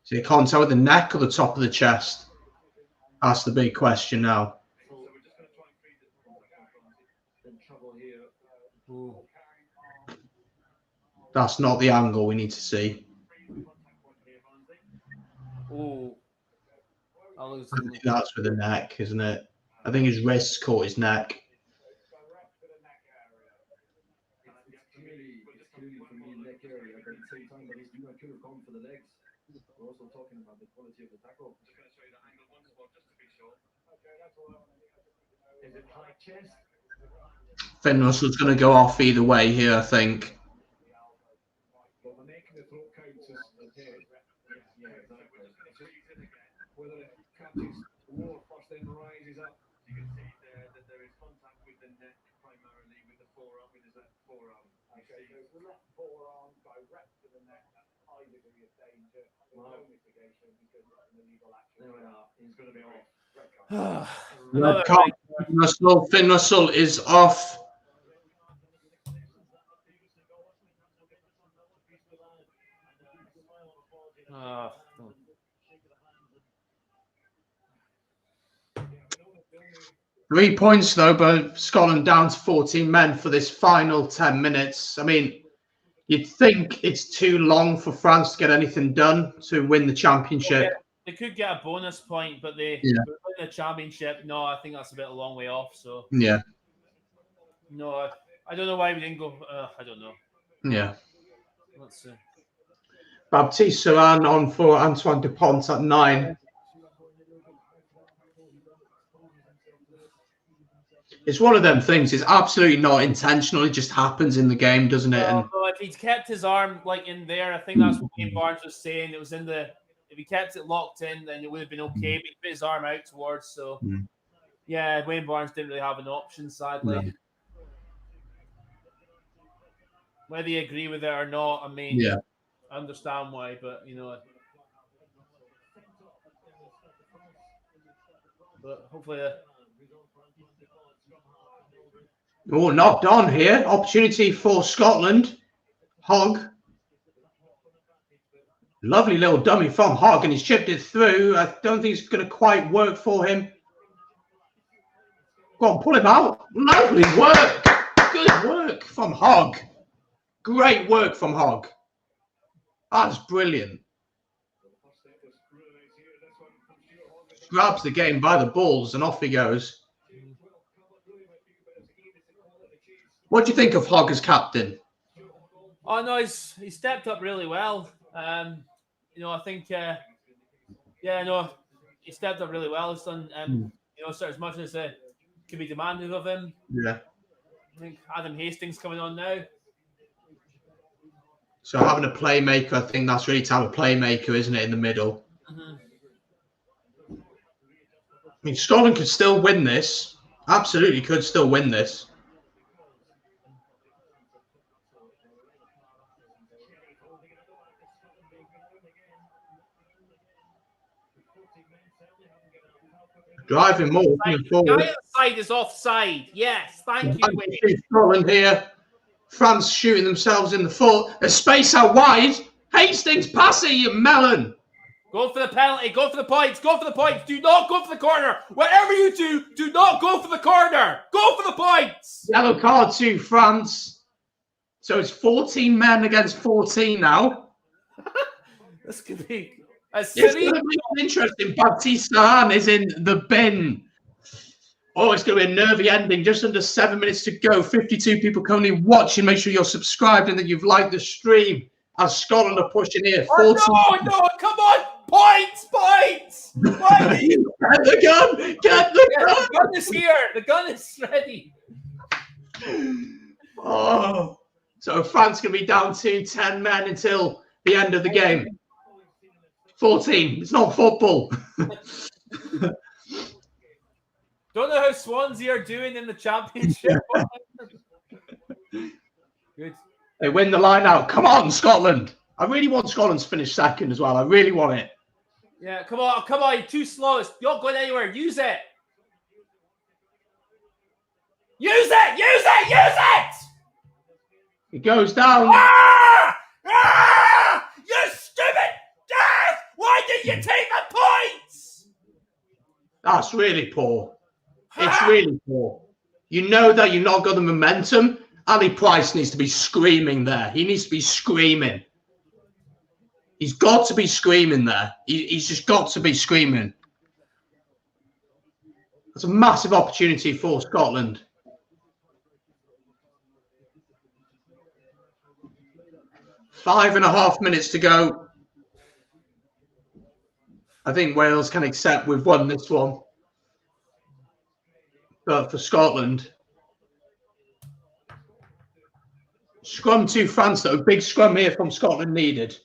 [SPEAKER 1] Is it contact with the neck or the top of the chest? That's the big question now. That's not the angle we need to see.
[SPEAKER 2] Oh,
[SPEAKER 1] I think that's with the neck, isn't it? I think his wrist caught his neck.
[SPEAKER 3] We're also talking about the quality of the tackle. Just going to show you that angle once more, just to be sure. Okay, that's all. Is it high chest?
[SPEAKER 1] Finn Russell's going to go off either way here, I think.
[SPEAKER 3] Well, they're making the throat counters ahead. Yeah, exactly. Whether it catches lower first, then rises up. You can see there that there is contact with the neck primarily, with the forearm, with his left forearm. Okay, so the left forearm direct to the neck, that's high degree of danger. No mitigation because of the legal action. There we are. He's going to be off.
[SPEAKER 1] Finn Russell is off.
[SPEAKER 2] Oh.
[SPEAKER 1] 3 points though, but Scotland down to 14 men for this final 10 minutes. I mean, you'd think it's too long for France to get anything done to win the championship.
[SPEAKER 2] Yeah, they could get a bonus point, but they win the championship. No, I think that's a bit a long way off. So
[SPEAKER 1] yeah,
[SPEAKER 2] no, I don't know why we didn't go. I don't know.
[SPEAKER 1] Yeah,
[SPEAKER 2] let's see.
[SPEAKER 1] Baptiste Saran on for Antoine Dupont at 9. It's one of them things. It's absolutely not intentional. It just happens in the game, doesn't it?
[SPEAKER 2] Well, if he'd kept his arm like in there, I think that's what Wayne Barnes was saying. It was in the. If he kept it locked in, then it would have been okay. But he put his arm out towards. So, yeah, Wayne Barnes didn't really have an option, sadly.
[SPEAKER 1] No.
[SPEAKER 2] Whether you agree with it or not, I mean, I understand why, but you know. But hopefully.
[SPEAKER 1] Oh, knocked on here. Opportunity for Scotland. Hogg. Lovely little dummy from Hogg, and he's chipped it through. I don't think it's going to quite work for him. Go on, pull him out. Lovely work. Good work from Hogg. Great work from Hogg. That's brilliant. Grabs the game by the balls, and off he goes. What do you think of Hogg as captain?
[SPEAKER 2] Oh no, he stepped up really well. You know, I think, he stepped up really well. He's done, you know, sort of as much as can be demanded of him.
[SPEAKER 1] Yeah.
[SPEAKER 2] I think Adam Hastings coming on now.
[SPEAKER 1] So having a playmaker, I think that's really to have a playmaker, isn't it, in the middle? I mean, Scotland could still win this. Absolutely could still win this. Driving more.
[SPEAKER 2] The guy outside is offside. Yes, thank you.
[SPEAKER 1] Scotland here. France shooting themselves in the foot. A space out wide. Hastings passing, you melon.
[SPEAKER 2] Go for the penalty. Go for the points. Go for the points. Do not go for the corner. Whatever you do not go for the corner. Go for the points.
[SPEAKER 1] Yellow card to France. So it's 14 men against 14 now.
[SPEAKER 2] This could be...
[SPEAKER 1] It's going to be interesting. Baptiste Saran is in the bin. Oh, it's going to be a nervy ending. Just under 7 minutes to go. 52 people currently watching. Make sure you're subscribed and that you've liked the stream as Scotland are pushing here.
[SPEAKER 2] Oh, no, come on. Points.
[SPEAKER 1] Get the gun. Get the gun.
[SPEAKER 2] The gun is here. The gun is ready.
[SPEAKER 1] Oh, so France going to be down to 10 men until the end of the game. 14. It's not football.
[SPEAKER 2] Don't know how Swansea are doing in the championship. Good.
[SPEAKER 1] They win the line out. Come on, Scotland. I really want Scotland to finish second as well. I really want it.
[SPEAKER 2] Yeah, come on. You're too slow. You're not going anywhere. Use it. Use it! Use it! Use it!
[SPEAKER 1] He goes down.
[SPEAKER 2] Ah! Ah! You stupid Dave! Why did you take the points?
[SPEAKER 1] That's really poor. It's really poor. You know that you've not got the momentum. Ali Price needs to be screaming there. He needs to be screaming. He's got to be screaming there. He's just got to be screaming. That's a massive opportunity for Scotland. Five and a half minutes to go. I think Wales can accept we've won this one. But for Scotland, scrum to France, though. Big scrum here from Scotland needed.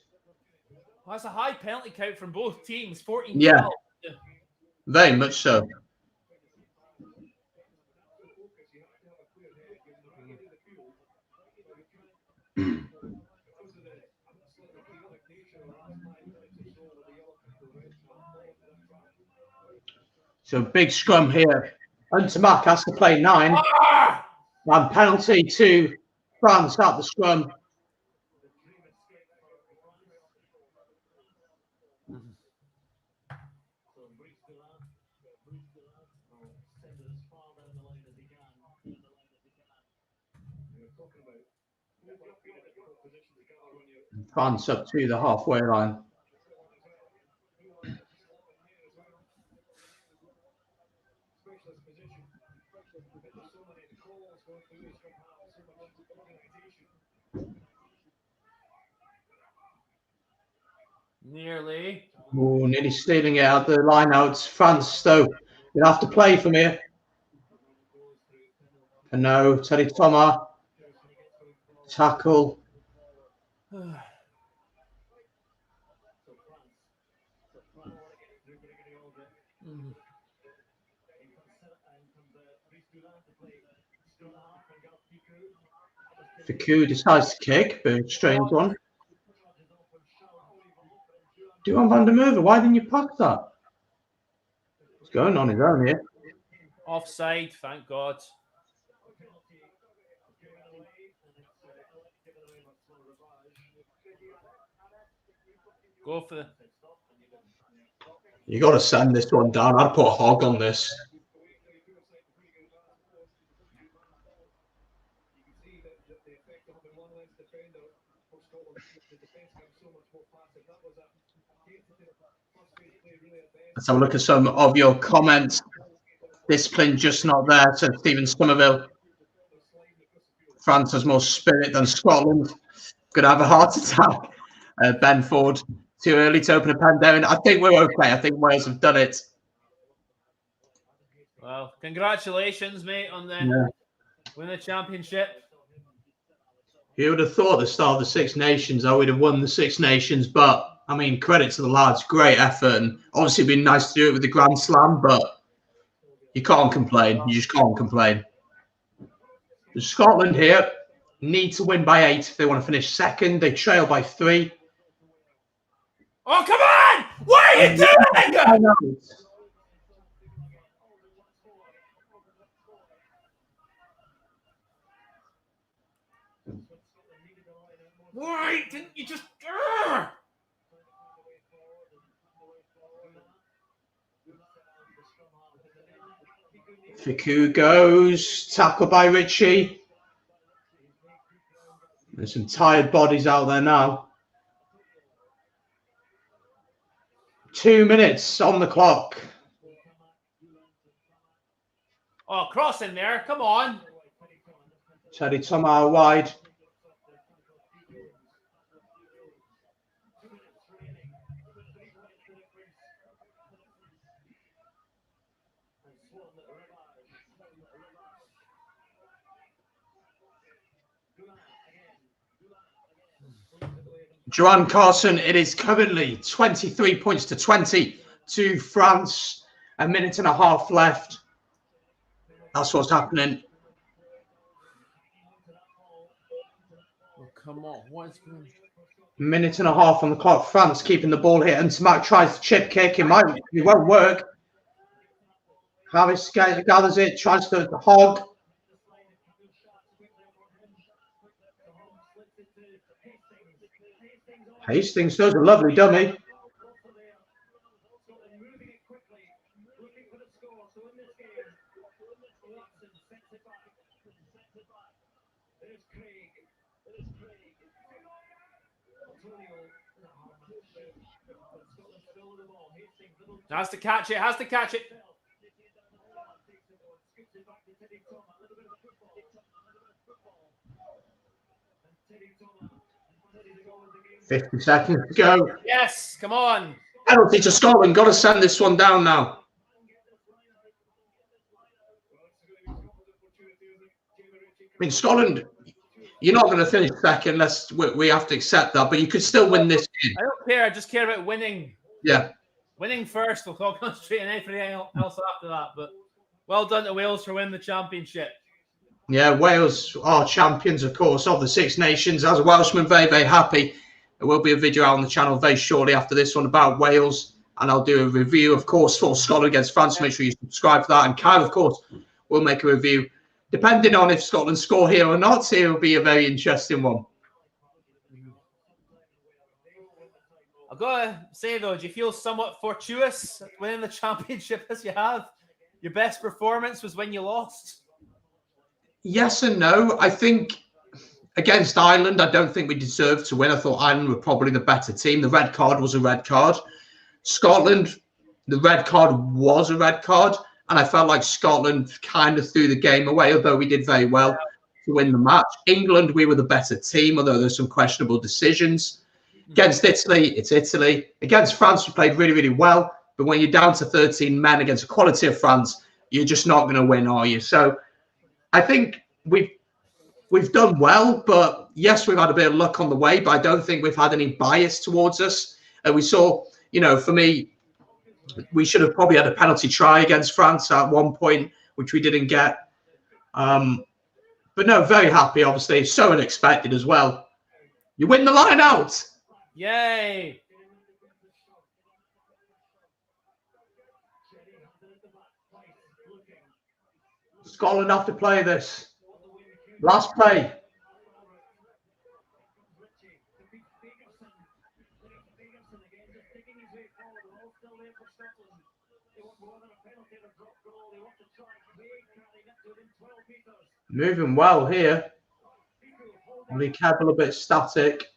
[SPEAKER 2] Well, that's a high penalty count from both teams. 14-12.
[SPEAKER 1] Yeah, very much so. So big scrum here. Untermack has to play 9. And penalty to France at the scrum. France up to the halfway line.
[SPEAKER 2] Nearly.
[SPEAKER 1] Oh, nearly stealing it out the line out. France, though, you'll have to play from here. And no, Teddy Thomas. Tackle. Ficou decides to kick, but a strange one. Duan van der Merwe, why didn't you pass that? He's going on his own here.
[SPEAKER 2] Offside, thank God. Go for the...
[SPEAKER 1] You got to send this one down. I'd put a hog on this. Let's have a look at some of your comments. Discipline just not there, said Stephen Somerville. France has more spirit than Scotland. Going to have a heart attack. Ben Ford, too early to open a pandemic. I think we're okay. I think Wales have done it.
[SPEAKER 2] Well, congratulations, mate, on the win the championship.
[SPEAKER 1] You would have thought at the start of the Six Nations I would have won the Six Nations, but I mean, credit to the lads, great effort, and obviously it'd been nice to do it with the Grand Slam, but you can't complain. You just can't complain. Scotland here need to win by 8 if they want to finish second. They trail by 3.
[SPEAKER 2] Oh, come on! What are you doing? Why didn't you just...
[SPEAKER 1] Ficou goes, tackle by Ritchie. There's some tired bodies out there now. 2 minutes on the clock.
[SPEAKER 2] Oh, cross in there. Come on.
[SPEAKER 1] Teddy Thomas wide. Joanne Carson, it is currently 23 points to 20 to France. A minute and a half left. That's what's happening.
[SPEAKER 2] Oh, come on. What's going...
[SPEAKER 1] Minute and a half on the clock. France keeping the ball here. And Smack tries to chip kick. It won't work. Harris gathers it, tries to hog. Hastings does a lovely dummy.
[SPEAKER 2] Has to catch it, has to catch it.
[SPEAKER 1] 50 seconds to go.
[SPEAKER 2] Yes, come on.
[SPEAKER 1] Penalty to Scotland. Got to send this one down now. I mean, Scotland, you're not going to finish second unless we have to accept that, but you could still win this game.
[SPEAKER 2] I don't care. I just care about winning.
[SPEAKER 1] Yeah.
[SPEAKER 2] Winning first. We'll concentrate on everything else after that. But well done to Wales for winning the championship.
[SPEAKER 1] Yeah, Wales are champions, of course, of the Six Nations. As a Welshman, very, very happy. There will be a video out on the channel very shortly after this one about Wales. And I'll do a review, of course, for Scotland against France. Make sure you subscribe for that. And Kyle, of course, will make a review. Depending on if Scotland score here or not, it will be a very interesting one.
[SPEAKER 2] I've got to say, though, do you feel somewhat fortuitous winning the championship as you have? Your best performance was when you lost?
[SPEAKER 1] Yes and no. I think against Ireland, I don't think we deserved to win. I thought Ireland were probably the better team. The red card was a red card. Scotland, the red card was a red card. And I felt like Scotland kind of threw the game away, although we did very well to win the match. England, we were the better team, although there's some questionable decisions. Against Italy, it's Italy. Against France, we played really, really well. But when you're down to 13 men against the quality of France, you're just not going to win, are you? So I think we've done well, but yes, we've had a bit of luck on the way, but I don't think we've had any bias towards us. And we saw, you know, for me, we should have probably had a penalty try against France at one point, which we didn't get. But no, very happy, obviously. So unexpected as well. You win the line out.
[SPEAKER 2] Yay.
[SPEAKER 1] Scotland have to play this. Last play. Moving well here. Only Kebbell a bit static.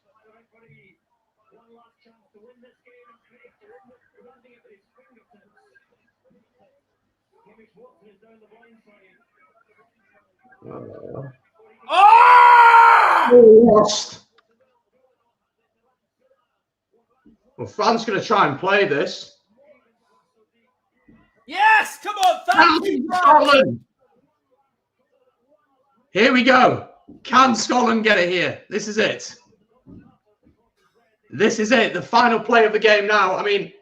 [SPEAKER 1] Lost. Well, France going to try and play this.
[SPEAKER 2] Yes, come on, thank you,
[SPEAKER 1] Scotland. Here we go. Can Scotland get it here? This is it. This is it. The final play of the game now. I mean,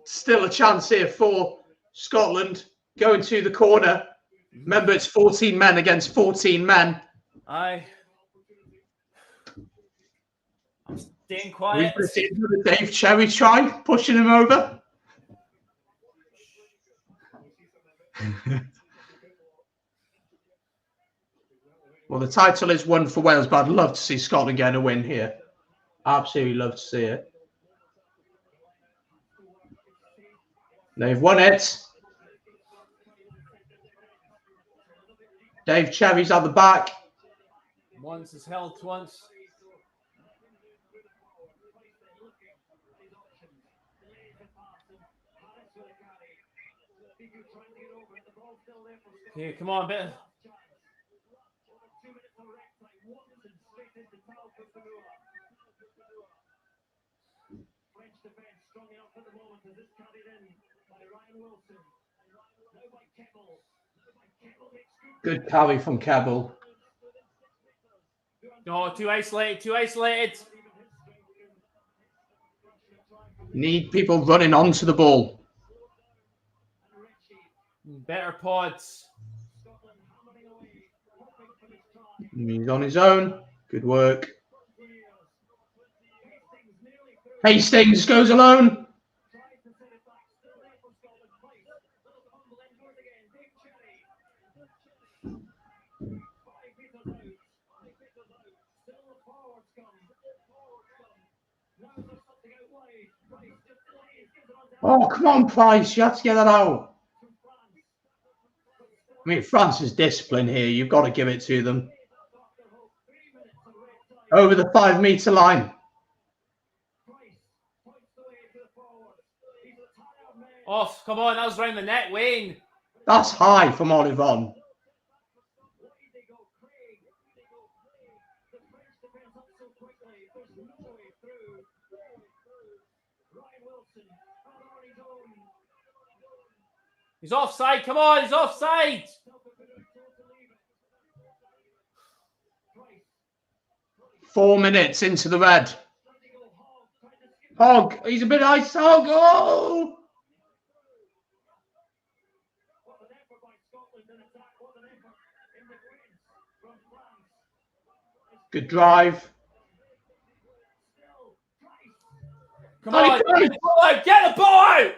[SPEAKER 1] still a chance here for Scotland going to the corner. Remember, it's 14 men against 14 men.
[SPEAKER 2] I'm staying quiet.
[SPEAKER 1] Dave Cherry try pushing him over. Well, the title is won for Wales, but I'd love to see Scotland get a win here. Absolutely love to see it. They've won it. Dave Cherry's at the back.
[SPEAKER 2] Once is held once. Here, come on, bit.
[SPEAKER 1] Good carry from Kebbell.
[SPEAKER 2] No, too isolated, too isolated.
[SPEAKER 1] Need people running onto the ball.
[SPEAKER 2] Better pods.
[SPEAKER 1] He's on his own. Good work. Hastings goes alone. Oh, come on, Price. You have to get that out. I mean, France's discipline here. You've got to give it to them. Over the 5 metre line.
[SPEAKER 2] Off, come on, that was round the net, Wayne.
[SPEAKER 1] That's high from Olivon.
[SPEAKER 2] He's offside, come on, he's offside.
[SPEAKER 1] Four minutes into the red. Hogg, he's a bit ice. Hogg, oh! Good drive.
[SPEAKER 2] Come on, get the ball out! Get the ball out!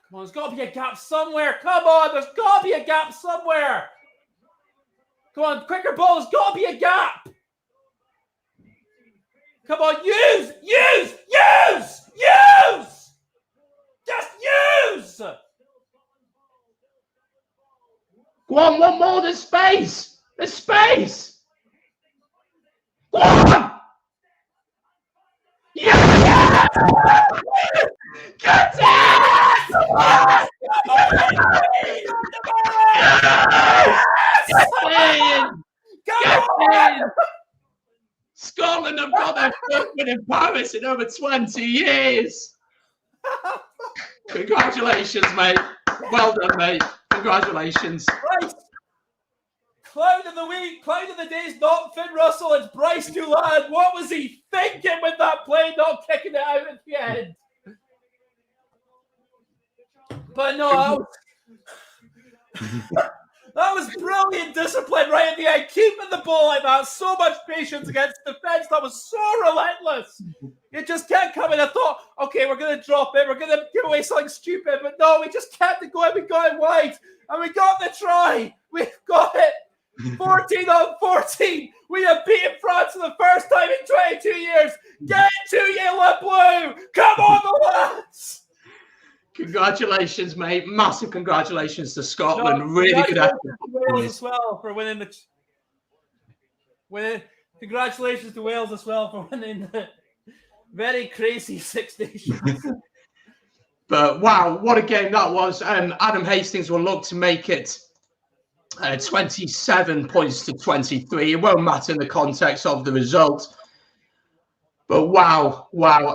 [SPEAKER 2] Come on, there's got to be a gap somewhere. Come on, there's got to be a gap somewhere. Come on, quicker ball. There's got to be a gap. Come on, use! Just use!
[SPEAKER 1] Go on, one more. There's space. There's space. Go on! Yeah! Get it! Get in! Scotland have got their first win in Paris in over 20 years. Congratulations, mate. Well done, mate. Congratulations.
[SPEAKER 2] Right. Clown of the week, clown of the day is not Finn Russell, it's Bryce Doolan. What was he thinking with that play, not kicking it out at the end? But no, that was brilliant discipline right at the end. Keeping the ball like that, so much patience against defense. That was so relentless. It just kept coming. I thought, okay, we're going to drop it. We're going to give away something stupid. But no, we just kept it going. We got it wide. And we got the try. We've got it. 14 on 14. We have beaten France for the first time in 22 years. Get to you, Le Bleu. Come on, the lads.
[SPEAKER 1] Congratulations, mate. Massive congratulations to Scotland. No, really good effort.
[SPEAKER 2] Wales as well for winning the congratulations to Wales as well for winning the very crazy Six Nations.
[SPEAKER 1] But wow, what a game that was. Adam Hastings will look to make it 27 points to 23. It won't matter in the context of the result. But wow.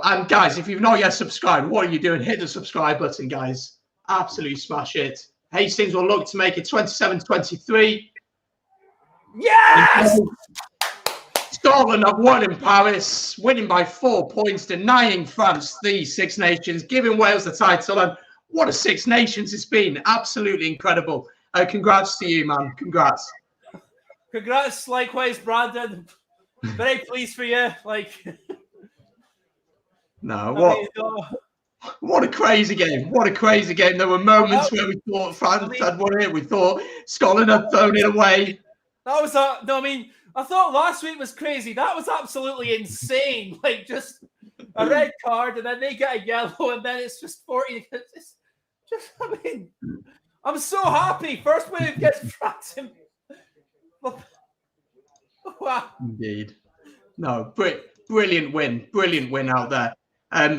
[SPEAKER 1] And guys, if you've not yet subscribed, what are you doing? Hit the subscribe button, guys. Absolutely smash it. Hastings will look to make it 27-23.
[SPEAKER 2] Yes!
[SPEAKER 1] Scotland have won in Paris, winning by 4 points, denying France the Six Nations, giving Wales the title. And what a Six Nations it's been. Absolutely incredible. Congrats to you, man. Congrats.
[SPEAKER 2] Congrats, likewise, Brandon. Very pleased for you.
[SPEAKER 1] What a crazy game. What a crazy game. There were moments where we thought France had won it. We thought Scotland had thrown it away.
[SPEAKER 2] That was I thought last week was crazy. That was absolutely insane. Just a red card and then they get a yellow and then it's just 40. I'm so happy. First win against France. Wow.
[SPEAKER 1] Indeed. No, brilliant win out there.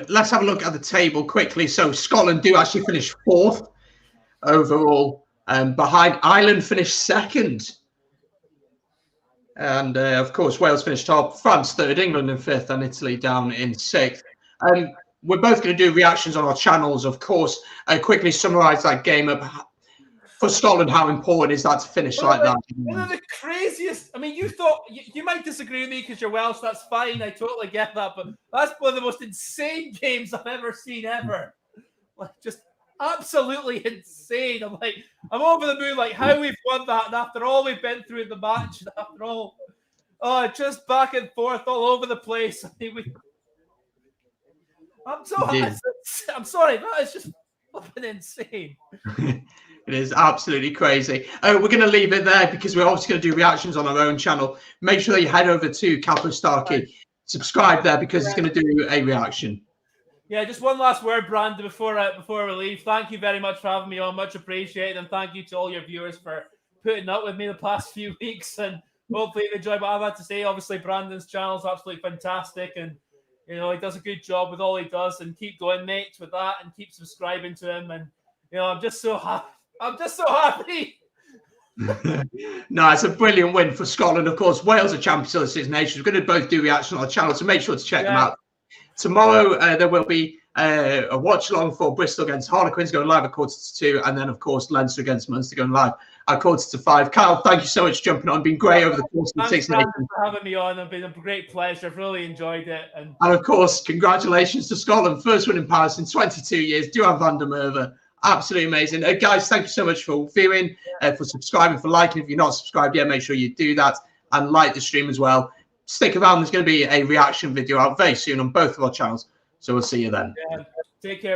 [SPEAKER 1] Let's have a look at the table quickly. So Scotland do actually finish 4th overall. Behind Ireland finished 2nd. And of course, Wales finished top, France 3rd, England in 5th, and Italy down in 6th. We're both going to do reactions on our channels, of course. Quickly summarise that game up. For Scotland, how important is that to finish like that?
[SPEAKER 2] One of the craziest. I mean, you thought you might disagree with me because you're Welsh. That's fine. I totally get that. But that's one of the most insane games I've ever seen ever. Just absolutely insane. I'm over the moon. How we've won that, and after all we've been through in the match, and after all, just back and forth all over the place. I'm so. I'm sorry. That is just Flipping insane.
[SPEAKER 1] It is absolutely crazy. We're going to leave it there because we're obviously going to do reactions on our own channel. Make sure that you head over to Capo Starkey, subscribe there because he's going to do a reaction.
[SPEAKER 2] Yeah, just one last word, Brandon, before we leave. Thank you very much for having me on. Much appreciated. And thank you to all your viewers for putting up with me the past few weeks. And hopefully you enjoy what I've had to say. Obviously, Brandon's channel is absolutely fantastic. And, you know, he does a good job with all he does. And keep going, mate, with that. And keep subscribing to him. And, you know, I'm just so happy.
[SPEAKER 1] No, it's a brilliant win for Scotland. Of course, Wales are champions of the Six Nations. We're going to both do reaction on our channel, so make sure to check them out. Tomorrow, there will be a watch along for Bristol against Harlequins going live at 2:45, and then, of course, Leinster against Munster going live at 5:45. Kyle, thank you so much for jumping on. It's been great over the course of the Six Nations.
[SPEAKER 2] Thanks for having me on. It's been a great pleasure. I've really enjoyed it. And
[SPEAKER 1] of course, congratulations to Scotland. First win in Paris in 22 years. Duhan van der Merwe. Absolutely amazing. Guys, thank you so much for viewing, for subscribing, for liking. If you're not subscribed yet, make sure you do that and like the stream as well. Stick around. There's going to be a reaction video out very soon on both of our channels. So we'll see you then.
[SPEAKER 2] yeah, take care, bro.